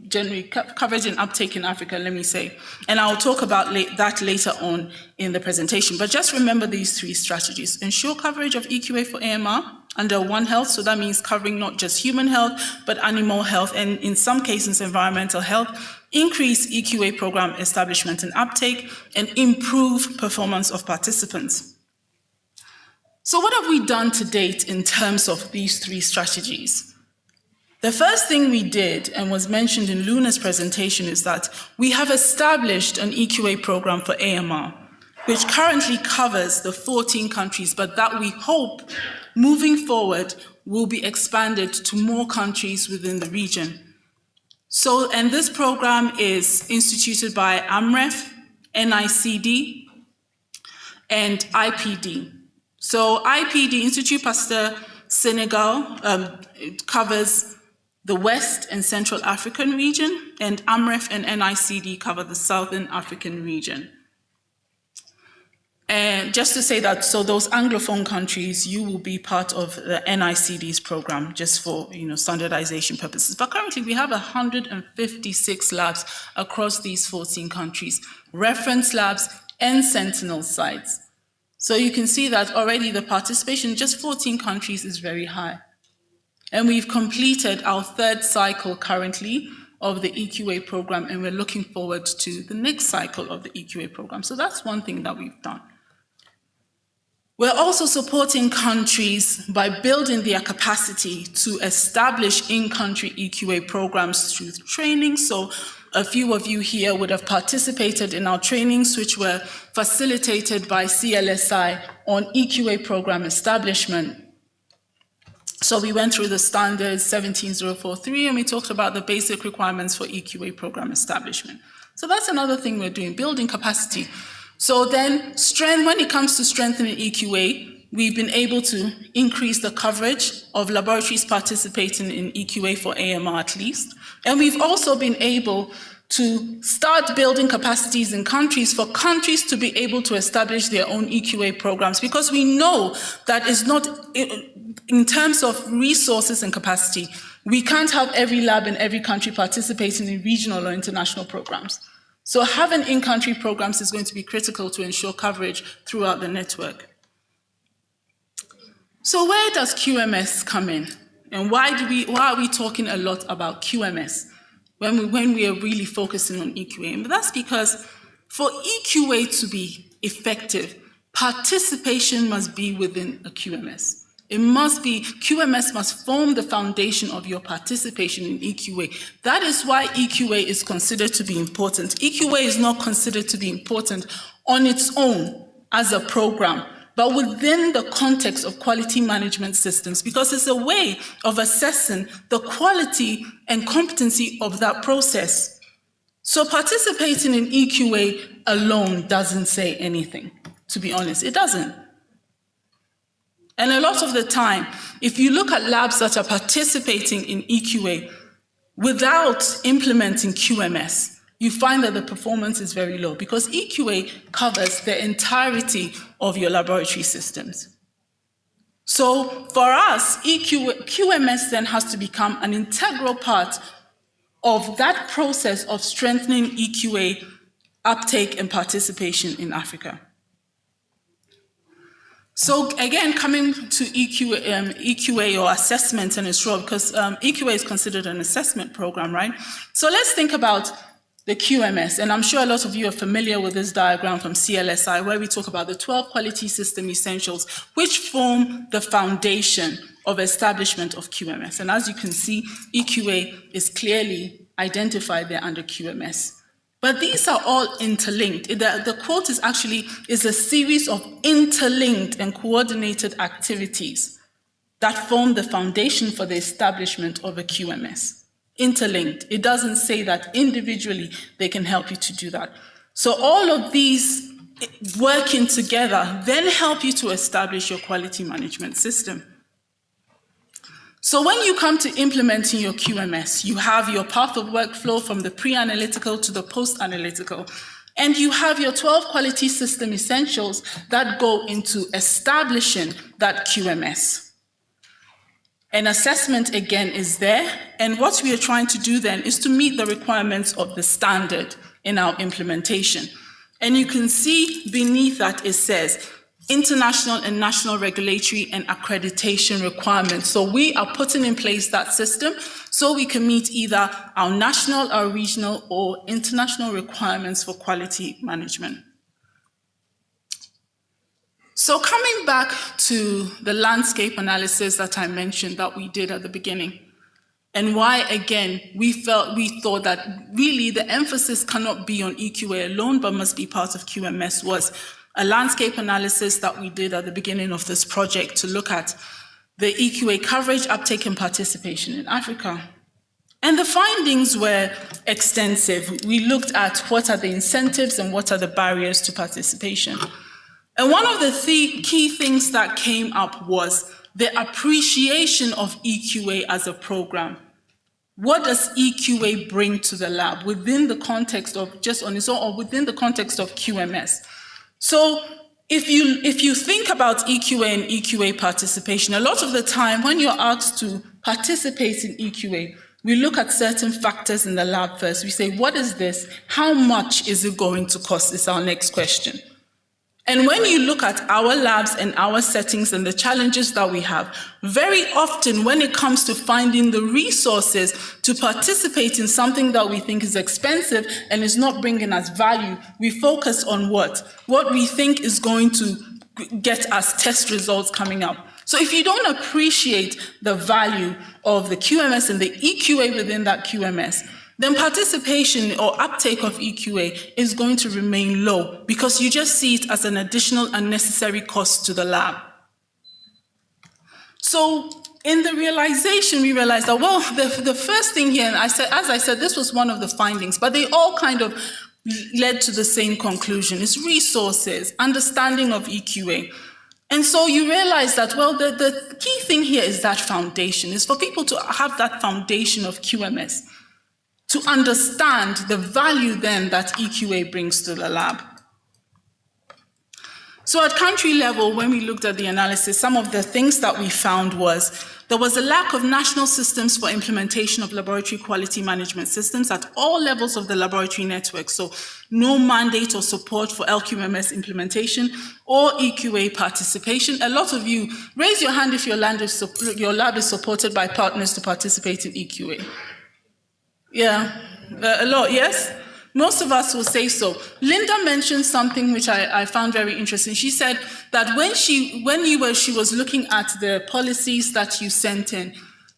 generally coverage and uptake in Africa, let me say. And I'll talk about that later on in the presentation. But just remember these 3 strategies. Ensure coverage of EQA for AMR under One Health, so that means covering not just human health, but animal health, and in some cases, environmental health. Increase EQA program establishment and uptake, and improve performance of participants. So what have we done to date in terms of these 3 strategies? The first thing we did, and was mentioned in Luna's presentation, is that we have established an EQA program for AMR, which currently covers the 14 countries, but that we hope, moving forward, will be expanded to more countries within the region. So, and this program is instituted by AMREF, NICD, and IPD. So IPD, Institut Pasteur Senegal, it covers the West and Central African region, and AMREF and NICD cover the Southern African region. And just to say that, so those Anglophone countries, you will be part of the NICD's program, just for standardization purposes. But currently we have 156 labs across these 14 countries, reference labs and sentinel sites. So you can see that already the participation in just 14 countries is very high. And we've completed our third cycle currently of the EQA program, and we're looking forward to the next cycle of the EQA program. So that's one thing that we've done. We're also supporting countries by building their capacity to establish in-country EQA programs through training. So a few of you here would have participated in our trainings, which were facilitated by CLSI on EQA program establishment. So we went through the standards 17043, and we talked about the basic requirements for EQA program establishment. So that's another thing we're doing, building capacity. So then when it comes to strengthening EQA, we've been able to increase the coverage of laboratories participating in EQA for AMR at least. And we've also been able to start building capacities in countries for countries to be able to establish their own EQA programs, because we know that it's not, in terms of resources and capacity, we can't have every lab in every country participating in regional or international programs. So having in-country programs is going to be critical to ensure coverage throughout the network. So where does QMS come in? And why are we talking a lot about QMS when we are really focusing on EQA? And that's because for EQA to be effective, participation must be within a QMS. It must be, QMS must form the foundation of your participation in EQA. That is why EQA is considered to be important. EQA is not considered to be important on its own as a program, but within the context of quality management systems, because it's a way of assessing the quality and competency of that process. So participating in EQA alone doesn't say anything, to be honest, it doesn't. And a lot of the time, if you look at labs that are participating in EQA without implementing QMS, you find that the performance is very low, because EQA covers the entirety of your laboratory systems. So for us, QMS then has to become an integral part of that process of strengthening EQA uptake and participation in Africa. So again, coming to EQA or assessment and its role, because EQA is considered an assessment program, right? So let's think about the QMS, and I'm sure a lot of you are familiar with this diagram from CLSI, where we talk about the 12 quality system essentials, which form the foundation of establishment of QMS. And as you can see, EQA is clearly identified there under QMS. But these are all interlinked. The quote is actually a series of interlinked and coordinated activities that form the foundation for the establishment of a QMS. Interlinked. It doesn't say that individually they can help you to do that. So all of these working together then help you to establish your quality management system. So when you come to implementing your QMS, you have your path of workflow from the pre-analytical to the post-analytical, and you have your 12 quality system essentials that go into establishing that QMS. An assessment, again, is there, and what we are trying to do then is to meet the requirements of the standard in our implementation. And you can see beneath that it says, international and national regulatory and accreditation requirements. So we are putting in place that system so we can meet either our national, our regional, or international requirements for quality management. So coming back to the landscape analysis that I mentioned that we did at the beginning, and why, again, we thought that really the emphasis cannot be on EQA alone, but must be part of QMS, was a landscape analysis that we did at the beginning of this project to look at the EQA coverage, uptake, and participation in Africa. And the findings were extensive. We looked at what are the incentives and what are the barriers to participation. And one of the key things that came up was the appreciation of EQA as a program. What does EQA bring to the lab within the context of just on its own or within the context of QMS? So if you think about EQA and EQA participation, a lot of the time when you're asked to participate in EQA, we look at certain factors in the lab first. We say, what is this? How much is it going to cost? Is our next question. And when you look at our labs and our settings and the challenges that we have, very often when it comes to finding the resources to participate in something that we think is expensive and is not bringing us value, we focus on what we think is going to get us test results coming up. So if you don't appreciate the value of the QMS and the EQA within that QMS, then participation or uptake of EQA is going to remain low because you just see it as an additional unnecessary cost to the lab. So in the realization, we realized that, well, the first thing here, and as I said, this was one of the findings, but they all kind of led to the same conclusion, is resources, understanding of EQA. And so you realize that, well, the key thing here is that foundation, is for people to have that foundation of QMS, to understand the value then that EQA brings to the lab. So at country level, when we looked at the analysis, some of the things that we found was there was a lack of national systems for implementation of laboratory quality management systems at all levels of the laboratory network. So no mandate or support for LQMS implementation or EQA participation. A lot of you, raise your hand if your lab is supported by partners to participate in EQA. Yeah, a lot, yes? Most of us will say so. Linda mentioned something which I found very interesting. She said that when she was looking at the policies that you sent in,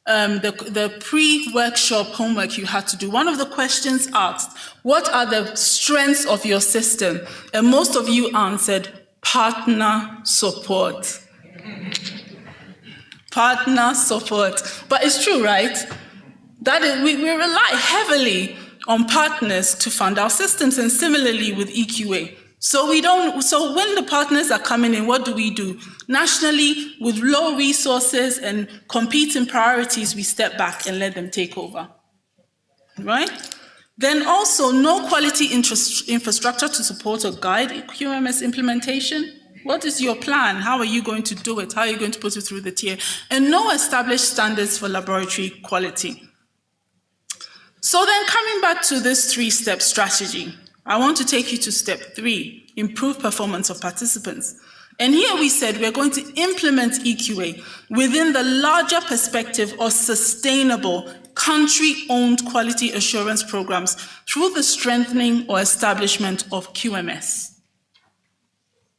the pre-workshop homework you had to do, one of the questions asked, what are the strengths of your system? And most of you answered, partner support. Partner support. But it's true, right? That is, we rely heavily on partners to fund our systems, and similarly with EQA. So when the partners are coming in, what do? Nationally, with low resources and competing priorities, we step back and let them take over, right? Then also no quality infrastructure to support or guide QMS implementation. What is your plan? How are you going to do it? How are you going to put it through the tier? And no established standards for laboratory quality. So then coming back to this three-step strategy, I want to take you to step 3, improve performance of participants. And here we said we're going to implement EQA within the larger perspective of sustainable country-owned quality assurance programs through the strengthening or establishment of QMS.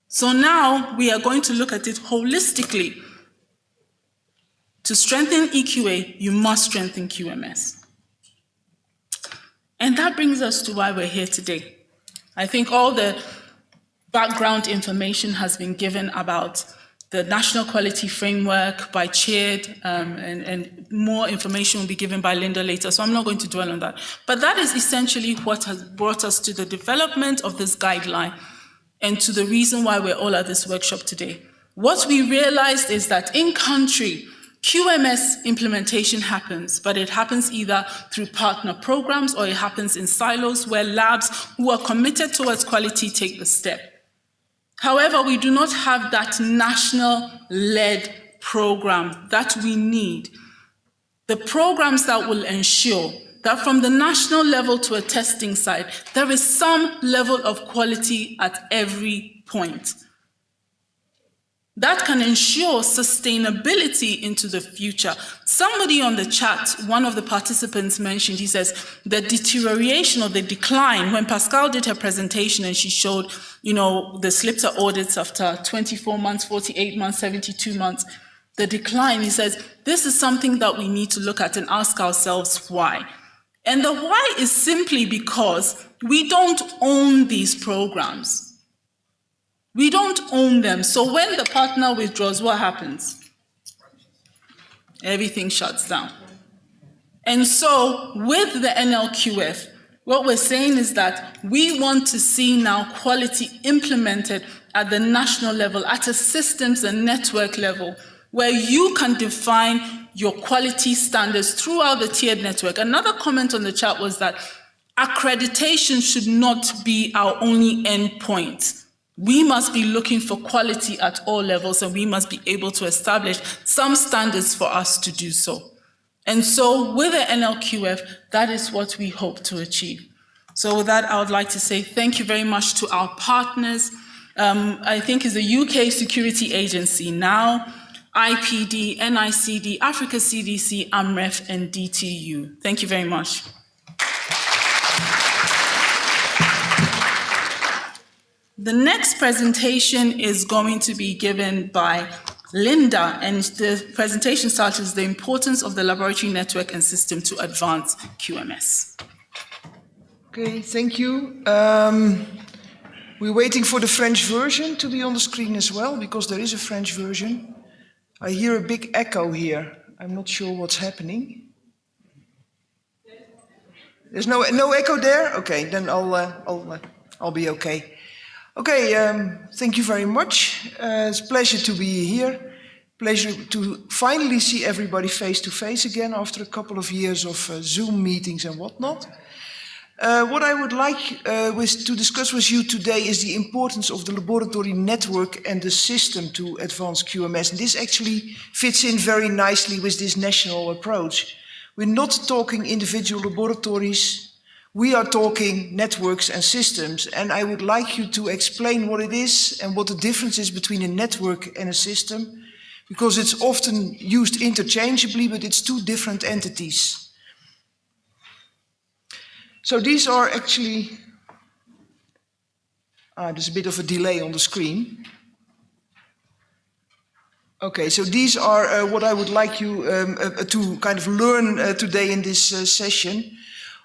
So now we are going to look at it holistically. To strengthen EQA, you must strengthen QMS. And that brings us to why we're here today. I think all the background information has been given about the National Quality Framework by Chaired, and more information will be given by Linda later, so I'm not going to dwell on that. But that is essentially what has brought us to the development of this guideline and to the reason why we're all at this workshop today. What we realized is that in country, QMS implementation happens, but it happens either through partner programs or it happens in silos where labs who are committed towards quality take the step. However, we do not have that national-led program that we need. The programs that will ensure that from the national level to a testing site, there is some level of quality at every point. That can ensure sustainability into the future. Somebody on the chat, one of the participants mentioned, he says, the deterioration or the decline, when Pascal did her presentation and she showed, the SLIPTA audits after 24 months, 48 months, 72 months, the decline, he says, this is something that we need to look at and ask ourselves why. And the why is simply because we don't own these programs. We don't own them. So when the partner withdraws, what happens? Everything shuts down. And so with the NLQF, what we're saying is that we want to see now quality implemented at the national level, at a systems and network level, where you can define your quality standards throughout the tiered network. Another comment on the chat was that accreditation should not be our only end point. We must be looking for quality at all levels, and we must be able to establish some standards for us to do so. And so with the NLQF, that is what we hope to achieve. So with that, I would like to say thank you very much to our partners, I think is the UK Security Agency now, IPD, NICD, Africa CDC, AMREF, and DTU. Thank you very much. The next presentation is going to be given by Linda, and the presentation starts the importance of the laboratory network and system to advance QMS. Okay, thank you. We're waiting for the French version to be on the screen as well, because there is a French version. I hear a big echo here. I'm not sure what's happening. There's no echo there? Okay, then I'll be okay. Okay, thank you very much. It's a pleasure to be here. Pleasure to finally see everybody face to face again after a couple of years of Zoom meetings and whatnot. What I would like to discuss with you today is the importance of the laboratory network and the system to advance QMS. And this actually fits in very nicely with this national approach. We're not talking individual laboratories. We are talking networks and systems, and I would like you to explain what it is and what the difference is between a network and a system, because it's often used interchangeably, but it's two different entities. So these are actually, there's a bit of a delay on the screen. Okay, so these are what I would like you to kind of learn today in this session.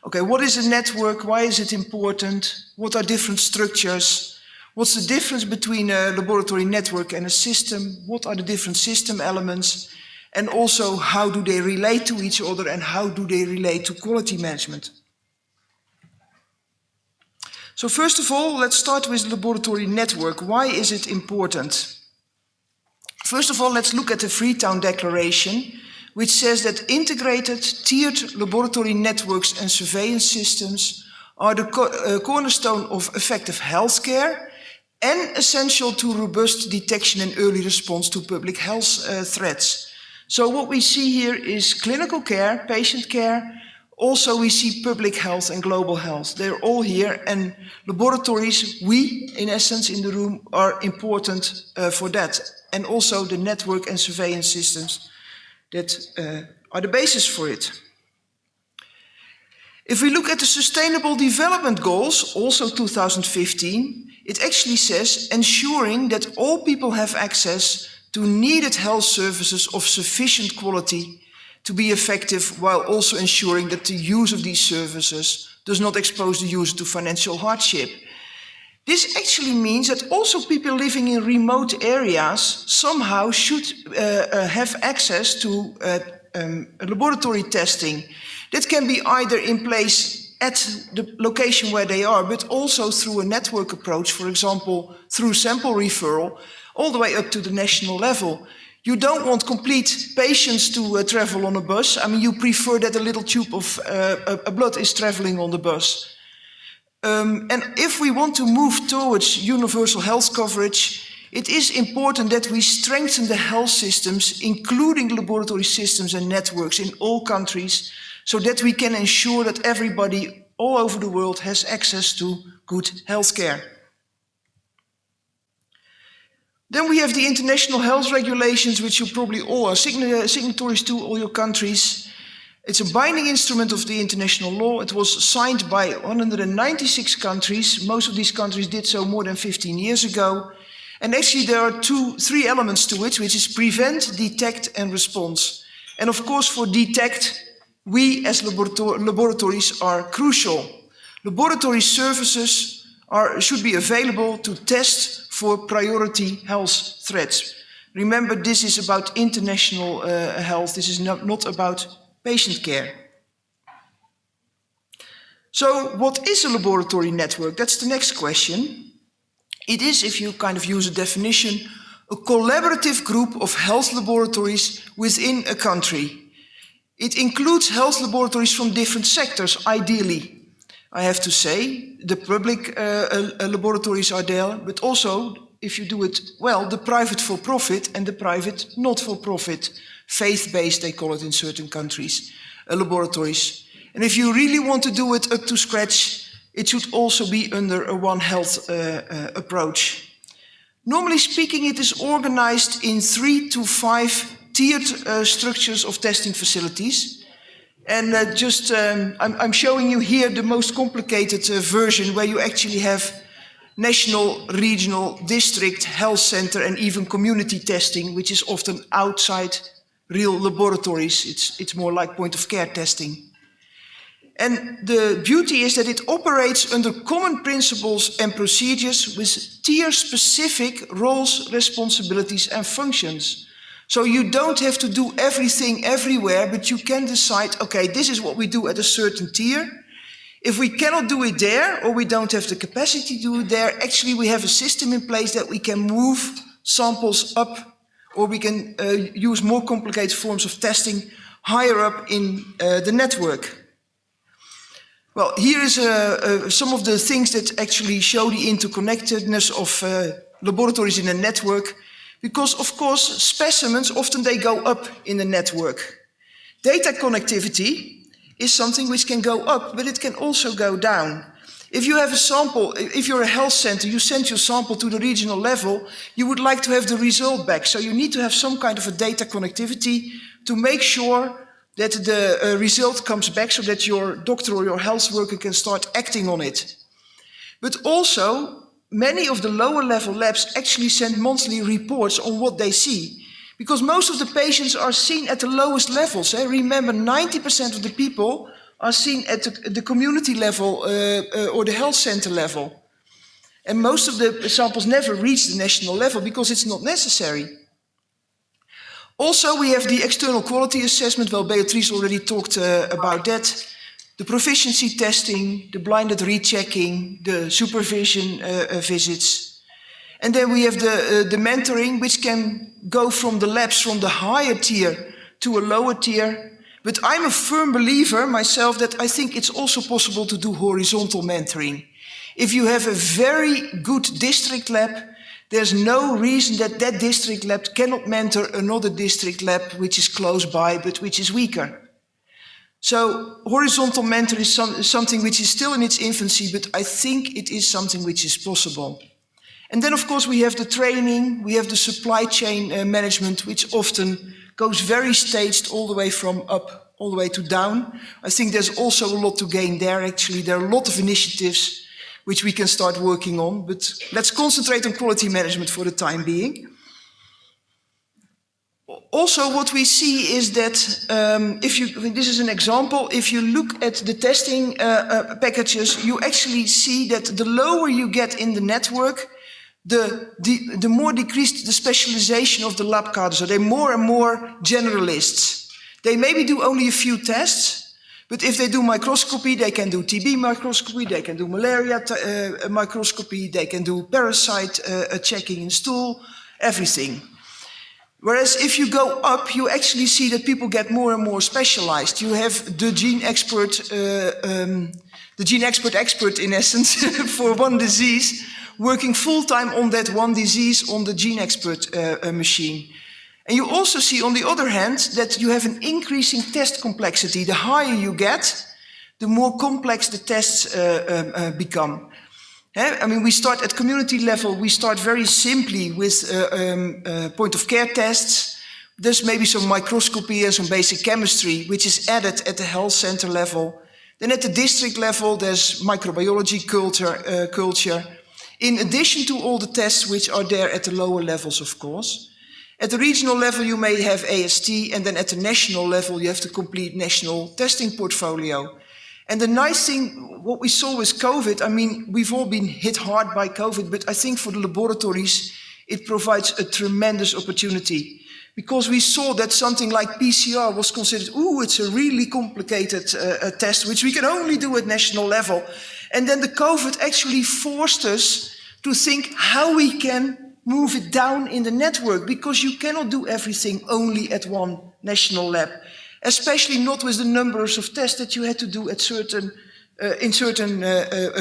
Okay, what is a network? Why is it important? What are different structures? What's the difference between a laboratory network and a system? What are the different system elements? And also, how do they relate to each other and how do they relate to quality management? So first of all, let's start with laboratory network. Why is it important? First of all, let's look at the Freetown Declaration, which says that integrated, tiered laboratory networks and surveillance systems are the cornerstone of effective healthcare and essential to robust detection and early response to public health threats. So what we see here is clinical care, patient care. Also, we see public health and global health. They're all here, and laboratories, we, in essence, in the room, are important for that. And also the network and surveillance systems that are the basis for it. If we look at the Sustainable Development Goals, also 2015, it actually says ensuring that all people have access to needed health services of sufficient quality to be effective, while also ensuring that the use of these services does not expose the user to financial hardship. This actually means that also people living in remote areas somehow should have access to laboratory testing. That can be either in place at the location where they are, but also through a network approach, for example, through sample referral, all the way up to the national level. You don't want complete patients to travel on a bus. I mean, you prefer that a little tube of blood is traveling on the bus. And if we want to move towards universal health coverage, it is important that we strengthen the health systems, including laboratory systems and networks in all countries, so that we can ensure that everybody all over the world has access to good health care. Then we have the international health regulations, which you probably all are signatories to, all your countries. It's a binding instrument of the international law. It was signed by 196 countries. Most of these countries did so more than 15 years ago. And actually there are three elements to it, which is prevent, detect and response. And of course for detect, we as laboratories are crucial. Laboratory services should be available to test for priority health threats. Remember, this is about international health. This is not about patient care. So what is a laboratory network? That's the next question. It is, if you kind of use a definition, a collaborative group of health laboratories within a country. It includes health laboratories from different sectors, ideally. I have to say, the public laboratories are there, but also, if you do it well, the private for-profit and the private not-for-profit, faith-based, they call it in certain countries, laboratories. And if you really want to do it up to scratch, it should also be under a One Health approach. Normally speaking, it is organized in 3 to 5 tiered structures of testing facilities. And I'm showing you here the most complicated version, where you actually have national, regional, district, health center, and even community testing, which is often outside real laboratories. It's more like point of care testing. And the beauty is that it operates under common principles and procedures with tier-specific roles, responsibilities, and functions. So you don't have to do everything everywhere, but you can decide, okay, this is what we do at a certain tier. If we cannot do it there, or we don't have the capacity to do it there, actually we have a system in place that we can move samples up, or we can use more complicated forms of testing higher up in the network. Well, here is some of the things that actually show the interconnectedness of laboratories in a network, because of course specimens often they go up in the network. Data connectivity is something which can go up, but it can also go down. If you have a sample, if you're a health center, you send your sample to the regional level, you would like to have the result back. So you need to have some kind of a data connectivity to make sure that the result comes back so that your doctor or your health worker can start acting on it. But also, many of the lower level labs actually send monthly reports on what they see. Because most of the patients are seen at the lowest levels. Remember, 90% of the people are seen at the community level or the health center level. And most of the samples never reach the national level because it's not necessary. Also, we have the external quality assessment. Well, Beatrice already talked about that. The proficiency testing, the blinded rechecking, the supervision visits. And then we have the mentoring, which can go from the labs from the higher tier to a lower tier. But I'm a firm believer myself that I think it's also possible to do horizontal mentoring. If you have a very good district lab, there's no reason that that district lab cannot mentor another district lab which is close by but which is weaker. So horizontal mentor is something which is still in its infancy, but I think it is something which is possible. And then of course we have the training, we have the supply chain management, which often goes very staged all the way from up, all the way to down. I think there's also a lot to gain there actually. There are a lot of initiatives which we can start working on, but let's concentrate on quality management for the time being. Also, what we see is that, this is an example, if you look at the testing packages, you actually see that the lower you get in the network, the more decreased the specialization of the lab cadres. So they're more and more generalists. They maybe do only a few tests, but if they do microscopy, they can do TB microscopy, they can do malaria microscopy, they can do parasite checking in stool, everything. Whereas if you go up, you actually see that people get more and more specialized. You have the gene expert in essence for one disease, working full-time on that one disease on the gene expert machine. And you also see, on the other hand, that you have an increasing test complexity. The higher you get, the more complex the tests become. I mean, we start at community level, we start very simply with point of care tests. There's maybe some microscopy and some basic chemistry, which is added at the health center level. Then at the district level, there's microbiology, culture, in addition to all the tests which are there at the lower levels, of course. At the regional level, you may have AST, and then at the national level, you have the complete national testing portfolio. And the nice thing, what we saw with COVID, I mean, we've all been hit hard by COVID, but I think for the laboratories, it provides a tremendous opportunity. Because we saw that something like PCR was considered, it's a really complicated test, which we can only do at national level. And then the COVID actually forced us to think how we can move it down in the network, because you cannot do everything only at one national lab, especially not with the numbers of tests that you had to do at in certain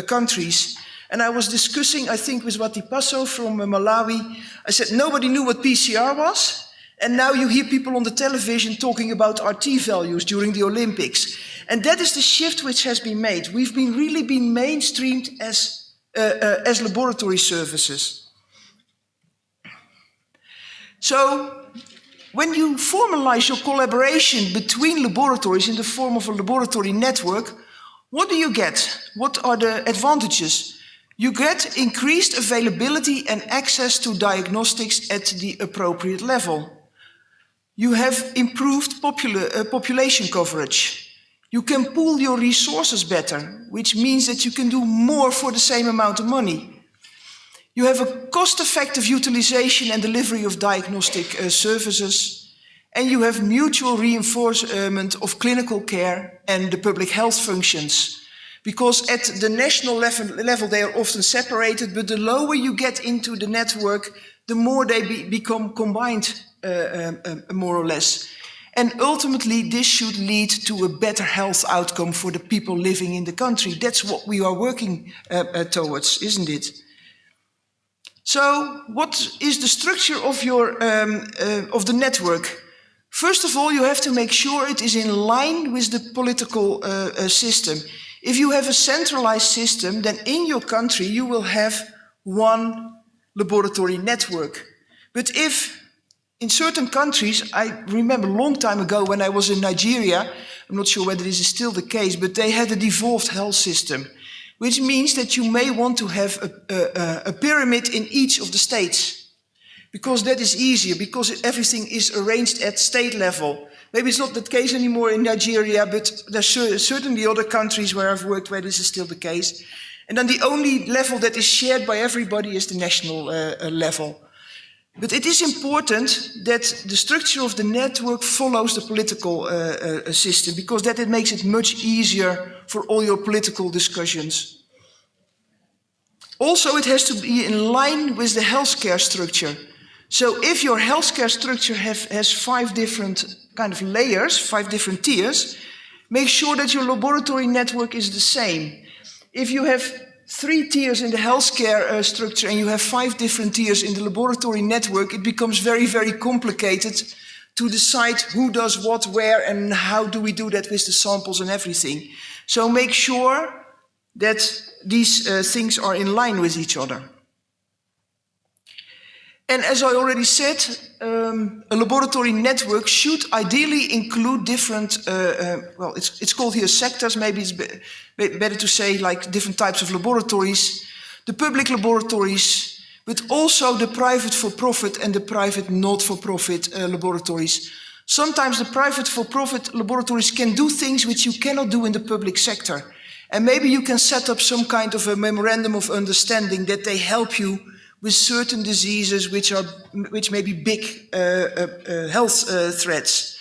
countries. And I was discussing, I think, with Watipaso from Malawi. I said, nobody knew what PCR was. And now you hear people on the television talking about RT values during the Olympics. And that is the shift which has been made. We've really been mainstreamed as laboratory services. So when you formalize your collaboration between laboratories in the form of a laboratory network, what do you get? What are the advantages? You get increased availability and access to diagnostics at the appropriate level. You have improved population coverage. You can pool your resources better, which means that you can do more for the same amount of money. You have a cost-effective utilization and delivery of diagnostic services, and you have mutual reinforcement of clinical care and the public health functions. Because at the national level they are often separated, but the lower you get into the network, the more they become combined, more or less. And ultimately, this should lead to a better health outcome for the people living in the country. That's what we are working towards, isn't it? So, what is the structure of of the network? First of all, you have to make sure it is in line with the political system. If you have a centralized system, then in your country you will have one laboratory network. But if in certain countries, I remember a long time ago when I was in Nigeria, I'm not sure whether this is still the case, but they had a devolved health system, which means that you may want to have a pyramid in each of the states, because that is easier, because everything is arranged at state level. Maybe it's not the case anymore in Nigeria, but there's certainly other countries where I've worked where this is still the case. And then the only level that is shared by everybody is the national level. But it is important that the structure of the network follows the political system, because that it makes it much easier for all your political discussions. Also, it has to be in line with the healthcare structure. So if your healthcare structure has 5 different kind of layers, 5 different tiers, make sure that your laboratory network is the same. If you have 3 tiers in the healthcare structure and you have 5 different tiers in the laboratory network, it becomes very, very complicated to decide who does what, where, and how do we do that with the samples and everything. So make sure that these things are in line with each other. And as I already said, a laboratory network should ideally include different, well, it's called here sectors, maybe it's better to say like different types of laboratories, the public laboratories, but also the private for-profit and the private not-for-profit laboratories. Sometimes the private for-profit laboratories can do things which you cannot do in the public sector. And maybe you can set up some kind of a memorandum of understanding that they help you with certain diseases which may be big health threats.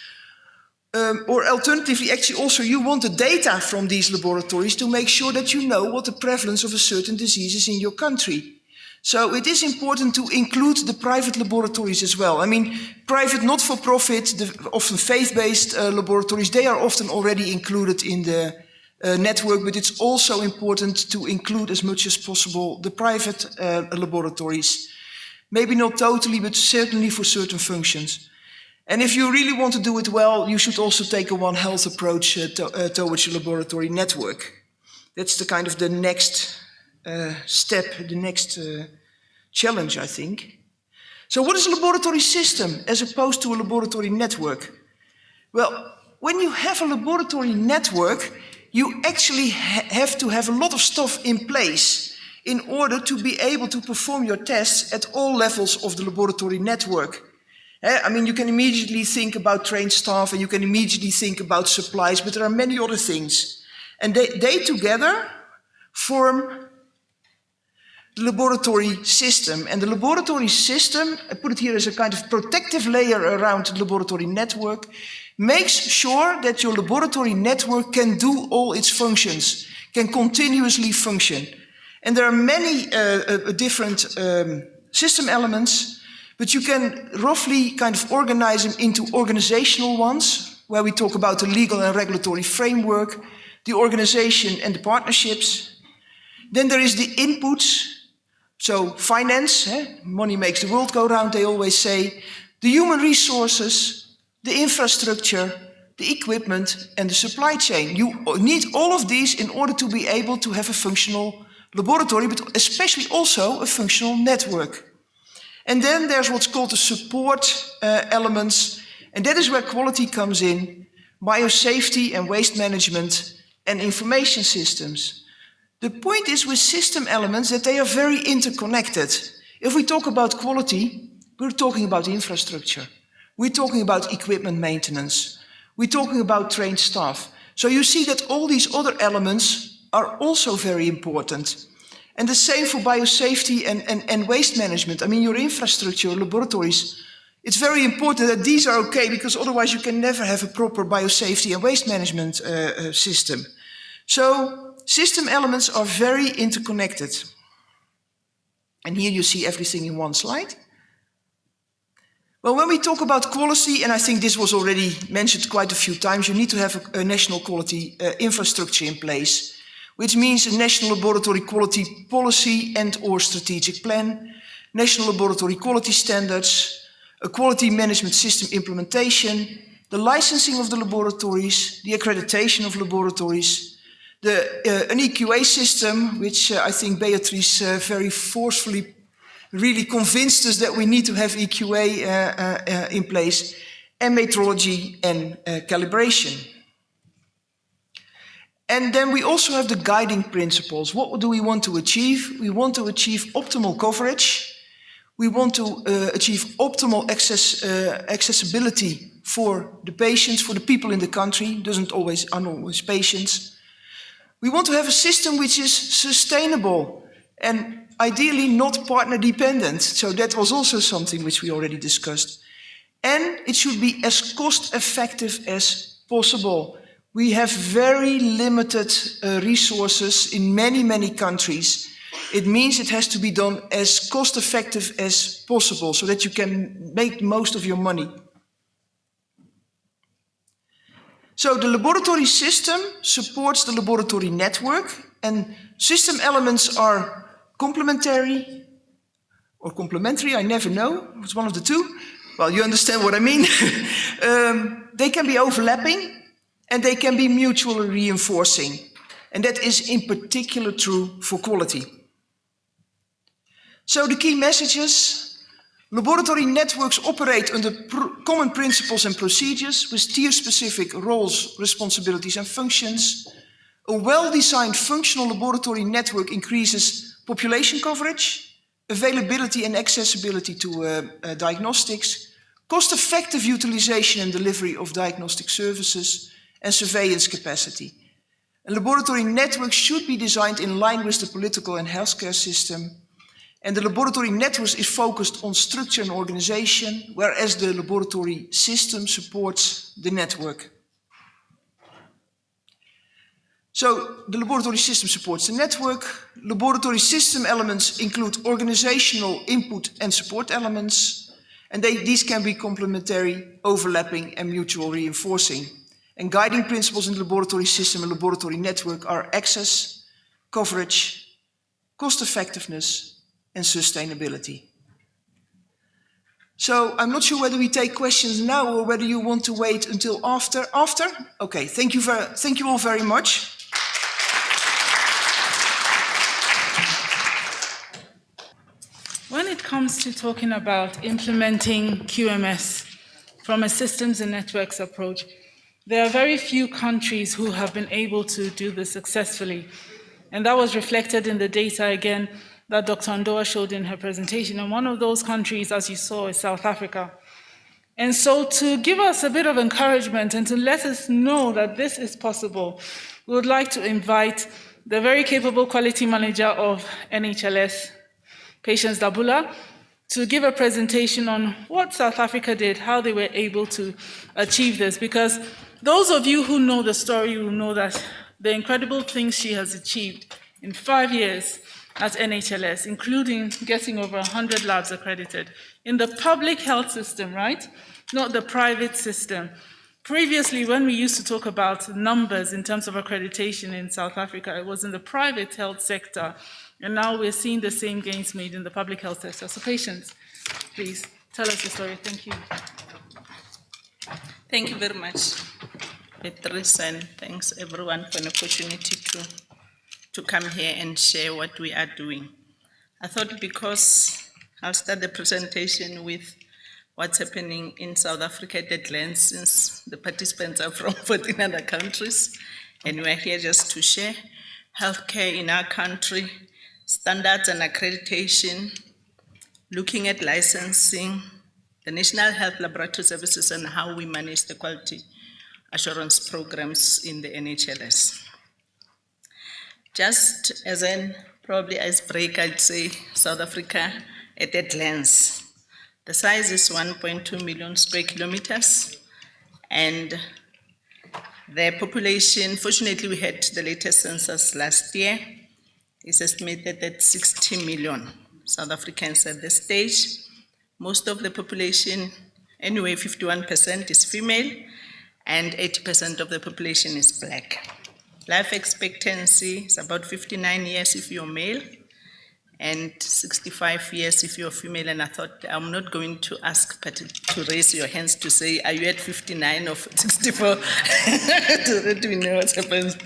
Or alternatively, actually also you want the data from these laboratories to make sure that you know what the prevalence of a certain disease is in your country. So it is important to include the private laboratories as well. I mean, private not-for-profit, often faith-based laboratories, they are often already included in the network, but it's also important to include as much as possible the private laboratories. Maybe not totally, but certainly for certain functions. And if you really want to do it well, you should also take a One Health approach towards your laboratory network. That's the kind of the next step, the next challenge, I think. So what is a laboratory system as opposed to a laboratory network? Well, when you have a laboratory network, you actually have to have a lot of stuff in place in order to be able to perform your tests at all levels of the laboratory network. I mean, you can immediately think about trained staff and you can immediately think about supplies, but there are many other things. And they together form the laboratory system. And the laboratory system, I put it here as a kind of protective layer around the laboratory network, makes sure that your laboratory network can do all its functions, can continuously function. And there are many different system elements, but you can roughly kind of organize them into organizational ones, where we talk about the legal and regulatory framework, the organization and the partnerships. Then there is the inputs, so finance, money makes the world go round, they always say, the human resources, the infrastructure, the equipment, and the supply chain. You need all of these in order to be able to have a functional laboratory, but especially also a functional network. And then there's what's called the support elements, and that is where quality comes in, biosafety and waste management, and information systems. The point is with system elements that they are very interconnected. If we talk about quality, we're talking about infrastructure. We're talking about equipment maintenance. We're talking about trained staff. So you see that all these other elements are also very important. And the same for biosafety and waste management. I mean, your infrastructure, laboratories, it's very important that these are okay, because otherwise you can never have a proper biosafety and waste management system. So system elements are very interconnected. And here you see everything in one slide. Well, when we talk about quality, and I think this was already mentioned quite a few times, you need to have a national quality infrastructure in place, which means a national laboratory quality policy and/or strategic plan, national laboratory quality standards, a quality management system implementation, the licensing of the laboratories, the accreditation of laboratories, an EQA system, which I think Beatrice very forcefully really convinced us that we need to have EQA in place, and metrology and calibration. And then we also have the guiding principles. What do we want to achieve? We want to achieve optimal coverage. We want to achieve optimal accessibility for the patients, for the people in the country. Aren't always patients. We want to have a system which is sustainable and ideally not partner dependent. So that was also something which we already discussed. And it should be as cost effective as possible. We have very limited resources in many countries. It means it has to be done as cost effective as possible so that you can make most of your money. So the laboratory system supports the laboratory network, and system elements are complementary or complementary, I never know, it's one of the two. Well, you understand what I mean. They can be overlapping and they can be mutually reinforcing. And that is in particular true for quality. So the key messages: laboratory networks operate under common principles and procedures with tier-specific roles, responsibilities and functions. A well-designed functional laboratory network increases population coverage, availability and accessibility to diagnostics, cost-effective utilization and delivery of diagnostic services, and surveillance capacity. A laboratory network should be designed in line with the political and healthcare system. And the laboratory network is focused on structure and organization, whereas the laboratory system supports the network. So the laboratory system supports the network. Laboratory system elements include organizational input and support elements. And these can be complementary, overlapping, and mutual reinforcing. And guiding principles in the laboratory system and laboratory network are access, coverage, cost effectiveness, and sustainability. So I'm not sure whether we take questions now or whether you want to wait until after. Okay, thank you all very much. When it comes to talking about implementing QMS from a systems and networks approach, there are very few countries who have been able to do this successfully. And that was reflected in the data again that Dr. Ndoa showed in her presentation. And one of those countries, as you saw, is South Africa. And so to give us a bit of encouragement and to let us know that this is possible, we would like to invite the very capable quality manager of NHLS, Patience Dabula, to give a presentation on what South Africa did, how they were able to achieve this. Because those of you who know the story will know that the incredible things she has achieved in 5 years at NHLS, including getting over 100 labs accredited in the public health system, right? Not the private system. Previously, when we used to talk about numbers in terms of accreditation in South Africa, it was in the private health sector. And now we're seeing the same gains made in the public health sector. So Patience, please tell us the story. Thank you. Thank you very much, Beatrice, and thanks everyone for an opportunity to come here and share what we are doing. I thought because I'll start the presentation with what's happening in South Africa at a glance, since the participants are from 14 other countries, and we're here just to share healthcare in our country, standards and accreditation, looking at licensing, the National Health Laboratory Services, and how we manage the quality assurance programs in the NHLS. Just as an probably icebreaker, I'd say South Africa at a glance. The size is 1.2 million square kilometers, and the population, fortunately we had the latest census last year, is estimated at 60 million South Africans at this stage. Most of the population, anyway, 51% is female, and 80% of the population is Black. Life expectancy is about 59 years if you're male, and 65 years if you're female. And I thought, I'm not going to ask to raise your hands to say, are you at 59 or 64? So that we know what happens.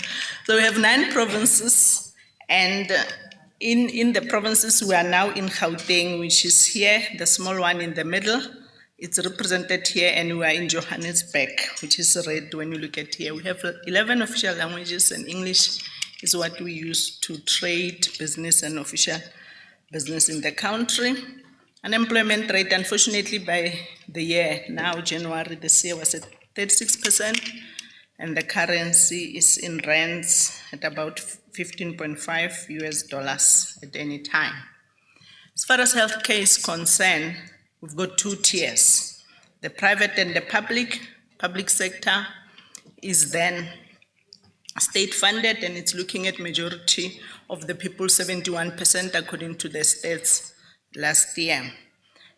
So we have 9 provinces, and in the provinces, we are now in Gauteng, which is here, the small one in the middle. It's represented here, and we are in Johannesburg, which is red when you look at here. We have 11 official languages, and English is what we use to trade, business, and official business in the country. Unemployment rate, unfortunately, by the year now, January this year, was at 36%, and the currency is in rands at about 15.5 US dollars at any time. As far as healthcare is concerned, we've got 2 tiers. The private and the public sector is then state funded, and it's looking at majority of the people, 71% according to the stats last year.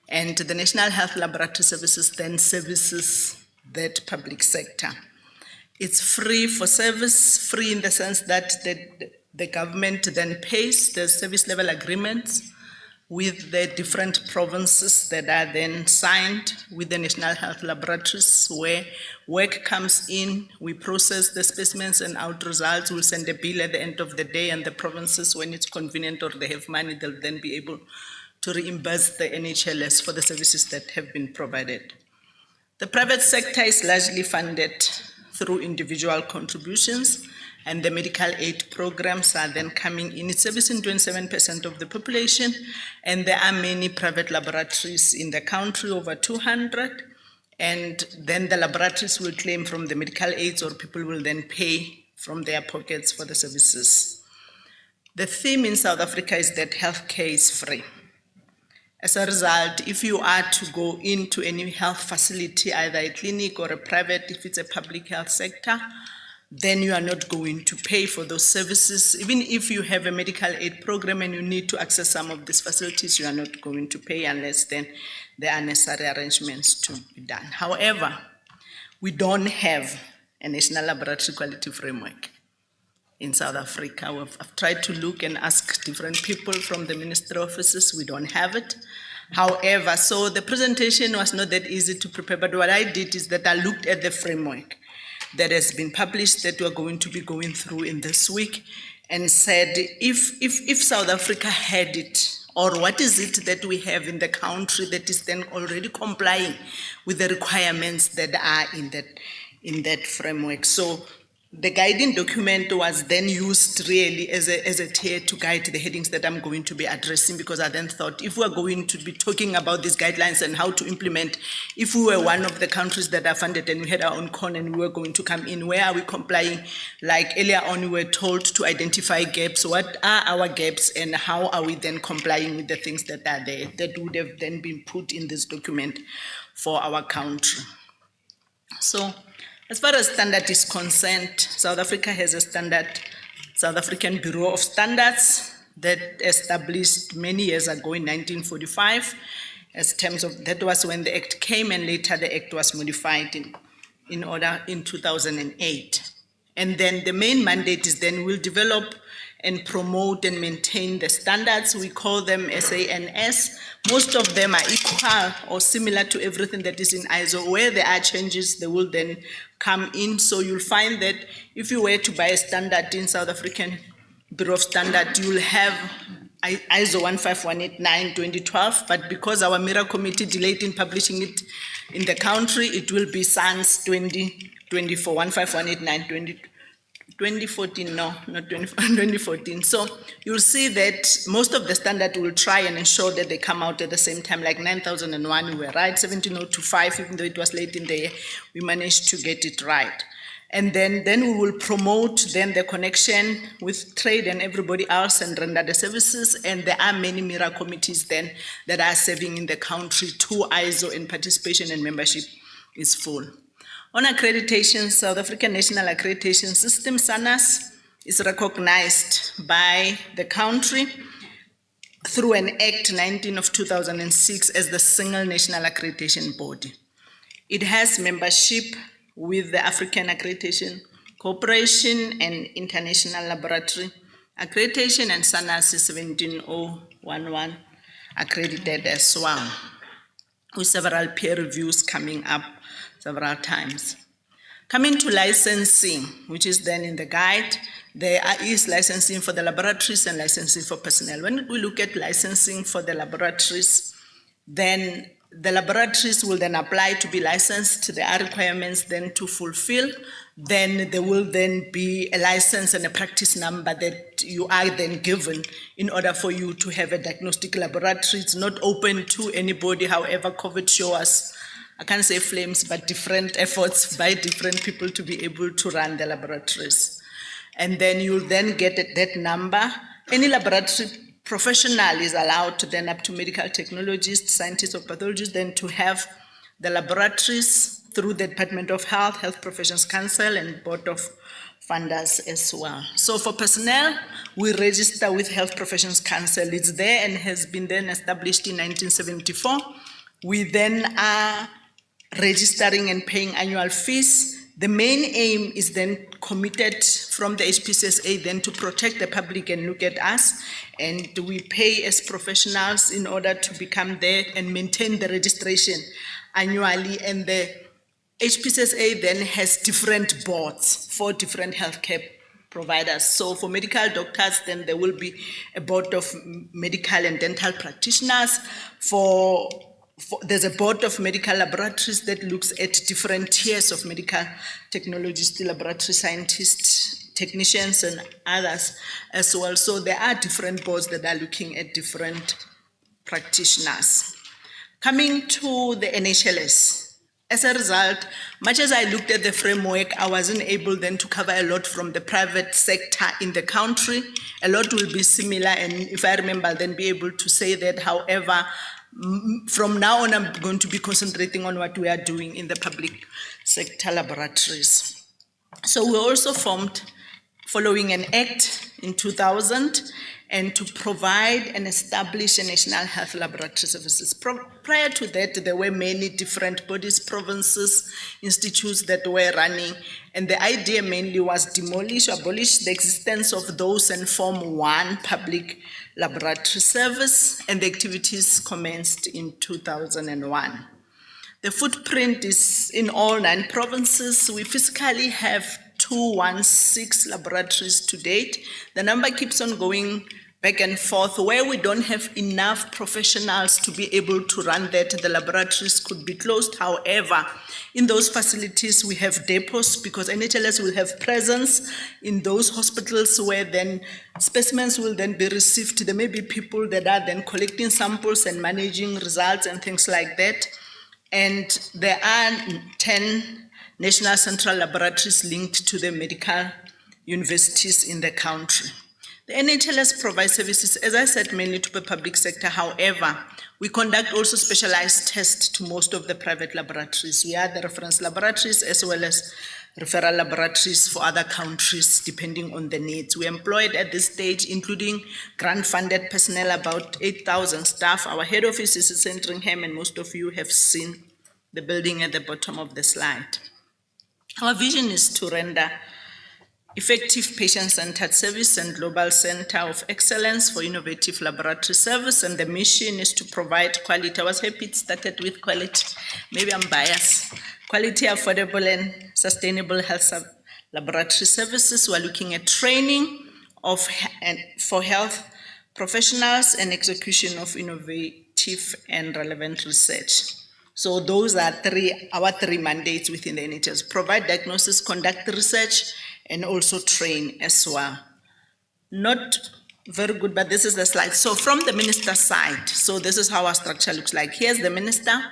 And the National Health Laboratory Services then services that public sector. It's free for service, free in the sense that the government then pays the service level agreements with the different provinces that are then signed with the National Health Laboratories, where work comes in, we process the specimens and out results, we'll send a bill at the end of the day, and the provinces, when it's convenient or they have money, they'll then be able to reimburse the NHLS for the services that have been provided. The private sector is largely funded through individual contributions, and the medical aid programs are then coming in. It's servicing 27% of the population, and there are many private laboratories in the country, over 200, and then the laboratories will claim from the medical aids, or people will then pay from their pockets for the services. The theme in South Africa is that healthcare is free. As a result, if you are to go into any health facility, either a clinic or a private, if it's a public health sector, then you are not going to pay for those services. Even if you have a medical aid program and you need to access some of these facilities, you are not going to pay unless then there are necessary arrangements to be done. However, we don't have a national laboratory quality framework in South Africa. I've tried to look and ask different people from the ministry offices. We don't have it. However, so the presentation was not that easy to prepare, but what I did is that I looked at the framework that has been published that we're going to be going through in this week, and said, if South Africa had it, or what is it that we have in the country that is then already complying with the requirements that are in that framework. So the guiding document was then used really as a tier to guide the headings that I'm going to be addressing, because I then thought, if we're going to be talking about these guidelines and how to implement, if we were one of the countries that are funded and we had our own con and we were going to come in, where are we complying? Like earlier on, we were told to identify gaps. What are our gaps, and how are we then complying with the things that are there that would have then been put in this document for our country? So, as far as standard is concerned, South Africa has a standard, South African Bureau of Standards, that established many years ago in 1945. As terms of, that was when the Act came, and later the Act was modified in 2008. And then the main mandate is then we'll develop and promote and maintain the standards. We call them SANS. Most of them are equal or similar to everything that is in ISO. Where there are changes, they will then come in. So you'll find that if you were to buy a standard in South African Bureau of Standard, you'll have ISO 15189-2012, but because our MIRA committee delayed in publishing it in the country, it will be SANS 2024, 2014, no, not 2014. So you'll see that most of the standard will try and ensure that they come out at the same time, like 9001, we were right, 17025, even though it was late in the year, we managed to get it right. And then we will promote then the connection with trade and everybody else and render the services. And there are many MIRA committees then that are serving in the country to ISO, and participation and membership is full. On accreditation, South African National Accreditation System, SANAS, is recognized by the country through an Act 19 of 2006 as the single national accreditation body. It has membership with the African Accreditation Corporation and International Laboratory Accreditation, and SANAS is 17011 accredited as well, with several peer reviews coming up several times. Coming to licensing, which is then in the guide, there is licensing for the laboratories and licensing for personnel. When we look at licensing for the laboratories, then the laboratories will then apply to be licensed. There are requirements then to fulfill. Then there will then be a license and a practice number that you are then given in order for you to have a diagnostic laboratory. It's not open to anybody, however COVID shows us, I can't say flames, but different efforts by different people to be able to run the laboratories. And then you'll then get that number. Any laboratory professional is allowed to then up to medical technologists, scientists or pathologists, then to have the laboratories through the Department of Health, Health Professions Council, and Board of Funders as well. So for personnel, we register with Health Professions Council. It's there and has been then established in 1974. We then are registering and paying annual fees. The main aim is then committed from the HPCSA then to protect the public and look at us, and we pay as professionals in order to become there and maintain the registration annually. And the HPCSA then has different boards for different healthcare providers. So for medical doctors, then there will be a board of medical and dental practitioners. There's a board of medical laboratories that looks at different tiers of medical technologists, laboratory scientists, technicians, and others as well. So there are different boards that are looking at different practitioners. Coming to the NHLS, as a result, much as I looked at the framework, I wasn't able then to cover a lot from the private sector in the country. A lot will be similar, and if I remember, I'll then be able to say that. However, from now on, I'm going to be concentrating on what we are doing in the public sector laboratories. So we also formed, following an act in 2000, and to provide and establish a national health laboratory services. Prior to that, there were many different bodies, provinces, institutes that were running, and the idea mainly was abolish the existence of those and form one public laboratory service, and the activities commenced in 2001. The footprint is in all 9 provinces. We physically have 216 laboratories to date. The number keeps on going back and forth. Where we don't have enough professionals to be able to run that, the laboratories could be closed. However, in those facilities, we have depots because NHLS will have presence in those hospitals where then specimens will then be received. There may be people that are then collecting samples and managing results and things like that. And there are 10 national central laboratories linked to the medical universities in the country. The NHLS provides services, as I said, mainly to the public sector. However, we conduct also specialized tests to most of the private laboratories. We are the reference laboratories as well as referral laboratories for other countries, depending on the needs. We employed at this stage, including grant-funded personnel, about 8,000 staff. Our head office is in Sandringham, and most of you have seen the building at the bottom of the slide. Our vision is to render effective patient-centered service and global center of excellence for innovative laboratory service, and the mission is to provide quality. I was happy it started with quality. Maybe I'm biased. Quality, affordable, and sustainable health laboratory services. We're looking at training for health professionals, and execution of innovative and relevant research. So those are our three mandates within the NHS: provide diagnosis, conduct research, and also train as well. Not very good, but this is the slide. So from the minister's side, so this is how our structure looks like. Here's the minister,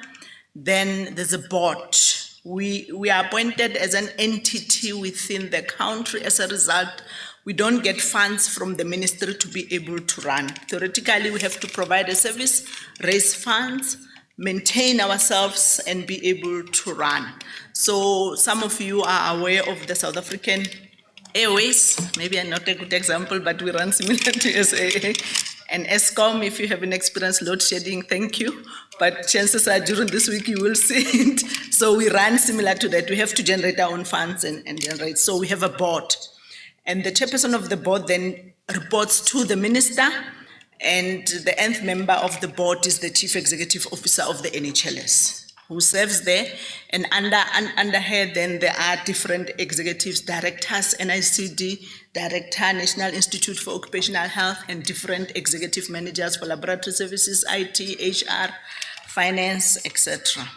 then there's a board. We are appointed as an entity within the country. As a result, we don't get funds from the ministry to be able to run. Theoretically, we have to provide a service, raise funds, maintain ourselves, and be able to run. So some of you are aware of the South African Airways. Maybe I'm not a good example, but we run similar to SAA. And ESCOM, if you haven't experienced load shedding, thank you. But chances are during this week you will see it. So we run similar to that. We have to generate our own funds and generate. So we have a board. And the chairperson of the board then reports to the minister, and the nth member of the board is the chief executive officer of the NHLS, who serves there. And under her, then there are different executives, directors, NICD, director, National Institute for Occupational Health, and different executive managers for laboratory services, IT, HR, finance, etc.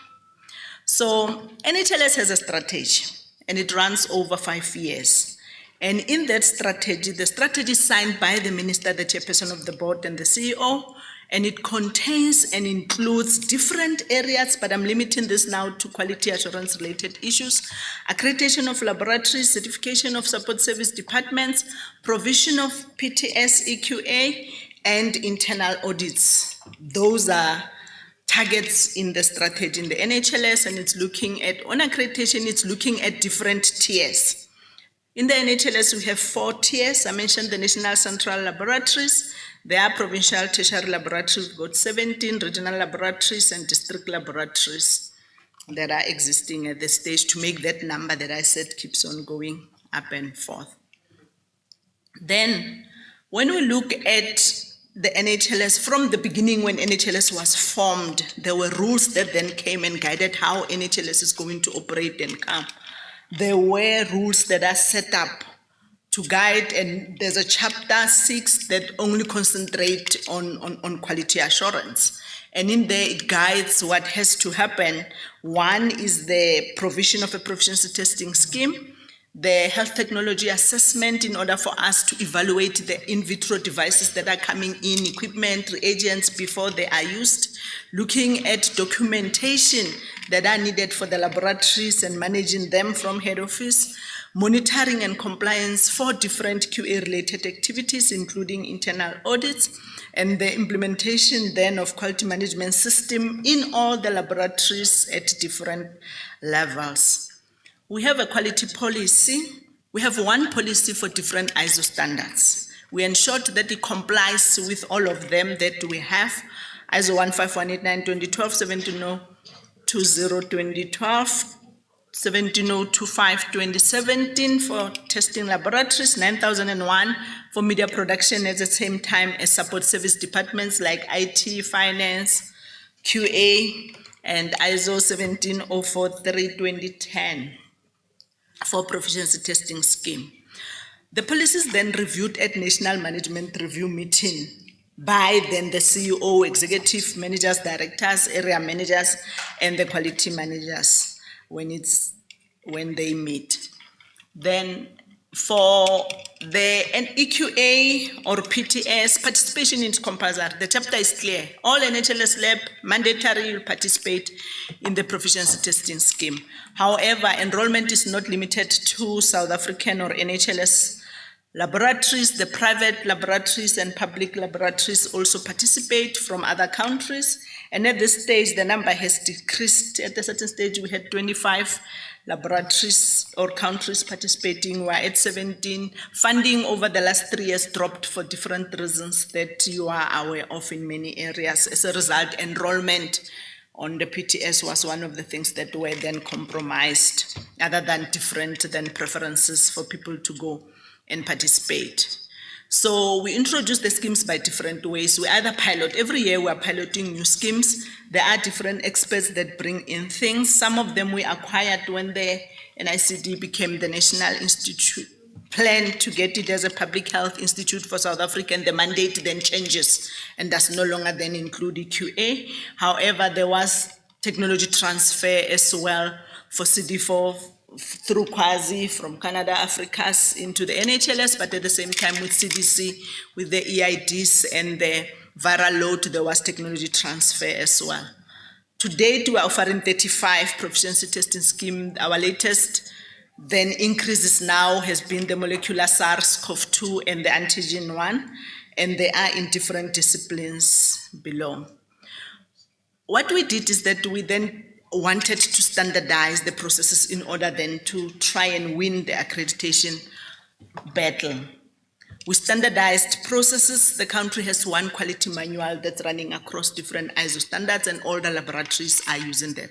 So NHLS has a strategy, and it runs over 5 years. And in that strategy, the strategy is signed by the minister, the chairperson of the board, and the CEO, and it contains and includes different areas, but I'm limiting this now to quality assurance related issues: accreditation of laboratories, certification of support service departments, provision of PTS, EQA, and internal audits. Those are targets in the strategy in the NHLS, and it's looking at, on accreditation, it's looking at different tiers. In the NHLS, we have 4 tiers. I mentioned the National Central Laboratories. There are provincial tertiary laboratories. We've got 17 regional laboratories and district laboratories that are existing at this stage to make that number that I said keeps on going up and forth. Then, when we look at the NHLS, from the beginning when NHLS was formed, there were rules that then came and guided how NHLS is going to operate and come. There were rules that are set up to guide, and there's a chapter 6 that only concentrate on quality assurance. And in there, it guides what has to happen. One is the provision of a proficiency testing scheme, the health technology assessment in order for us to evaluate the in vitro devices that are coming in, equipment, reagents before they are used, looking at documentation that are needed for the laboratories and managing them from head office, monitoring and compliance for different QA-related activities, including internal audits, and the implementation then of quality management system in all the laboratories at different levels. We have a quality policy. We have one policy for different ISO standards. We ensured that it complies with all of them that we have: ISO 15189:2012, 17020:2012, 17025:2017 for testing laboratories, 9001 for media production, at the same time as support service departments like IT, finance, QA, and ISO 17043:2010 for proficiency testing scheme. The policies then reviewed at National Management Review meeting by then the CEO, executive managers, directors, area managers, and the quality managers when they meet. Then for the EQA or PTS, participation is compulsory. The chapter is clear. All NHLS lab mandatory will participate in the proficiency testing scheme. However, enrollment is not limited to South African or NHLS laboratories. The private laboratories and public laboratories also participate from other countries. And at this stage, the number has decreased. At a certain stage, we had 25 laboratories or countries participating. We're at 17. Funding over the last 3 years dropped for different reasons that you are aware of in many areas. As a result, enrollment on the PTS was one of the things that were then compromised, other than different than preferences for people to go and participate. So we introduce the schemes by different ways. We either pilot, every year we are piloting new schemes. There are different experts that bring in things. Some of them we acquired when the NICD became the National Institute plan to get it as a public health institute for South Africa, and the mandate then changes and does no longer then include EQA. However, there was technology transfer as well for CD4 through Quasi from Canada Africas into the NHLS, but at the same time with CDC, with the EIDs and the viral load, there was technology transfer as well. To date, we are offering 35 proficiency testing schemes. Our latest then increases now has been the molecular SARS-CoV-2 and the antigen one, and they are in different disciplines below. What we did is that we then wanted to standardize the processes in order then to try and win the accreditation battle. We standardized processes. The country has one quality manual that's running across different ISO standards, and all the laboratories are using that.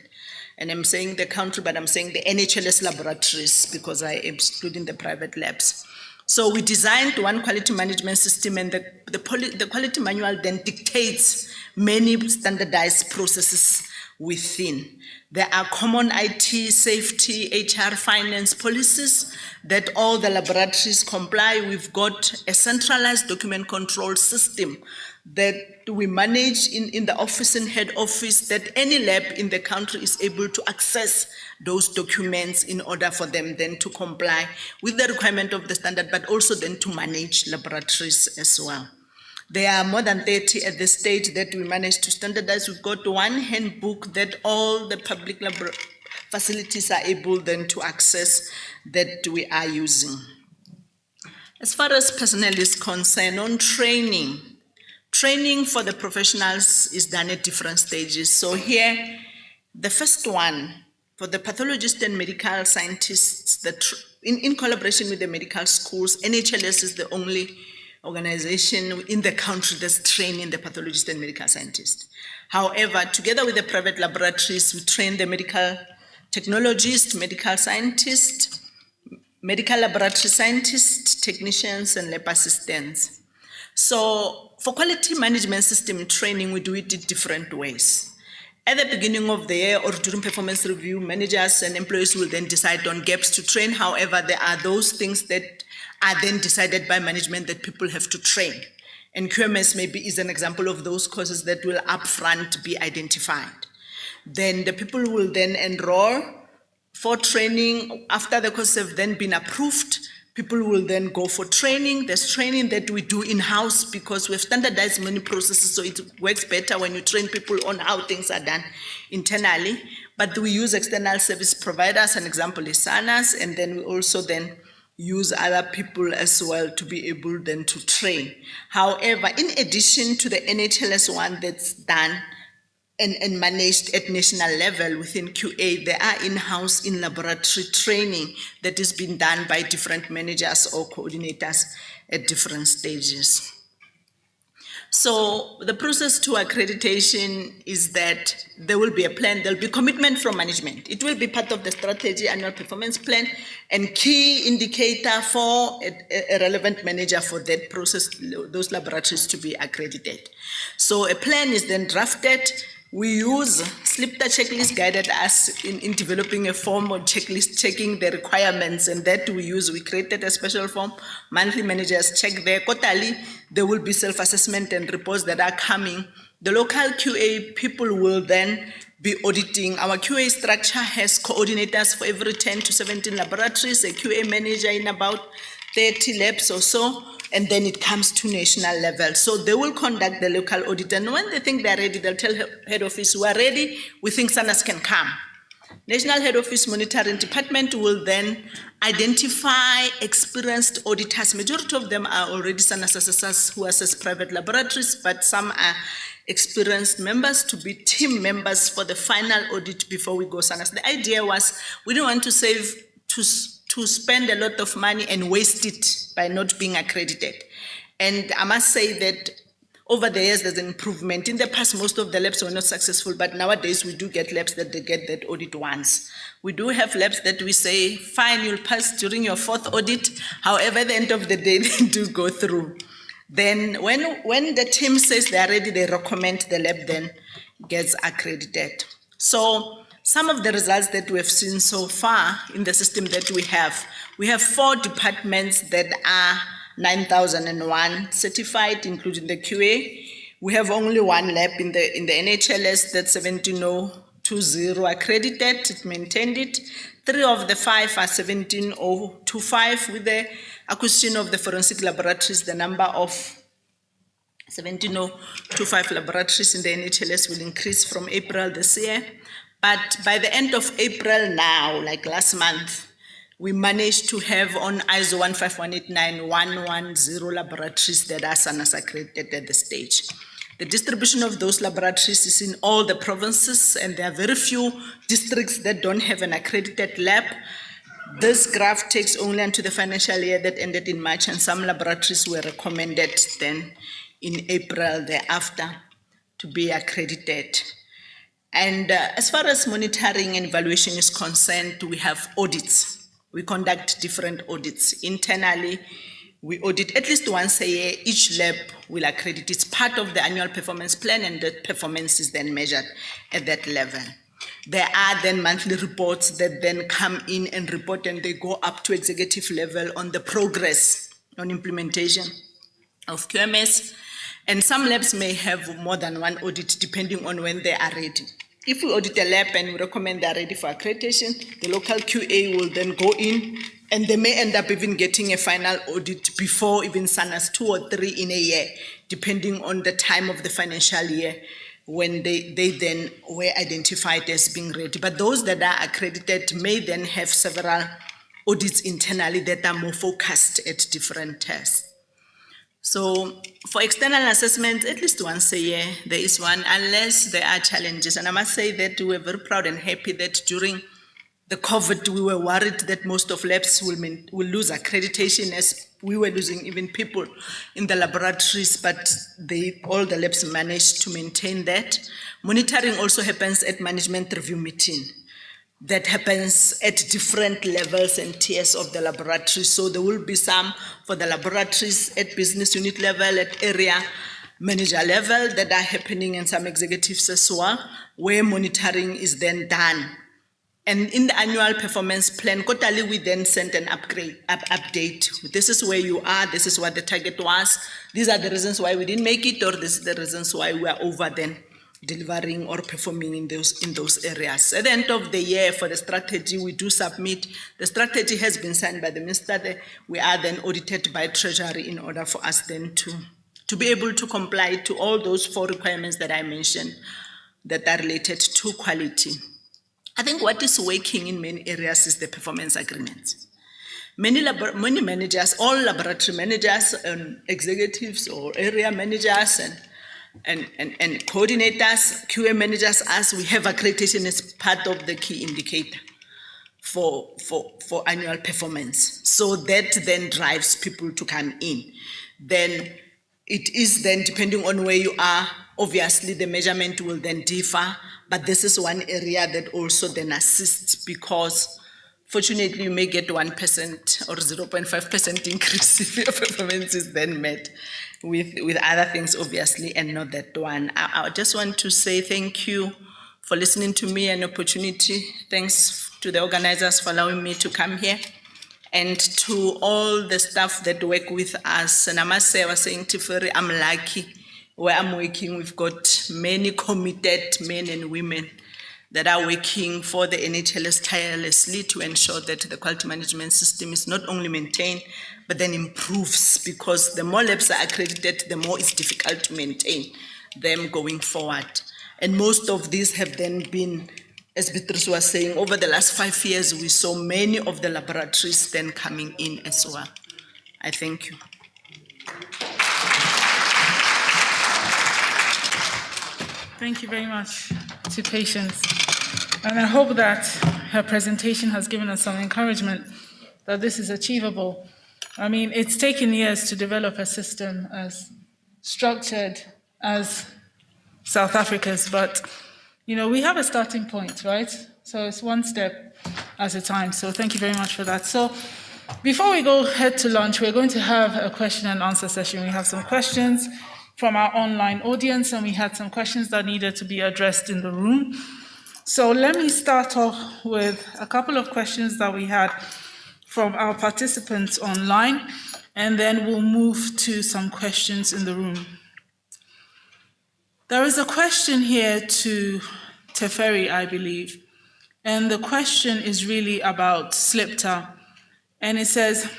And I'm saying the country, but I'm saying the NHLS laboratories because I am excluding the private labs. So we designed one quality management system, and the quality manual then dictates many standardized processes within. There are common IT, safety, HR, finance policies that all the laboratories comply. We've got a centralized document control system that we manage in the office and head office, that any lab in the country is able to access those documents in order for them then to comply with the requirement of the standard, but also then to manage laboratories as well. There are more than 30 at this stage that we managed to standardize. We've got one handbook that all the public facilities are able then to access that we are using. As far as personnel is concerned, on training for the professionals is done at different stages. So here, the first one, for the pathologists and medical scientists, in collaboration with the medical schools, NHLS is the only organization in the country that's training the pathologists and medical scientists. However, together with the private laboratories, we train the medical technologists, medical scientists, medical laboratory scientists, technicians, and lab assistants. So for quality management system training, we do it in different ways. At the beginning of the year or during performance review, managers and employees will then decide on gaps to train. However, there are those things that are then decided by management that people have to train. And QMS maybe is an example of those courses that will upfront be identified. Then the people will then enroll for training. After the courses have then been approved, people will then go for training. There's training that we do in-house because we've standardized many processes, so it works better when you train people on how things are done internally. But we use external service providers. An example is SANAS, and then we also then use other people as well to be able then to train. However, in addition to the NHLS one that's done and managed at national level within QA, there are in-house, in-laboratory training that is being done by different managers or coordinators at different stages. So the process to accreditation is that there will be a plan, there'll be commitment from management. It will be part of the strategy annual performance plan and key indicator for a relevant manager for that process, those laboratories to be accredited. So a plan is then drafted. We use SLIPTA checklist guided us in developing a form of checklist, checking the requirements, and that we created a special form. Monthly managers check there. Quarterly, there will be self-assessment and reports that are coming. The local QA people will then be auditing. Our QA structure has coordinators for every 10 to 17 laboratories, a QA manager in about 30 labs or so, and then it comes to national level. So they will conduct the local audit, and when they think they're ready, they'll tell head office, we are ready, we think SANAS can come. National Head Office Monitoring Department will then identify experienced auditors. Majority of them are already SANAS assessors who assess private laboratories, but some are experienced members to be team members for the final audit before we go SANAS. The idea was we didn't want to to spend a lot of money and waste it by not being accredited. And I must say that over the years, there's an improvement. In the past, most of the labs were not successful, but nowadays we do get labs that they get that audit once. We do have labs that we say, fine, you'll pass during your 4th audit. However, at the end of the day, they do go through. Then when the team says they're ready, they recommend the lab then gets accredited. So some of the results that we have seen so far in the system that we have 4 departments that are 9001 certified, including the QA. We have only 1 lab in the NHLS that's 17020 accredited, it maintained it. 3 of the 5 are 17025 with the acquisition of the forensic laboratories. The number of 17025 laboratories in the NHLS will increase from April this year. But by the end of April now, like last month, we managed to have on ISO 15189 110 laboratories that are SANAS accredited at the stage. The distribution of those laboratories is in all the provinces, and there are very few districts that don't have an accredited lab. This graph takes only unto the financial year that ended in March, and some laboratories were recommended then in April thereafter to be accredited. And as far as monitoring and evaluation is concerned, we have audits. We conduct different audits. Internally, we audit at least once a year. Each lab will accredit. It's part of the annual performance plan, and that performance is then measured at that level. There are then monthly reports that then come in and report, and they go up to executive level on the progress on implementation of QMS. And some labs may have more than 1 audit depending on when they are ready. If we audit a lab and we recommend they are ready for accreditation, the local QA will then go in, and they may end up even getting a final audit before even SANAS 2 or 3 in a year, depending on the time of the financial year when they then were identified as being ready. But those that are accredited may then have several audits internally that are more focused at different tests. So for external assessment, at least once a year, there is one, unless there are challenges. And I must say that we were very proud and happy that during the COVID, we were worried that most of labs will lose accreditation, as we were losing even people in the laboratories, but all the labs managed to maintain that. Monitoring also happens at management review meeting. That happens at different levels and tiers of the laboratories. So there will be some for the laboratories at business unit level, at area manager level that are happening, and some executives as well, where monitoring is then done. And in the annual performance plan, quarterly, we then send an update. This is where you are, this is what the target was, these are the reasons why we didn't make it, or this is the reasons why we are over then delivering or performing in those areas. At the end of the year, for the strategy, we do submit. The strategy has been signed by the minister. We are then audited by Treasury in order for us then to be able to comply to all those 4 requirements that I mentioned that are related to quality. I think what is working in many areas is the performance agreements. Many managers, all laboratory managers and executives or area managers and coordinators, QA managers, as we have accreditation as part of the key indicator for annual performance. So that then drives people to come in. Then it is then depending on where you are, obviously the measurement will then differ, but this is one area that also then assists, because fortunately you may get 1% or 0.5% increase if your performance is then met with other things, obviously, and not that one. I just want to say thank you for listening to me, an opportunity. Thanks to the organizers for allowing me to come here, and to all the staff that work with us. And I must say, I was saying to Ferry, I'm lucky where I'm working. We've got many committed men and women that are working for the NHLS tirelessly to ensure that the quality management system is not only maintained, but then improves, because the more labs are accredited, the more it's difficult to maintain them going forward. And most of these have then been, as Beatrice was saying, over the last 5 years, we saw many of the laboratories then coming in as well. I thank you. Thank you very much to Patience. And I hope that her presentation has given us some encouragement that this is achievable. I mean, it's taken years to develop a system as structured as South Africa's, but, you know, we have a starting point, right? So it's one step at a time. So thank you very much for that. So before we go head to lunch, we're going to have a question and answer session. We have some questions from our online audience, and we had some questions that needed to be addressed in the room. So let me start off with a couple of questions that we had from our participants online, and then we'll move to some questions in the room. There is a question here to Teferi, I believe, and the question is really about SLIPTA, and it says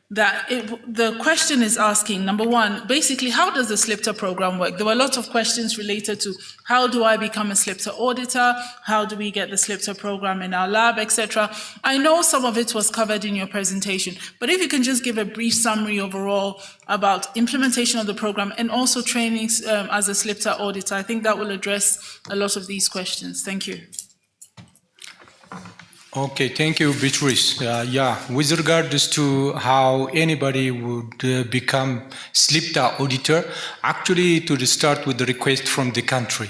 that the question is asking, number one, basically, how does the SLIPTA program work? There were lots of questions related to how do I become a SLIPTA auditor? How do we get the SLIPTA program in our lab, etc. I know some of it was covered in your presentation, but if you can just give a brief summary overall about implementation of the program and also trainings as a SLIPTA auditor, I think that will address a lot of these questions. Thank you. Okay, thank you, Beatrice. With regards to how anybody would become SLIPTA auditor, actually to start with the request from the country.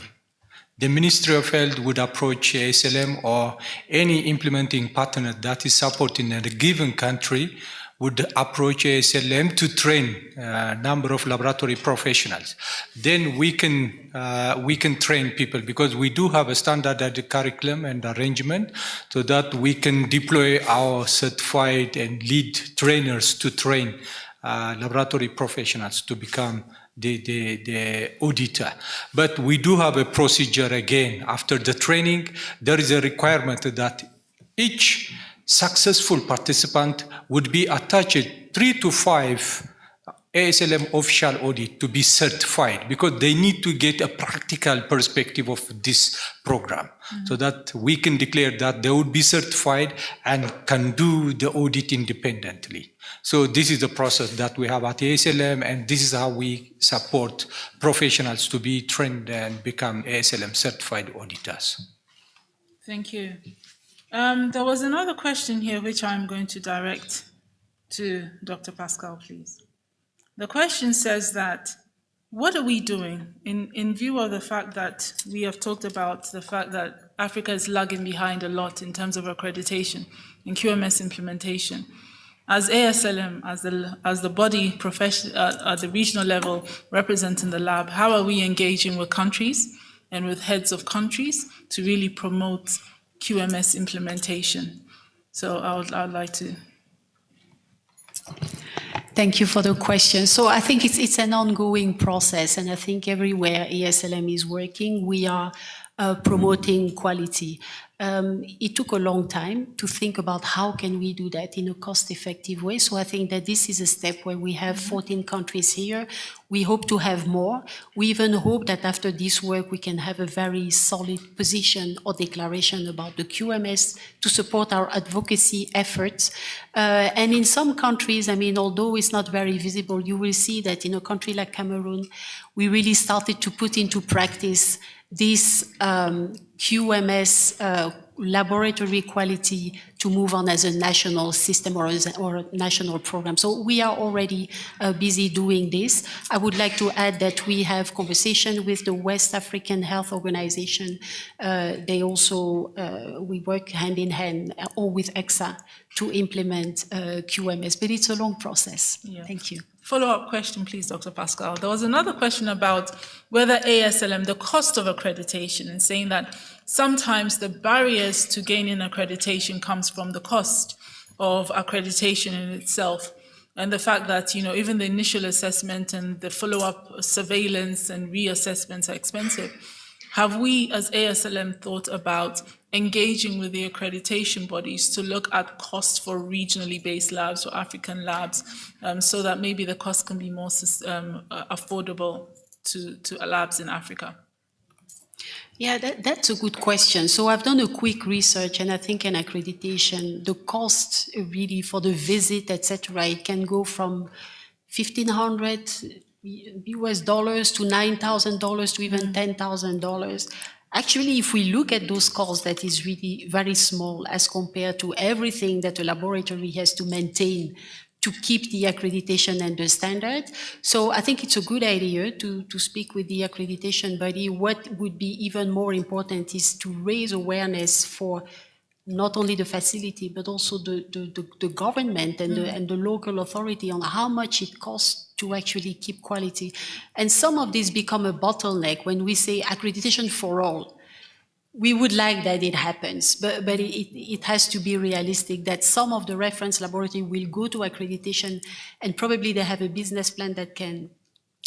The Ministry of Health would approach ASLM or any implementing partner that is supporting a given country would approach ASLM to train a number of laboratory professionals. Then we can train people because we do have a standardized curriculum and arrangement so that we can deploy our certified and lead trainers to train laboratory professionals to become the auditor. But we do have a procedure again. After the training, there is a requirement that each successful participant would be attached 3 to 5 ASLM official audit to be certified because they need to get a practical perspective of this program so that we can declare that they would be certified and can do the audit independently. So this is the process that we have at ASLM, and this is how we support professionals to be trained and become ASLM certified auditors. Thank you. There was another question here which I'm going to direct to Dr. Pascal, please. The question says that, what are we doing in view of the fact that we have talked about the fact that Africa is lagging behind a lot in terms of accreditation in QMS implementation? As ASLM, as the body at the regional level representing the lab, how are we engaging with countries and with heads of countries to really promote QMS implementation? So I would like to. Thank you for the question. So I think it's an ongoing process, and I think everywhere ASLM is working, we are promoting quality. It took a long time to think about how can we do that in a cost-effective way. So I think that this is a step where we have 14 countries here. We hope to have more. We even hope that after this work, we can have a very solid position or declaration about the QMS to support our advocacy efforts. And in some countries, I mean, although it's not very visible, you will see that in a country like Cameroon, we really started to put into practice this QMS laboratory quality to move on as a national system or a national program. So we are already busy doing this. I would like to add that we have conversation with the West African Health Organization. They also, we work hand in hand or with EXA to implement QMS, but it's a long process. Yeah. Thank you. Follow-up question, please, Dr. Pascal. There was another question about whether ASLM, the cost of accreditation, and saying that sometimes the barriers to gaining accreditation comes from the cost of accreditation in itself, and the fact that, you know, even the initial assessment and the follow-up surveillance and reassessments are expensive. Have we, as ASLM, thought about engaging with the accreditation bodies to look at costs for regionally based labs or African labs so that maybe the cost can be more affordable to labs in Africa? Yeah, that's a good question. So I've done a quick research, and I think in accreditation, the cost really for the visit, etc., it can go from $1,500 US dollars to $9,000 to even $10,000. Actually, if we look at those costs, that is really very small as compared to everything that a laboratory has to maintain to keep the accreditation and the standard. So I think it's a good idea to speak with the accreditation body. What would be even more important is to raise awareness for not only the facility, but also the government and the local authority on how much it costs to actually keep quality. And some of these become a bottleneck when we say accreditation for all. we would like that it happens, but it has to be realistic that some of the reference laboratory will go to accreditation and probably they have a business plan that can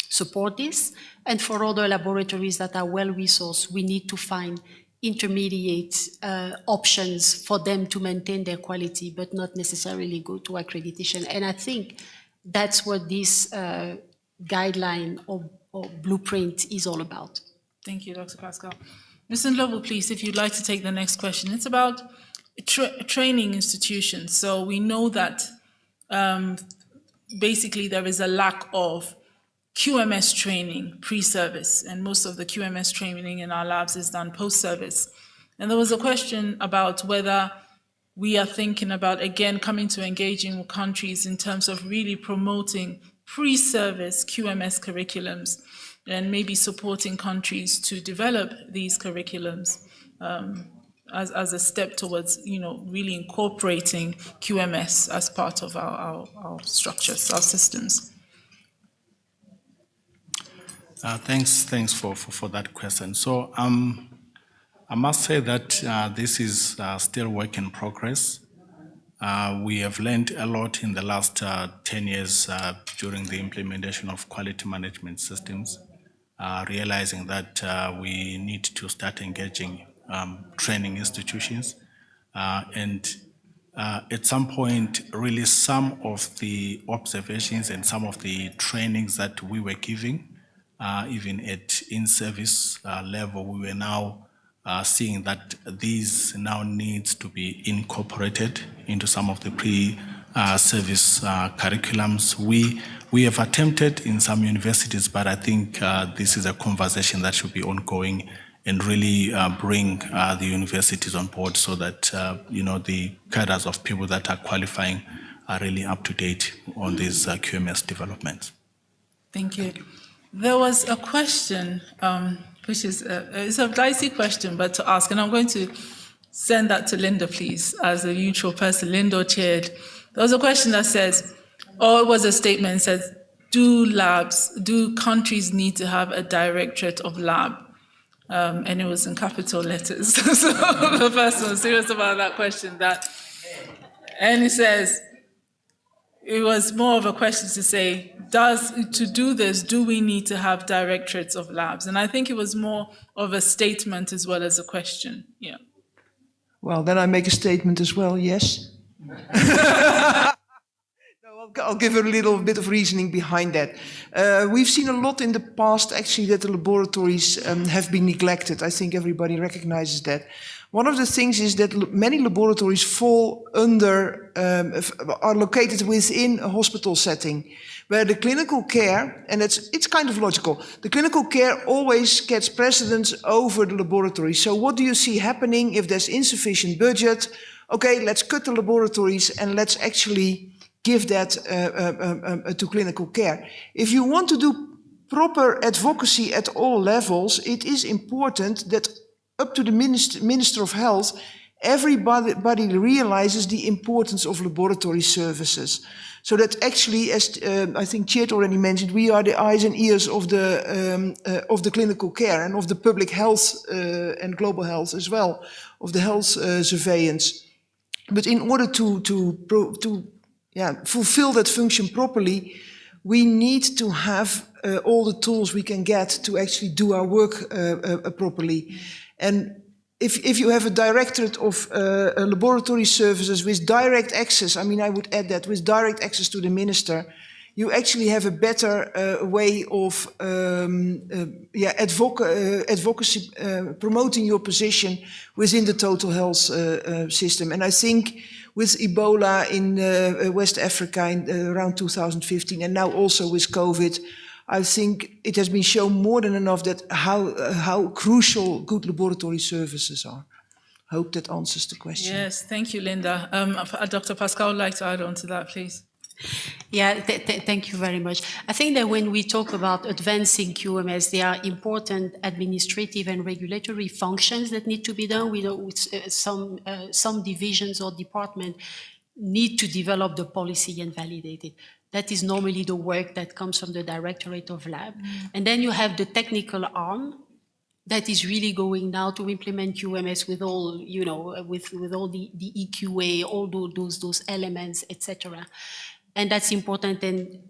support this. And for other laboratories that are well-resourced, we need to find intermediate options for them to maintain their quality, but not necessarily go to accreditation. And I think that's what this guideline or blueprint is all about. Thank you, Dr. Pascal. Mr. Ndlovu, please, if you'd like to take the next question. It's about training institutions. So we know that basically there is a lack of QMS training pre-service, and most of the QMS training in our labs is done post-service. And there was a question about whether we are thinking about, again, coming to engaging with countries in terms of really promoting pre-service QMS curriculums and maybe supporting countries to develop these curriculums as a step towards, really incorporating QMS as part of our structures, our systems. Thanks for that question. So I must say that this is still work in progress. We have learned a lot in the last 10 years during the implementation of quality management systems, realizing that we need to start engaging training institutions. And at some point, really some of the observations and some of the trainings that we were giving, even at in-service level, we were now seeing that these now needs to be incorporated into some of the pre-service curriculums. We have attempted in some universities, but I think this is a conversation that should be ongoing and really bring the universities on board so that the cadres of people that are qualifying are really up to date on these QMS developments. Thank you. There was a question, which is it's a dicey question, but to ask, and I'm going to send that to Linda, please, as a neutral person. Linda chaired. There was a question that says, or it was a statement that says, do countries need to have a directorate of lab? And it was in capital letters. So the person was serious about that question. And it says, it was more of a question to say, to do this, do we need to have directorates of labs? And I think it was more of a statement as well as a question. Yeah. Well, then I make a statement as well, yes. I'll give a little bit of reasoning behind that. We've seen a lot in the past, actually, that the laboratories have been neglected. I think everybody recognizes that. One of the things is that many laboratories fall under, are located within a hospital setting, where the clinical care, and it's kind of logical, the clinical care always gets precedence over the laboratory. So what do you see happening if there's insufficient budget? Okay, let's cut the laboratories and let's actually give that to clinical care. If you want to do proper advocacy at all levels, it is important that up to the Minister of Health, everybody realizes the importance of laboratory services. So that actually, as I think Chet already mentioned, we are the eyes and ears of the clinical care and of the public health and global health as well, of the health surveillance. But in order to fulfill that function properly, we need to have all the tools we can get to actually do our work properly. And if you have a directorate of laboratory services with direct access, I mean, I would add that, with direct access to the minister, you actually have a better way of advocacy, promoting your position within the total health system. And I think with Ebola in West Africa in around 2015, and now also with COVID, I think it has been shown more than enough that how crucial good laboratory services are. I hope that answers the question. Yes, thank you, Linda. Dr. Pascal would like to add on to that, please. Yeah, thank you very much. I think that when we talk about advancing QMS, there are important administrative and regulatory functions that need to be done. We know some divisions or departments need to develop the policy and validate it. That is normally the work that comes from the Directorate of Lab. And then you have the technical arm that is really going now to implement QMS with all, you know, with all the EQA, all those elements, etc. And that's important. And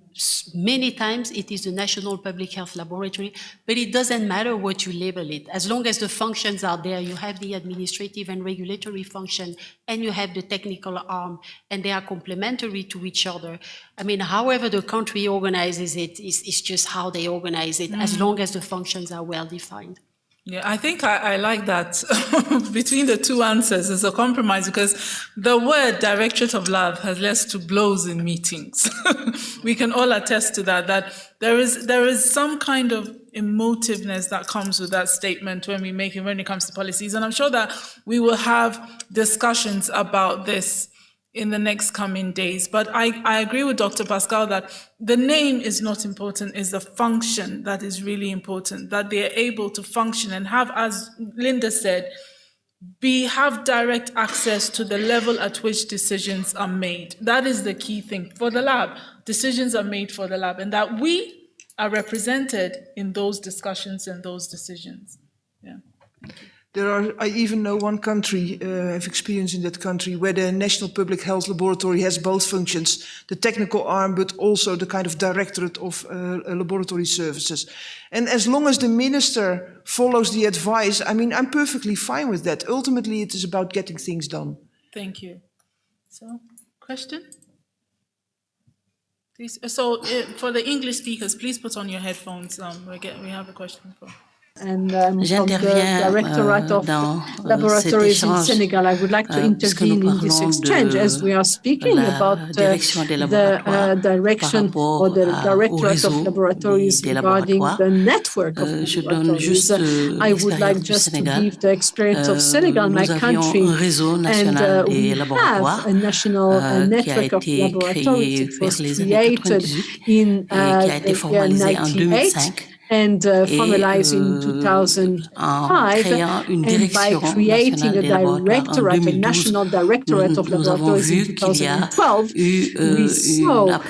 many times it is the National Public Health Laboratory, but it doesn't matter what you label it. As long as the functions are there, you have the administrative and regulatory function, and you have the technical arm, and they are complementary to each other. I mean, however the country organizes it is just how they organize it, as long as the functions are well defined. Yeah, I think I like that. Between the two answers is a compromise, because the word Directorate of Lab has led to blows in meetings. We can all attest to that there is some kind of emotiveness that comes with that statement when it comes to policies. And I'm sure that we will have discussions about this in the next coming days. But I agree with Dr. Pascal that the name is not important, it's the function that is really important, that they're able to function and have, as Linda said, have direct access to the level at which decisions are made. That is the key thing for the lab. Decisions are made for the lab, and that we are represented in those discussions and those decisions. Yeah. I even know one country, have experience in that country, where the National Public Health Laboratory has both functions, the technical arm, but also the kind of directorate of laboratory services. And as long as the minister follows the advice, I mean, I'm perfectly fine with that. Ultimately, it is about getting things done. Thank you. So, question? Please. So, for the English speakers, please put on your headphones. We have a question for. And from the Directorate of Laboratories in Senegal, I would like to intervene in this exchange as we are speaking about the direction or the Directorate of Laboratories regarding the network of laboratories. I would like just to give the experience of Senegal, my country, and we have a national network of laboratories. It was created in the year 1998. And formalized in 2005, and by creating a directorate, a national directorate of laboratories in 2012, we saw that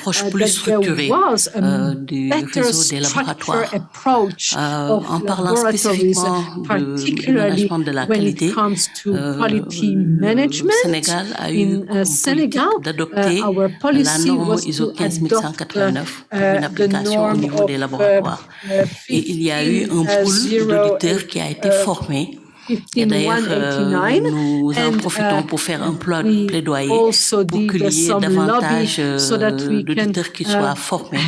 there was a better structured approach of laboratories, particularly when it comes to quality management. In Senegal, our policy was to adopt the norm of Et il y a eu un pool d'auditeurs qui a été formé. Et d'ailleurs, nous en profitons pour faire un plaidoyer pour qu'il y ait davantage d'auditeurs qui soient formés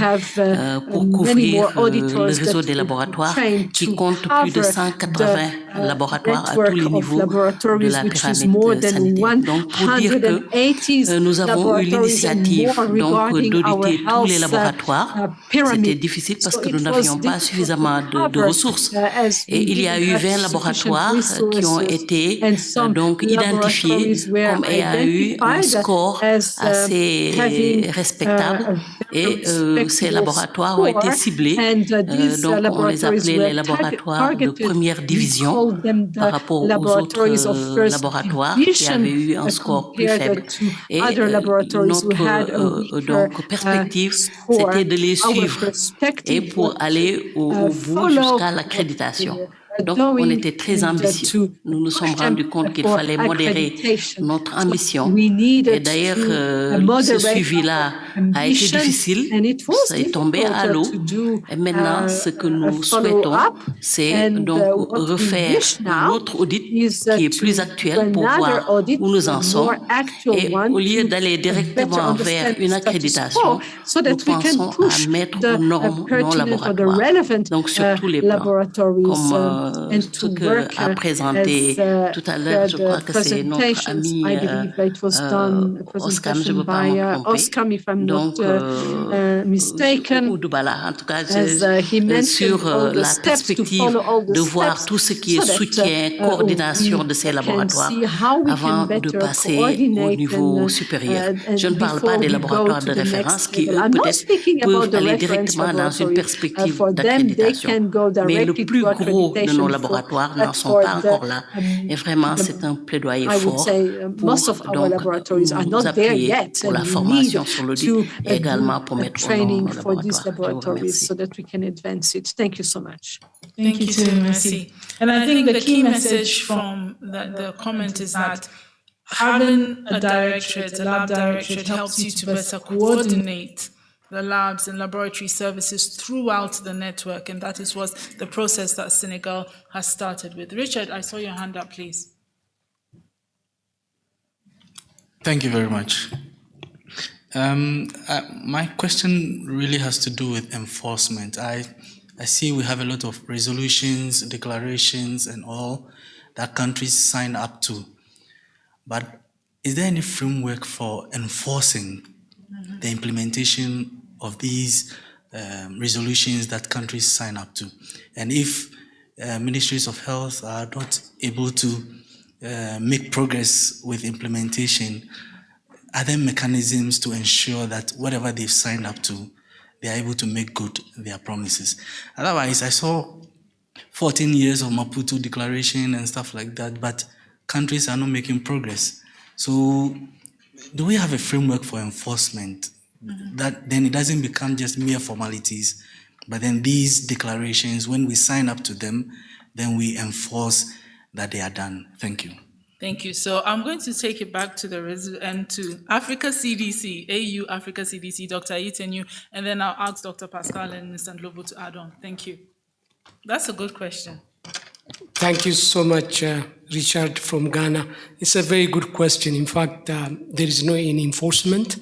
pour couvrir le réseau des laboratoires qui compte plus de 180 laboratoires à tous les niveaux de la pyramide sanitaire. Donc, pour dire que nous avons eu l'initiative d'auditer tous les laboratoires. C'était difficile parce que nous n'avions pas suffisamment de ressources. Et il y a eu 20 laboratoires qui ont été donc identifiés comme ayant eu un score assez respectable et ces laboratoires ont été ciblés, donc on les appelait les laboratoires de première division par rapport aux autres laboratoires qui avaient eu un score plus faible. Et notre donc, perspective, c'était de les suivre et pour aller au bout jusqu'à l'accréditation. Donc, on était très ambitieux. Nous nous sommes rendus compte qu'il fallait modérer notre ambition. Et d'ailleurs, ce suivi-là a été difficile. Ça est tombé à l'eau. Et maintenant, ce que nous souhaitons, c'est donc refaire notre audit qui est plus actuel pour voir où nous en sommes. Et au lieu d'aller directement vers une accréditation, nous pensons à mettre aux normes non laboratoires. Donc, sur tous les plans, comme ce qu'a présenté tout à l'heure, je crois que c'est notre ami Oscar, je ne veux pas me tromper, donc Oudoubala, en tout cas, sur la perspective de voir tout ce qui est soutien, coordination de ces laboratoires avant de passer au niveau supérieur. Je ne parle pas des laboratoires de référence qui, eux, peut-être peuvent aller directement dans une perspective d'accréditation. Mais le plus gros de de nos laboratoires n'en sont pas encore là. Et vraiment, c'est un plaidoyer fort pour donc nous appuyer pour la formation sur l'audit et également pour mettre au nom nos laboratoires. so that we can advance it. Thank you so much. Thank you too, Mercy. And I think the key message from the comment is that having a directorate, a lab directorate, helps you to better coordinate the labs and laboratory services throughout the network, and that is what the process that Senegal has started with. Richard, I saw your hand up, please. Thank you very much. My question really has to do with enforcement. I see we have a lot of resolutions, declarations, and all that countries sign up to. But is there any framework for enforcing the implementation of these resolutions that countries sign up to? And if ministries of health are not able to make progress with implementation, are there mechanisms to ensure that whatever they've signed up to, they are able to make good their promises? Otherwise, I saw 14 years of Maputo Declaration and stuff like that, but countries are not making progress. So do we have a framework for enforcement that then it doesn't become just mere formalities, but then these declarations, when we sign up to them, then we enforce that they are done? Thank you. Thank you. So I'm going to take it back to to Africa CDC, AU Africa CDC, Dr. Itenu, and then I'll ask Dr. Pascal and Mr. Ndlovu to add on. Thank you. That's a good question. Thank you so much, Richard from Ghana. It's a very good question. In fact, there is no any enforcement.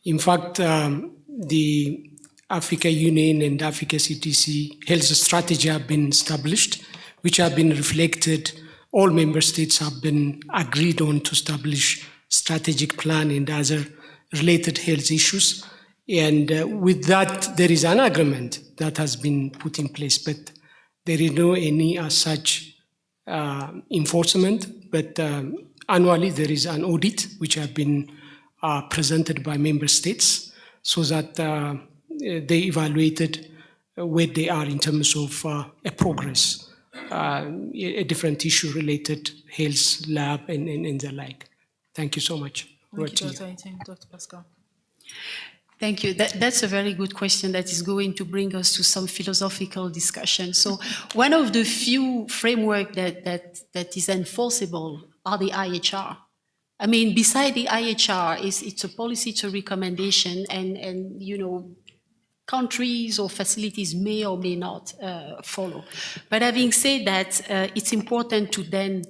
In fact, the Africa Union and Africa CDC health strategy have been established, which have been reflected. All member states have been agreed on to establish strategic plan and other related health issues. And with that, there is an agreement that has been put in place, but there is no any such enforcement. But annually, there is an audit which have been presented by member states so that they evaluated where they are in terms of a progress. A different issue related health lab and the like. Thank you so much. Thank you, Dr. Itenu. Dr. Pascal. Thank you. That's a very good question that is going to bring us to some philosophical discussion. So one of the few framework that is enforceable are the IHR. I mean, beside the IHR, it's a policy to recommendation and you know, countries or facilities may or may not follow. But having said that, it's important to then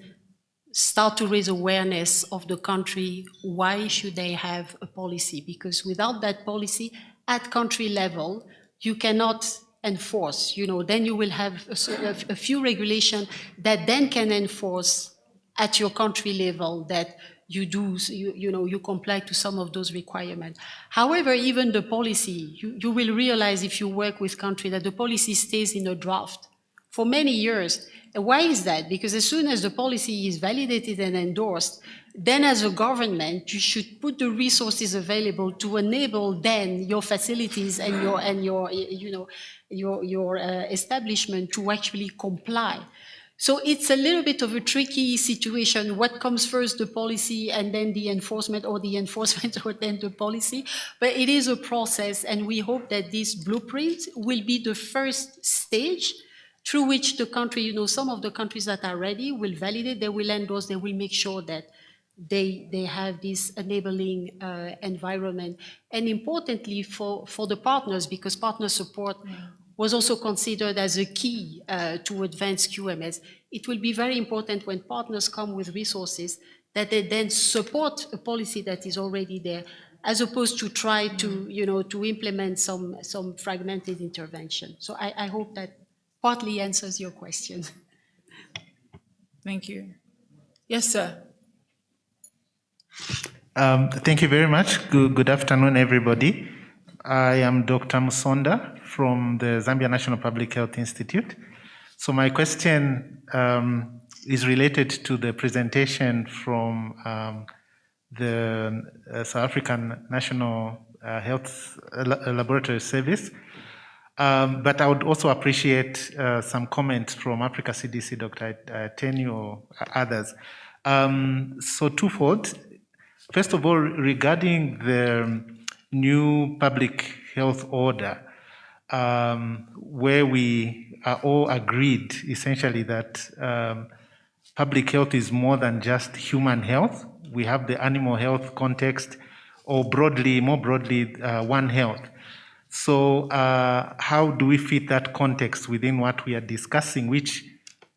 start to raise awareness of the country. Why should they have a policy? Because without that policy at country level, you cannot enforce. You know, then you will have a few regulations that then can enforce at your country level that you comply to some of those requirements. However, even the policy, you will realize if you work with country that the policy stays in a draft for many years. And why is that? Because as soon as the policy is validated and endorsed, then as a government, you should put the resources available to enable then your facilities and your establishment to actually comply. So it's a little bit of a tricky situation. What comes first, the policy and then the enforcement, or the enforcement or then the policy? But it is a process, and we hope that this blueprint will be the first stage through which the country, some of the countries that are ready will validate, they will endorse, they will make sure that they have this enabling environment. And importantly for the partners, because partner support was also considered as a key to advance QMS. It will be very important when partners come with resources that they then support a policy that is already there, as opposed to try to implement some fragmented intervention. So I hope that partly answers your question. Thank you. Yes, sir. Thank you very much. Good afternoon, everybody. I am Dr. Musonda from the Zambia National Public Health Institute. So my question is related to the presentation from the South African National Health Laboratory Service. But I would also appreciate some comments from Africa CDC, Dr. Tenu or others. So twofold. First of all, regarding the new public health order, where we are all agreed essentially that public health is more than just human health. We have the animal health context, or more broadly, One Health. So how do we fit that context within what we are discussing, which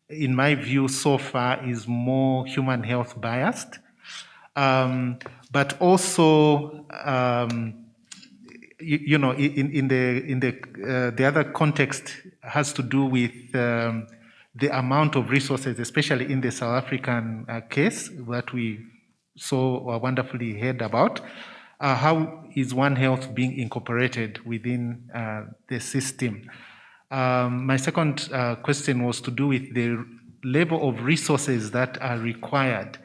in my view so far is more human health biased? But also, in the other context has to do with the amount of resources, especially in the South African case that we so wonderfully heard about. How is One Health being incorporated within the system? My second question was to do with the level of resources that are required.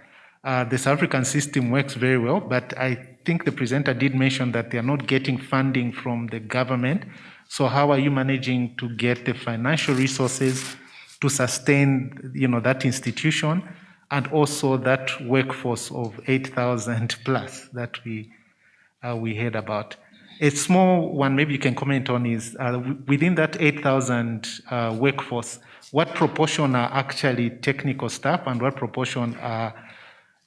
The South African system works very well, but I think the presenter did mention that they are not getting funding from the government. So how are you managing to get the financial resources to sustain, that institution and also that workforce of 8,000 plus that we heard about? A small one maybe you can comment on is within that 8,000 workforce, what proportion are actually technical staff and what proportion are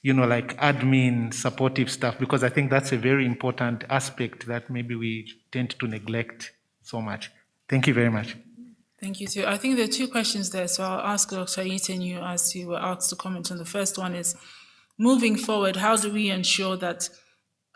like admin supportive staff? Because I think that's a very important aspect that maybe we tend to neglect so much. Thank you very much. Thank you too. I think there are two questions there, so I'll ask Dr. Itenu as you were asked to comment on. The first one is, moving forward, how do we ensure that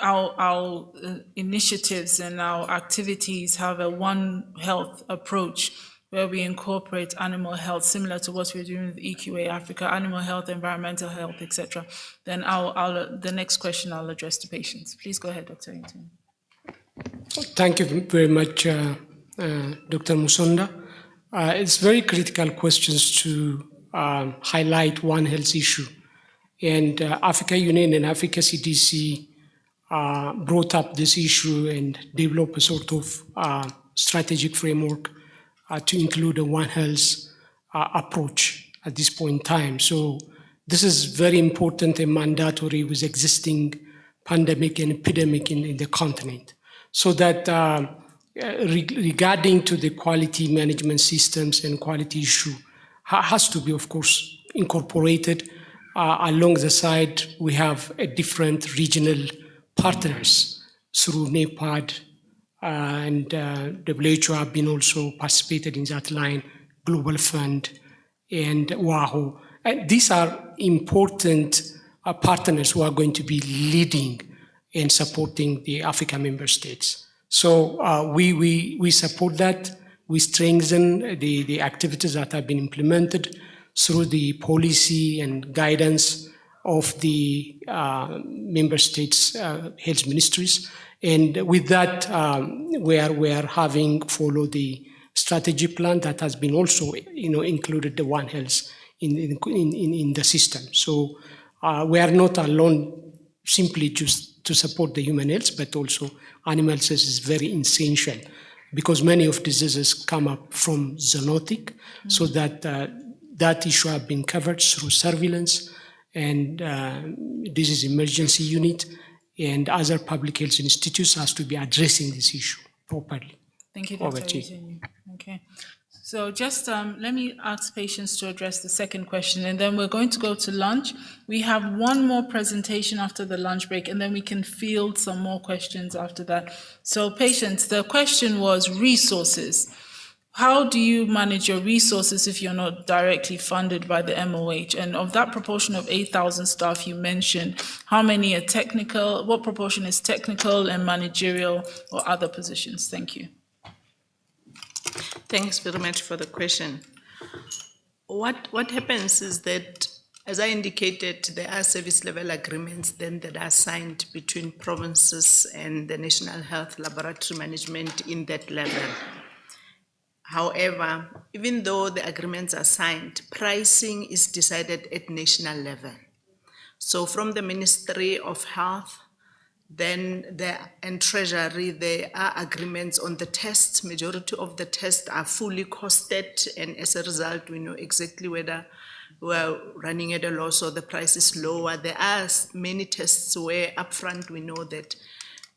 our initiatives and our activities have a One Health approach where we incorporate animal health, similar to what we're doing with EQA Africa, animal health, environmental health, etc. Then the next question I'll address to patients. Please go ahead, Dr. Itenu. Thank you very much, Dr. Musonda. It's very critical questions to highlight One Health issue. And Africa Union and Africa CDC brought up this issue and developed a sort of strategic framework to include a One Health approach at this point in time. So this is very important and mandatory with existing pandemic and epidemic in the continent. So that regarding to the quality management systems and quality issue has to be, of course, incorporated. Along the side, we have a different regional partners through NEPAD and WHO have been also participated in that line, Global Fund and WAHO. And these are important partners who are going to be leading and supporting the African member states. So we support that. We strengthen the activities that have been implemented through the policy and guidance of the member states' health ministries. And with that, we are having followed the strategy plan that has been also, included the One Health in the system. So we are not alone simply just to support the human health, but also animal health is very essential because many of diseases come up from zoonotic, so that that issue have been covered through surveillance and disease emergency unit and other public health institutes has to be addressing this issue properly. Thank you, Dr. Itenu. Okay. So just let me ask patients to address the second question, and then we're going to go to lunch. We have one more presentation after the lunch break, and then we can field some more questions after that. So patients, the question was resources. How do you manage your resources if you're not directly funded by the MOH? And of that proportion of 8,000 staff you mentioned, how many are technical? What proportion is technical and managerial or other positions? Thank you. Thanks very much for the question. What happens is that, as I indicated, there are service level agreements then that are signed between provinces and the National Health Laboratory Management in that level. However, even though the agreements are signed, pricing is decided at national level. So from the Ministry of Health, Then and Treasury, there are agreements on the tests. Majority of the tests are fully costed, and as a result, we know exactly whether we're running at a loss or the price is lower. There are many tests where upfront we know that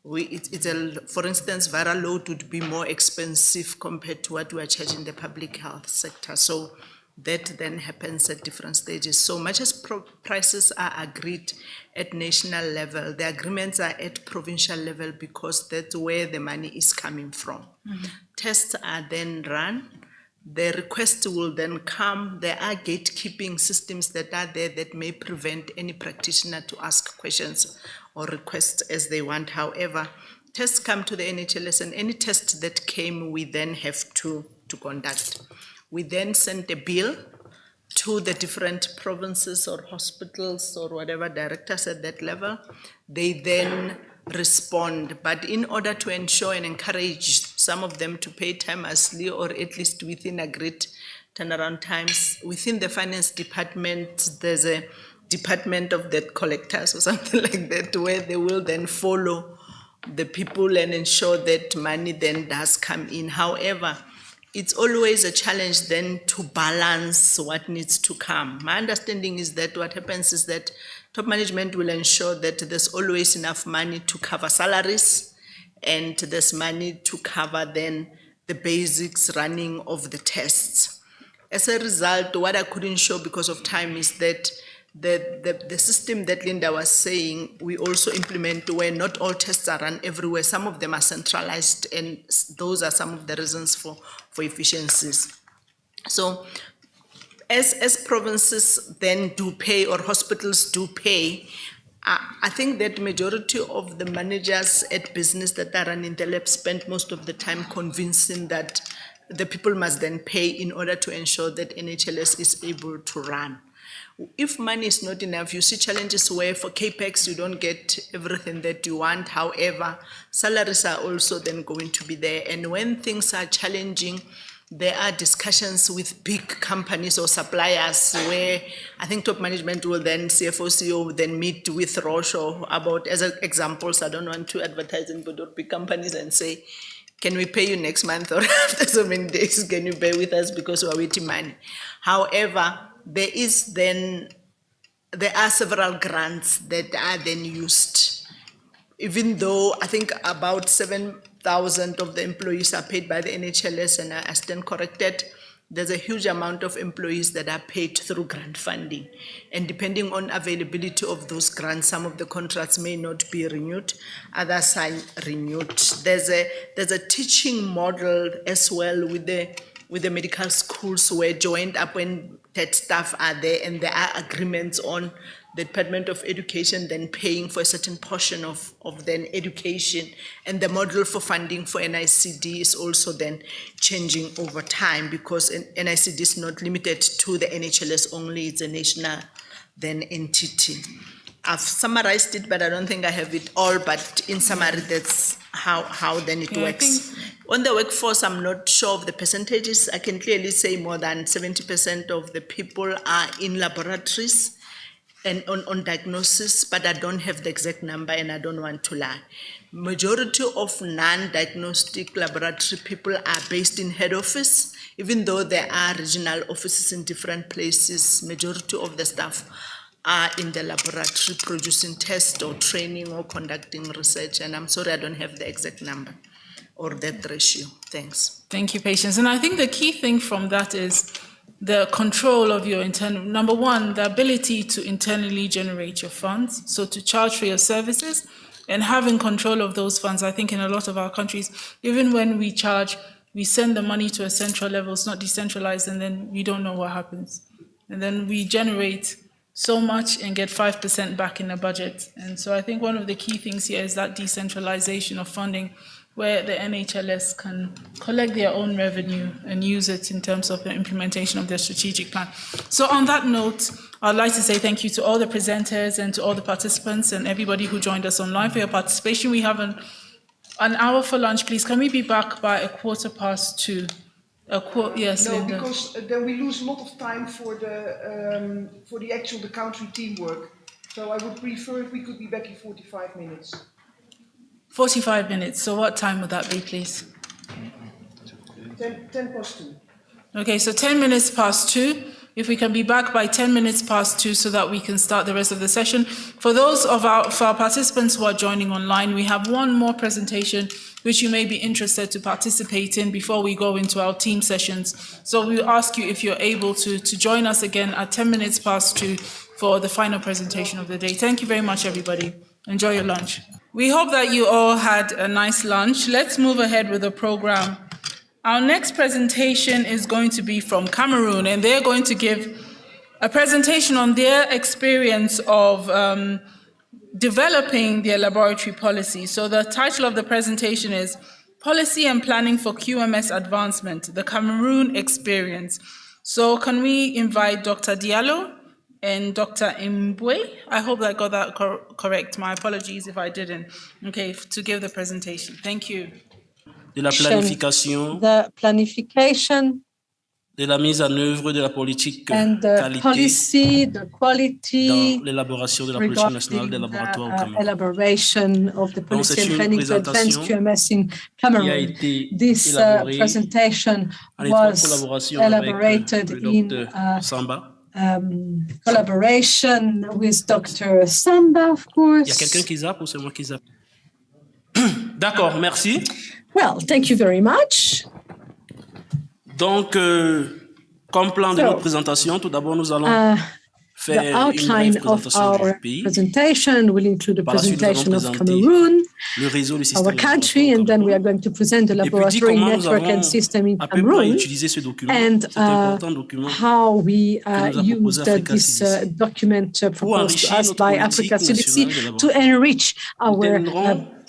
for instance, viral load would be more expensive compared to what we are charging the public health sector. So that then happens at different stages. So much as prices are agreed at national level, the agreements are at provincial level because that's where the money is coming from. Tests are then run. The request will then come. There are gatekeeping systems that are there that may prevent any practitioner to ask questions or request as they want. However, tests come to the NHLS, and any test that came, we then have to conduct. We then send a bill to the different provinces or hospitals or whatever directors at that level. They then respond, but in order to ensure and encourage some of them to pay timelessly or at least within agreed turnaround times, within the finance department, there's a department of debt collectors or something like that, where they will then follow the people and ensure that money then does come in. However, it's always a challenge then to balance what needs to come. My understanding is that what happens is that top management will ensure that there's always enough money to cover salaries, and there's money to cover then the basics running of the tests. As a result, what I couldn't show because of time is that the system that Linda was saying, we also implement where not all tests are run everywhere. Some of them are centralized, and those are some of the reasons for efficiencies. So as provinces then do pay or hospitals do pay, I think that majority of the managers at business that are running the lab spend most of the time convincing that the people must then pay in order to ensure that NHLS is able to run. If money is not enough, you see challenges where for CAPEX you don't get everything that you want. However, salaries are also then going to be there. And when things are challenging, there are discussions with big companies or suppliers where I think top management will then, CFO, CEO will then meet with Rosho about, as examples, I don't want to advertise in but big companies and say, can we pay you next month or after so many days, can you bear with us because we're waiting money? However, there are several grants that are then used, even though I think about 7,000 of the employees are paid by the NHLS, and I stand corrected, there's a huge amount of employees that are paid through grant funding. And depending on availability of those grants, some of the contracts may not be renewed, others are renewed. There's a teaching model as well with the medical schools where joint appointed staff are there, and there are agreements on the Department of Education then paying for a certain portion of then education, and the model for funding for NICD is also then changing over time because NICD is not limited to the NHLS only, it's a national then entity. I've summarized it, but I don't think I have it all, but in summary, that's how then it works. On the workforce, I'm not sure of the percentages. I can clearly say more than 70% of the people are in laboratories and on diagnosis, but I don't have the exact number and I don't want to lie. Majority of non-diagnostic laboratory people are based in head office, even though there are regional offices in different places. Majority of the staff are in the laboratory producing tests or training or conducting research, and I'm sorry I don't have the exact number or that ratio. Thanks. Thank you, Patience. And I think the key thing from that is the control of your internal, number one, the ability to internally generate your funds, so to charge for your services and having control of those funds. I think in a lot of our countries, even when we charge, we send the money to a central level, it's not decentralized, and then we don't know what happens. And then we generate so much and get 5% back in the budget. And so I think one of the key things here is that decentralization of funding, where the NHLS can collect their own revenue and use it in terms of the implementation of their strategic plan. So on that note, I'd like to say thank you to all the presenters and to all the participants and everybody who joined us online for your participation. We have an hour for lunch, please. Can we be back by 2:15? Yes, no, Linda. Because then we lose a lot of time for the country teamwork. So I would prefer if we could be back in 45 minutes. 45 minutes. So what time would that be, please? 10 past 2. Okay, so 10 minutes past 2. If we can be back by 10 minutes past 2 so that we can start the rest of the session. For those of our participants who are joining online, we have one more presentation which you may be interested to participate in before we go into our team sessions. So we ask you if you're able to join us again at 10 minutes past 2 for the final presentation of the day. Thank you very much, everybody. Enjoy your lunch. We hope that you all had a nice lunch. Let's move ahead with the program. Our next presentation is going to be from Cameroon, and they're going to give a presentation on their experience of developing their laboratory policy. So the title of the presentation is Policy and Planning for QMS Advancement, the Cameroon Experience. So can we invite Dr. Diallo and Dr. Mbwe? I hope I got that correct. My apologies if I didn't. Okay, to give the presentation. Thank you. De la planification, the planification, de la mise en œuvre de la politique and the qualité policy, the quality, dans l'élaboration de la politique nationale des laboratoires au Cameroun. Elaboration of the Donc, policy c'est and une planning to advance présentation QMS in qui a Cameroon. été This élaborée presentation en étroite was collaboration avec elaborated le in docteur Samba. Collaboration with Dr. Samba, of course. Il y a quelqu'un qui zappe ou c'est moi qui zappe? D'accord, merci. Well, thank you very much. Donc, comme plan de notre présentation, tout d'abord, nous allons The outline of our presentation will include a presentation of Cameroon, our country, and then we are going to present the laboratory network and system in Cameroon, and how we used this document proposed to us by Africa CDC to enrich our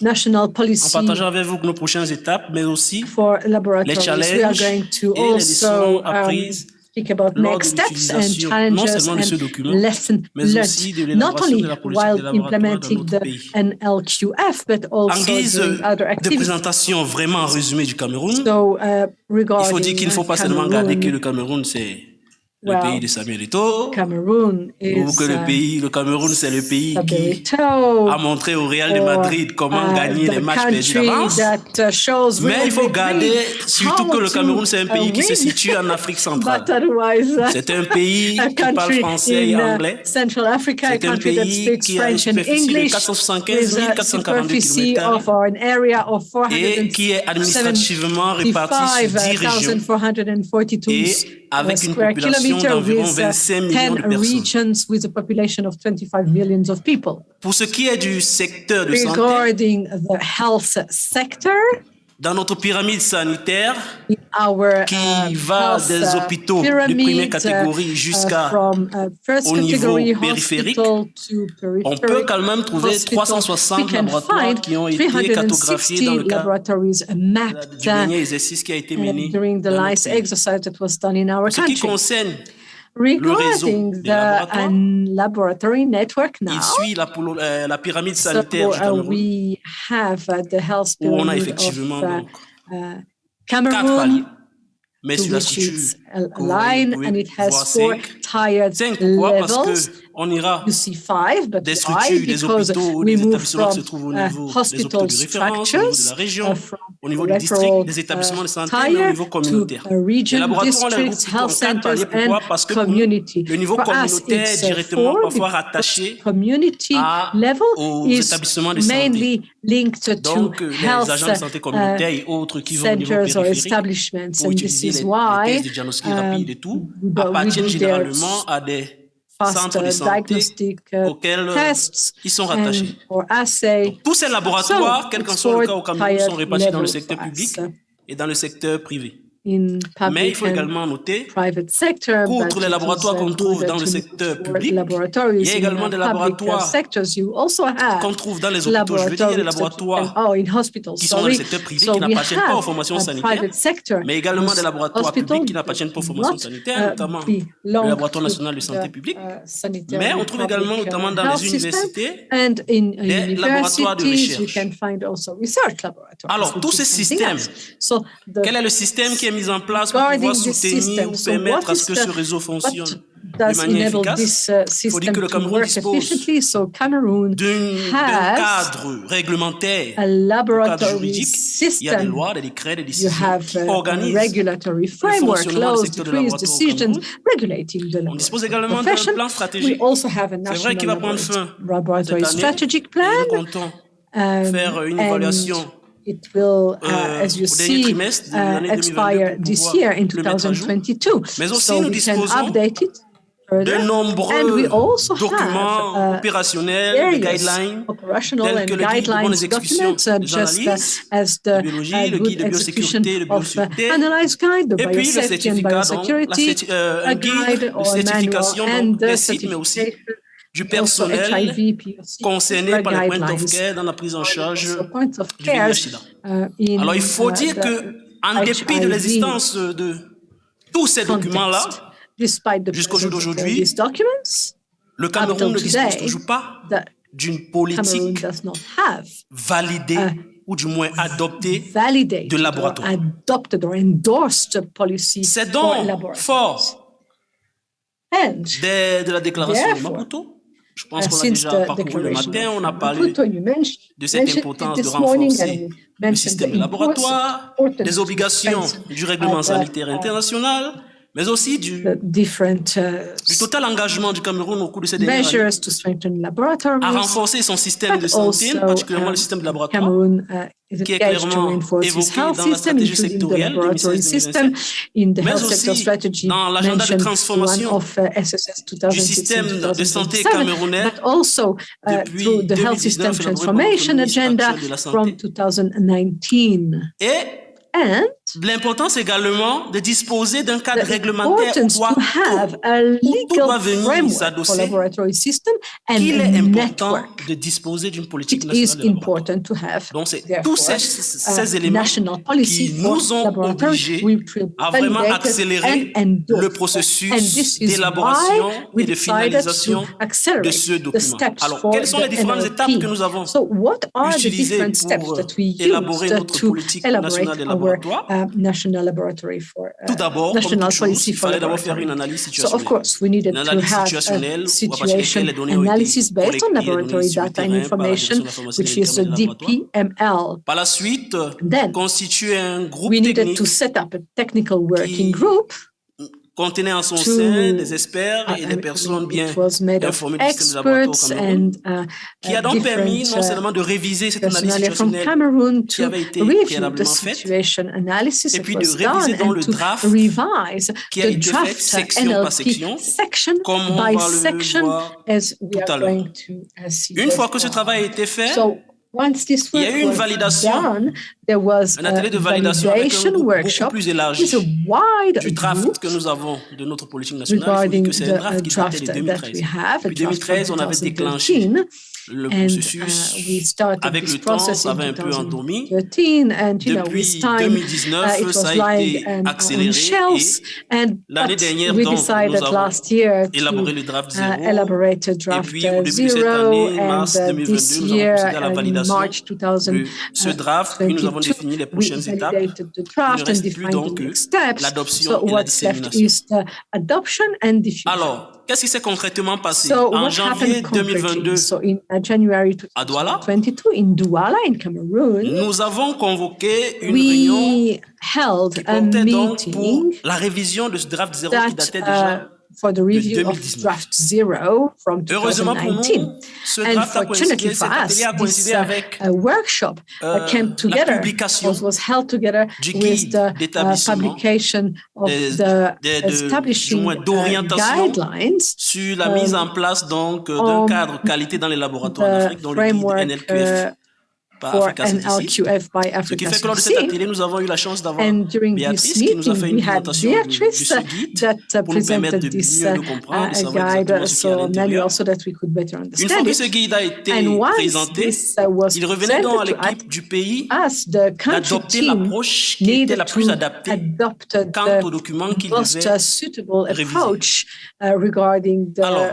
national policy en partageant avec vous nos prochaines étapes, mais aussi for laboratories. les challenges We are going to et les leçons also apprises speak about next steps and challenges and lesson learned, not only while implementing the NLQF, but also doing other de activities. présentation vraiment résumée du Cameroun, So, il faut dire qu'il ne faut pas seulement Cameroon, regarder que le Cameroun, c'est le well, pays de Samuel Eto'o, Cameroon is ou que le Cameroun, c'est le pays qui Eto'o, a montré au Real de Madrid comment gagner les matchs perdus d'avance. Mais il faut garder surtout que le Cameroun, c'est un pays qui se situe en Afrique centrale. C'est un pays qui parle français et anglais. Central Africa, C'est un pays qui a une superficie de 475 442 km et qui est administrativement réparti sur 10 régions et avec une population d'environ 25 millions de personnes. With a population of 25 million of people. Pour ce qui est du secteur de santé, regarding the health sector, dans notre pyramide sanitaire, our, qui va des hôpitaux de première catégorie jusqu'à au niveau périphérique, on peut quand même trouver 360 laboratoires qui ont été cartographiés dans le cadre du dernier exercice qui a été mené during the last exercise that was done in our country. Ce qui country. concerne Regarding the laboratory network now, il suit la pyramide sanitaire du Cameroun, we have the health où on a pyramid effectivement of donc, 4 Cameroon, paliers. Mais to sur la which structure, it's a line, and it has 4 tiered 5, pourquoi? Parce levels. qu'on ira You see 5, but des why? structures, des Because hôpitaux, we des move établissements qui se from trouvent au niveau des hôpitaux hospital de référence, au niveau de la structures, région, from au niveau du district, referral des établissements de santé, mais au tier niveau communautaire. to region, Les laboratoires, on les districts, regroupe en health 4 paliers. centers Pourquoi? and Parce que pour nous, community. le niveau For us, communautaire est it's directement 4, parfois because rattaché community level aux is établissements de santé. mainly linked Donc, to les health agents de santé communautaire et autres qui vont au niveau centers or périphérique establishments, pour and this utiliser is les why tests de diagnostic rapide et tout, appartiennent we do généralement à des centres de santé diagnostic auxquels tests ils sont rattachés. or assay. Donc, tous ces laboratoires, So, quel qu'en it's soit le cas au 4 Cameroun, sont répartis dans le levels secteur for us. public et dans le secteur privé. In Mais il public faut également noter private sector, qu'outre but les it laboratoires is qu'on trouve good dans le to secteur support public, laboratories il y a également in des public laboratoires sectors. You also have qu'on trouve dans les hôpitaux. Je veux dire, il y a des laboratoires in hospitals, qui sont dans le secteur privé qui n'appartiennent pas aux formations sanitaires, mais également des laboratoires publics qui n'appartiennent pas aux formations sanitaires, notamment le laboratoire national de santé publique. Mais on trouve également, notamment dans les universités, des laboratoires de recherche. Alors, tous ces systèmes, quel est le système qui est mis en place pour pouvoir soutenir ou permettre à ce que ce réseau fonctionne? does enable this system to work efficiently. So Cameroon has a laboratory system. You have a regulatory framework, laws, decrees, decisions regulating the laboratory profession. We also have a national laboratory strategic plan. And it will, as you see, expire this year in 2022. So we can update it further. And we also have various operational and guidelines documents, just as the good execution of analyze guide, the biosafety and biosecurity guide or manual, and the certification. Du personnel concerné par les points of care dans la prise en charge du VIH/SIDA. Alors, il faut dire que, en dépit de l'existence de tous ces documents-là, jusqu'au jour d'aujourd'hui, le Cameroun ne dispose toujours pas d'une politique validée ou du moins adoptée de laboratoire. C'est donc fort de la déclaration de Maputo. Je pense qu'on a déjà parcouru le matin, on a parlé de cette importance de renforcer le système de laboratoire, des obligations du règlement sanitaire international, mais aussi du total engagement du Cameroun au cours de ces dernières années à renforcer son système de santé, particulièrement le système de laboratoire, qui est clairement évoqué dans la stratégie sectorielle 2016-2027, mais aussi dans l'agenda de transformation du système de santé camerounais depuis 2019 transformation agenda from 2019. Et l'importance également de disposer d'un cadre réglementaire où tout doit venir s'adosser. Il est important de disposer d'une politique nationale de laboratoire. Donc, c'est tous ces éléments qui nous ont obligés à vraiment accélérer le processus d'élaboration et de finalisation de ce document. Alors, quelles sont les différentes étapes que nous avons utilisées pour élaborer notre politique nationale de laboratoire? Tout d'abord, comme toute chose, il fallait d'abord faire une analyse situationnelle. Une analyse situationnelle où à partir de laquelle les données ont été collectées, les données sur le terrain par la direction de l'information et des laboratoires. Par la suite, constituer un groupe technique qui contenait en son sein des experts et des personnes bien informées du système de laboratoire au Cameroun, qui a donc permis non seulement de réviser cette analyse situationnelle qui avait été préalablement faite, et puis de réviser dans le draft qui a été fait section par section, comme on va le voir tout à l'heure. Une fois que ce travail a été fait, il y a eu une validation, un atelier de validation avec un groupe beaucoup plus élargi du draft que nous avons de notre politique nationale. Il faut dire que c'est un draft qui datait de 2013. Depuis 2013, on avait déclenché le processus. Avec le temps, ça avait un peu endormi. Depuis 2019, ça a été accéléré et l'année dernière, donc, nous avons élaboré le draft 0. Et puis, au début de cette année, mars 2022, nous avons procédé à la validation de ce draft, puis nous avons défini les prochaines étapes. Il ne reste plus donc que l'adoption et la dissémination. Alors, qu'est-ce qui s'est concrètement passé? En janvier 2022, à Douala, nous avons convoqué une réunion qui comptait donc pour la révision de ce draft 0 qui datait déjà for the review of draft 0 from 2019. And fortunately for us, this workshop came together, was held together with the publication of the establishing guidelines sur la mise en place donc d'un cadre qualité dans les laboratoires d'Afrique, dont le guide NLQF. For NLQF by Africa. Ce qui fait que lors de cet atelier, nous avons eu la chance d'avoir Béatrice qui nous a fait une présentation de ce guide pour nous permettre de mieux le comprendre, de savoir exactement ce qu'il y a à l'intérieur. Une fois que ce guide a été présenté, il revenait donc à l'équipe du pays d'adopter l'approche qui était la plus adaptée quant au document qu'il devait réviser. Alors,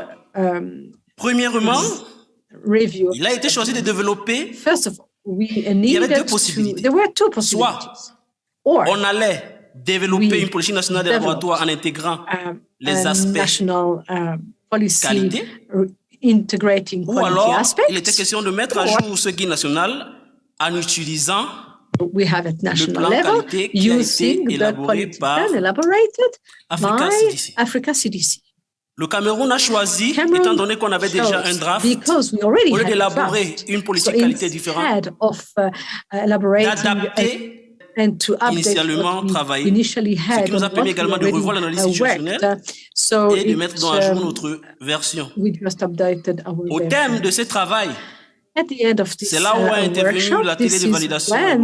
premièrement, il a été choisi de développer. Il y avait deux possibilités. Soit on allait développer une politique nationale de laboratoire en intégrant les aspects national policy qualité, integrating ou quality alors aspects. il était question de mettre à jour ce guide national en utilisant we have at le national plan level qualité qui a été using the élaboré quality par plan elaborated Africa by CDC. Africa CDC. Le Cameroun a choisi, étant donné qu'on avait déjà un draft, au lieu d'élaborer une politique qualité différente, d'adapter initialement travaillé, ce qui nous a permis également de revoir l'analyse situationnelle et de mettre à jour notre version. Au terme de ce travail, c'est là où a intervenu la télé de validation à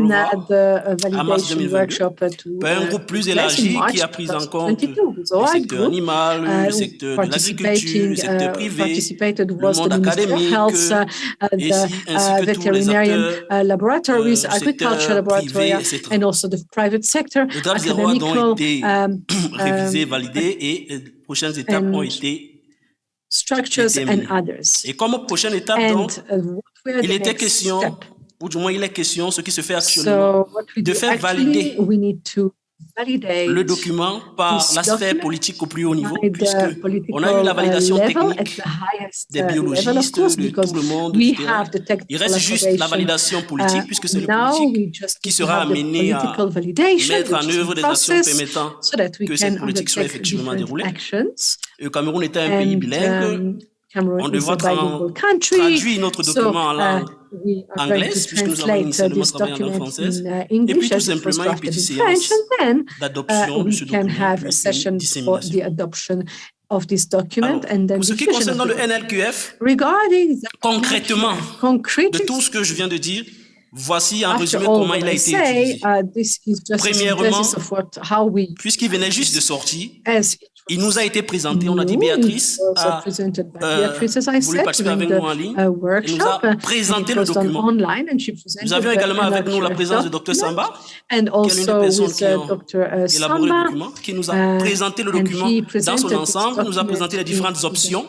mars 2022, par un groupe plus élargi qui a pris en compte le secteur animal, le secteur de l'agriculture, le secteur privé, le monde académique, et ainsi que tous les acteurs du secteur privé, etc. Le draft 0 a donc été révisé, validé et les prochaines étapes ont été déterminées. Et comme prochaine étape, donc, il était question, ou du moins il est question, ce qui se fait actuellement, de faire valider le document par l'aspect politique au plus haut niveau, puisqu'on a eu la validation technique des biologistes, de tout le monde, etc. Il reste juste la validation politique, puisque c'est le politique qui sera amené à mettre en œuvre des actions permettant que cette politique soit effectivement déroulée. Le Cameroun était un pays bilingue. On devra traduire notre document en langue anglaise, puisque nous avons initialement travaillé en langue française, et puis tout simplement une petite séance d'adoption de ce document, puis une dissémination. Of this document and then pour ce qui concerne le NLQF, concrètement, de tout ce que je viens de dire, voici en résumé comment il a été utilisé. Premièrement, puisqu'il venait juste de sortir, il nous a été présenté, on a dit Béatrice a voulu participer avec nous en ligne, elle nous a présenté le document. Nous avions également avec nous la présence de Dr Samba, qui est l'une des personnes qui ont élaboré le document, qui nous a présenté le document dans son ensemble, nous a présenté les différentes options.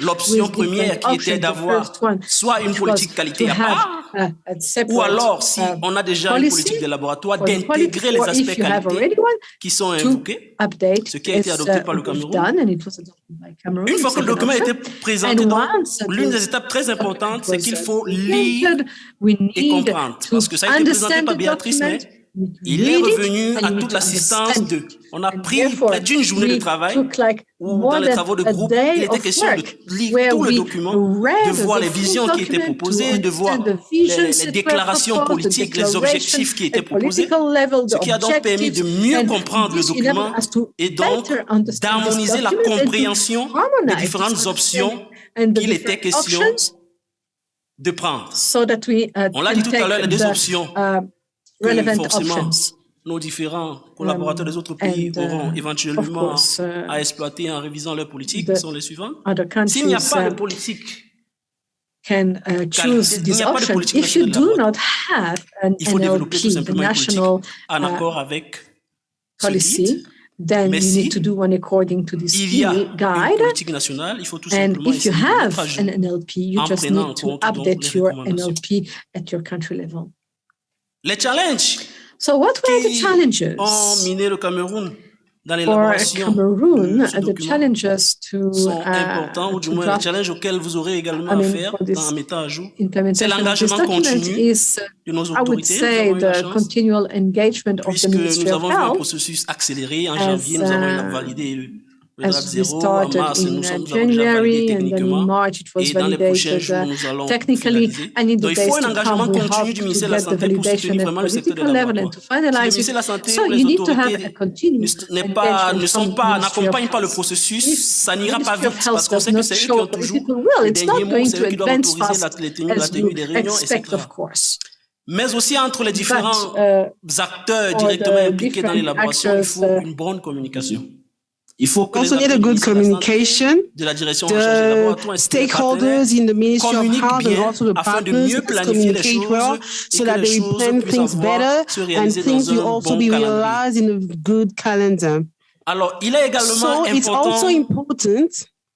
L'option première qui était d'avoir soit une politique qualité à part, ou alors, si on a déjà une politique de laboratoire, d'intégrer les aspects qualité qui sont invoqués, ce qui a été adopté par le Cameroun. Une fois que le document a été présenté, l'une des étapes très importantes, c'est qu'il faut lire et comprendre. Parce que ça a été présenté par Béatrice, mais il est revenu à toute l'assistance de... On a pris près d'une journée de travail où, dans les travaux de groupe, il était question de lire tout le document, de voir les visions qui étaient proposées, de voir les déclarations politiques, les objectifs qui étaient proposés, ce qui a donc permis de mieux comprendre le document et donc d'harmoniser la compréhension des différentes options qu'il était question de prendre. On l'a dit tout à l'heure, les deux options que forcément nos différents collaborateurs des autres pays auront éventuellement à exploiter en révisant leur politique sont les suivantes. S'il n'y a pas de politique, can choose this option. If you do not have an NLP, the national policy, then you need to do one according to this guide. And if you have an NLP, you just need to update your NLP at your country level. Les challenges. So what were the challenges? Dans l'élaboration the challenges to sont importants, ou du moins les challenges auxquels vous aurez également à faire en mettant à jour. C'est l'engagement continu de nos autorités. Puisque nous avons vu un processus accéléré en janvier, nous avons validé le draft 0, en mars, nous sommes déjà validés techniquement, et dans les prochains jours, nous allons finaliser. Donc, il faut un engagement continu du ministère de la Santé pour soutenir vraiment le secteur de laboratoire. Si le ministère de la Santé ou les autorités n'accompagnent pas le processus, ça n'ira pas vite, parce qu'on sait que c'est eux qui ont toujours le dernier mot, c'est eux qui doivent autoriser la tenue des réunions, etc. Mais aussi entre les différents acteurs directement impliqués dans l'élaboration, il faut une bonne communication. Il faut also need a good communication. The stakeholders in the Ministry of Health and also the partners communicate well so that they plan things better and things will also be realized in a good calendar. Alors, il est également important it's also important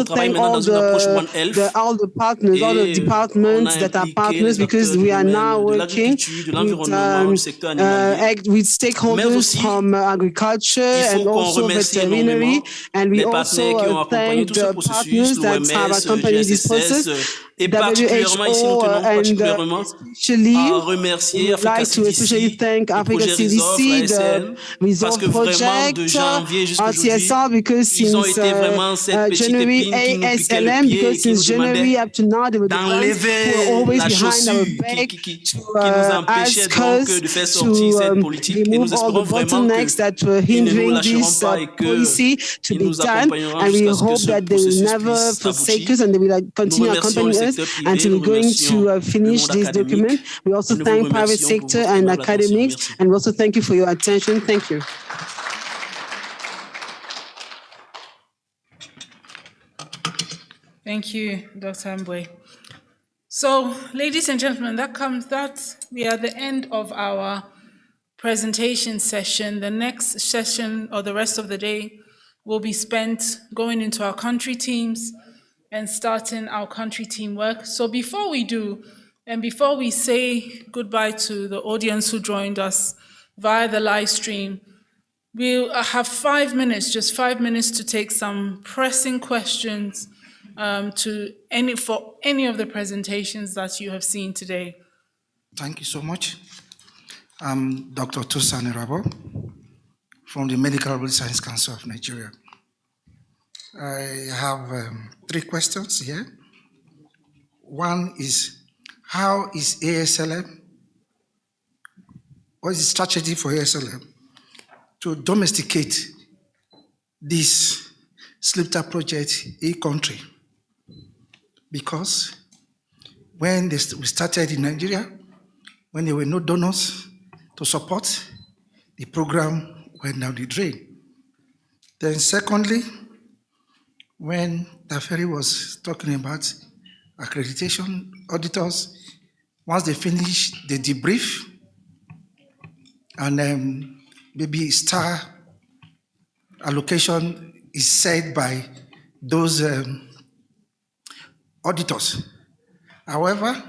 on travaille maintenant dans une approche One Health. all the partners, all the departments that are partners, because we are now working with stakeholders from agriculture and also veterinary, and we also thank the partners that have accompanied this process. Et particulièrement, ici, nous tenons particulièrement à remercier Africa CDC, le projet Resolve, ASLM, parce que vraiment, de janvier jusqu'à aujourd'hui, ils ont été vraiment cette petite épine qui nous piquait le pied et qui nous demandait d'enlever la chaussure qui nous empêchait donc de faire sortir cette politique. Et nous espérons vraiment qu'ils ne nous lâcheront pas et qu'ils nous accompagneront jusqu'à ce que ce processus puisse aboutir. Nous remercions le secteur privé, until we're going to finish this document. We also thank private sector and academics, and we also thank you for your attention. Thank you. Thank you, Dr. Mbwe. So, ladies and gentlemen, we are at the end of our presentation session. The next session, or the rest of the day, will be spent going into our country teams and starting our country team work. So before we do, and before we say goodbye to the audience who joined us via the live stream, we'll have 5 minutes, just 5 minutes to take some pressing questions for any of the presentations that you have seen today. Thank you so much. I'm Dr. Tosan Irabo from the Medical Science Council of Nigeria. I have 3 questions here. One is, how is ASLM, what is the strategy for ASLM to domesticate this SLIPTA project in country? Because when we started in Nigeria, when there were no donors to support, the program went down the drain. Then secondly, when Taferi was talking about accreditation auditors, once they finish the debrief, and maybe star allocation is set by those auditors. However,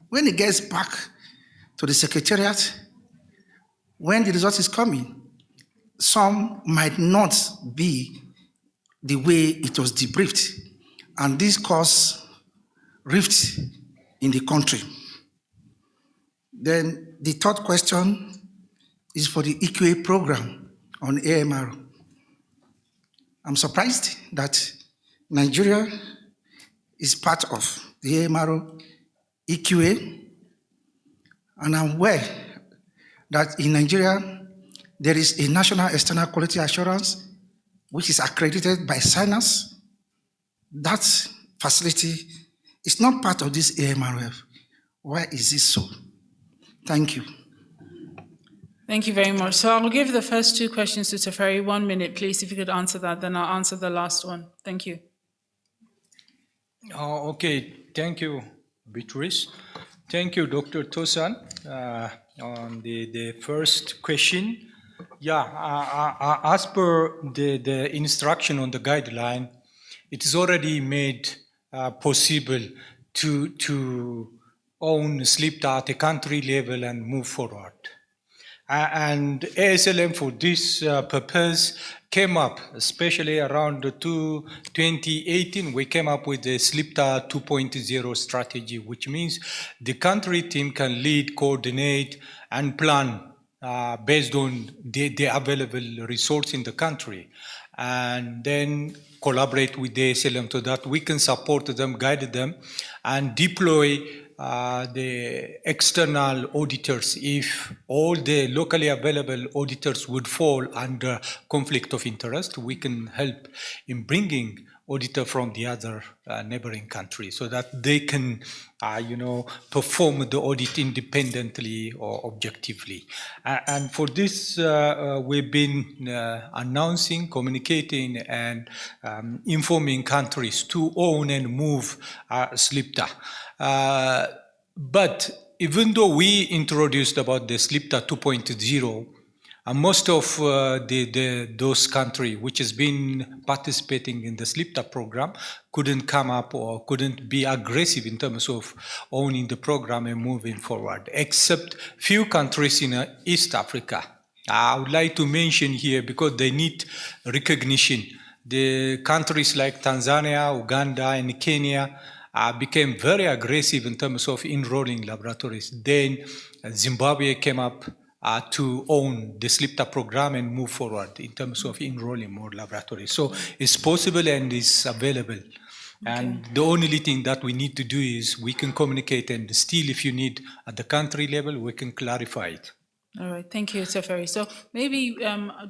when it gets back to the secretariat, when the result is coming, some might not be the way it was debriefed, and this caused rift in the country. Then the third question is for the EQA program on AMR. I'm surprised that Nigeria is part of the AMR EQA, and I'm aware that in Nigeria there is a National External Quality Assurance which is accredited by SINAS. That facility is not part of this AMRF. Why is this so? Thank you. Thank you very much. So I'll give the first 2 questions to Taferi. 1 minute, please, if you could answer that, then I'll answer the last one. Thank you. Okay, thank you, Beatrice. Thank you, Dr. Tosan. On the first question, yeah, as per the instruction on the guideline, it is already made possible to own SLIPTA at a country level and move forward. And ASLM for this purpose came up, especially around 2018, we came up with the SLIPTA 2.0 strategy, which means the country team can lead, coordinate, and plan based on the available resource in the country, and then collaborate with the ASLM so that we can support them, guide them, and deploy the external auditors if all the locally available auditors would fall under conflict of interest. We can help in bringing auditor from the other neighboring country so that they can, perform the audit independently or objectively. And for this, we've been announcing, communicating, and informing countries to own and move SLIPTA. But even though we introduced about the SLIPTA 2.0, most of those countries which has been participating in the SLIPTA program couldn't come up or couldn't be aggressive in terms of owning the program and moving forward, except few countries in East Africa. I would like to mention here because they need recognition. The countries like Tanzania, Uganda, and Kenya became very aggressive in terms of enrolling laboratories. Then Zimbabwe came up to own the SLIPTA program and move forward in terms of enrolling more laboratories. So it's possible and it's available. And the only thing that we need to do is we can communicate, and still if you need at the country level, we can clarify it. All right, thank you, Teferi. So maybe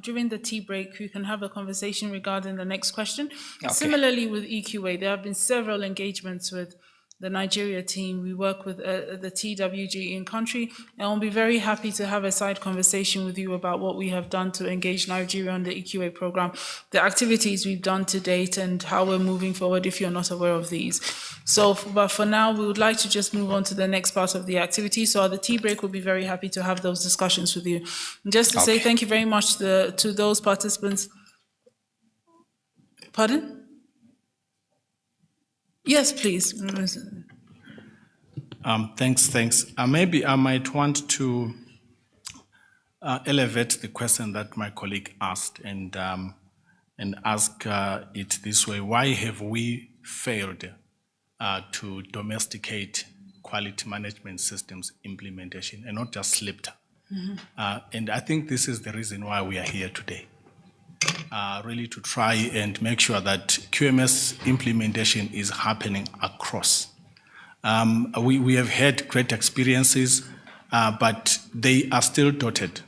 during the tea break, we can have a conversation regarding the next question. Okay. Similarly with EQA, there have been several engagements with the Nigeria team. We work with the TWG in country, and I'll be very happy to have a side conversation with you about what we have done to engage Nigeria on the EQA program, the activities we've done to date, and how we're moving forward if you're not aware of these. So, but for now, we would like to just move on to the next part of the activity. So at the tea break, we'll be very happy to have those discussions with you. And just to say thank you very much to those participants. Pardon? Yes, please. Thanks. Maybe I might want to elevate the question that my colleague asked and ask it this way: why have we failed to domesticate quality management systems implementation and not just SLIPTA? And I think this is the reason why we are here today. Really to try and make sure that QMS implementation is happening across. We have had great experiences, but they are still dotted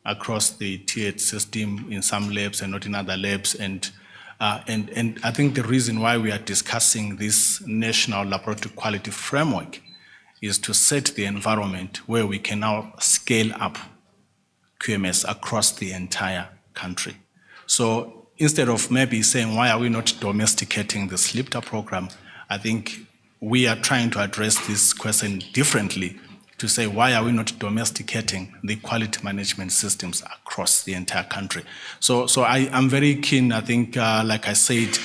across the TH system in some labs and not in other labs. And I think the reason why we are discussing this national laboratory quality framework is to set the environment where we can now scale up QMS across the entire country. So instead of maybe saying, why are we not domesticating the SLIPTA program, I think we are trying to address this question differently to say, why are we not domesticating the quality management systems across the entire country? So I'm very keen. I think, like I said,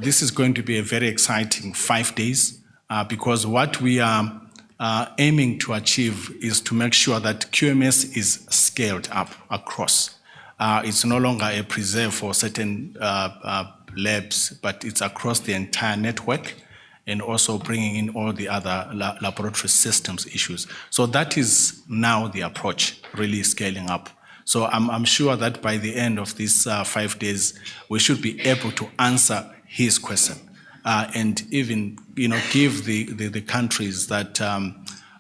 this is going to be a very exciting 5 days because what we are aiming to achieve is to make sure that QMS is scaled up across. It's no longer a preserve for certain labs, but it's across the entire network and also bringing in all the other laboratory systems issues. So that is now the approach, really scaling up. So I'm sure that by the end of these 5 days, we should be able to answer his question and even give the countries that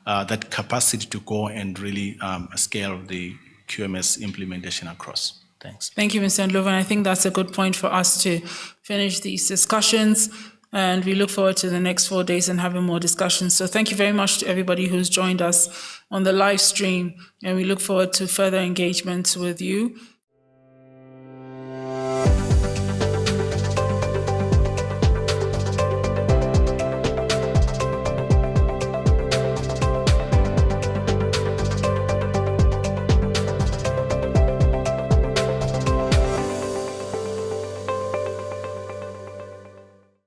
that capacity to go and really scale the QMS implementation across. Thanks. Thank you, Mr. Ndlovu. I think that's a good point for us to finish these discussions. And we look forward to the next 4 days and having more discussions. So thank you very much to everybody who's joined us on the live stream. And we look forward to further engagements with you.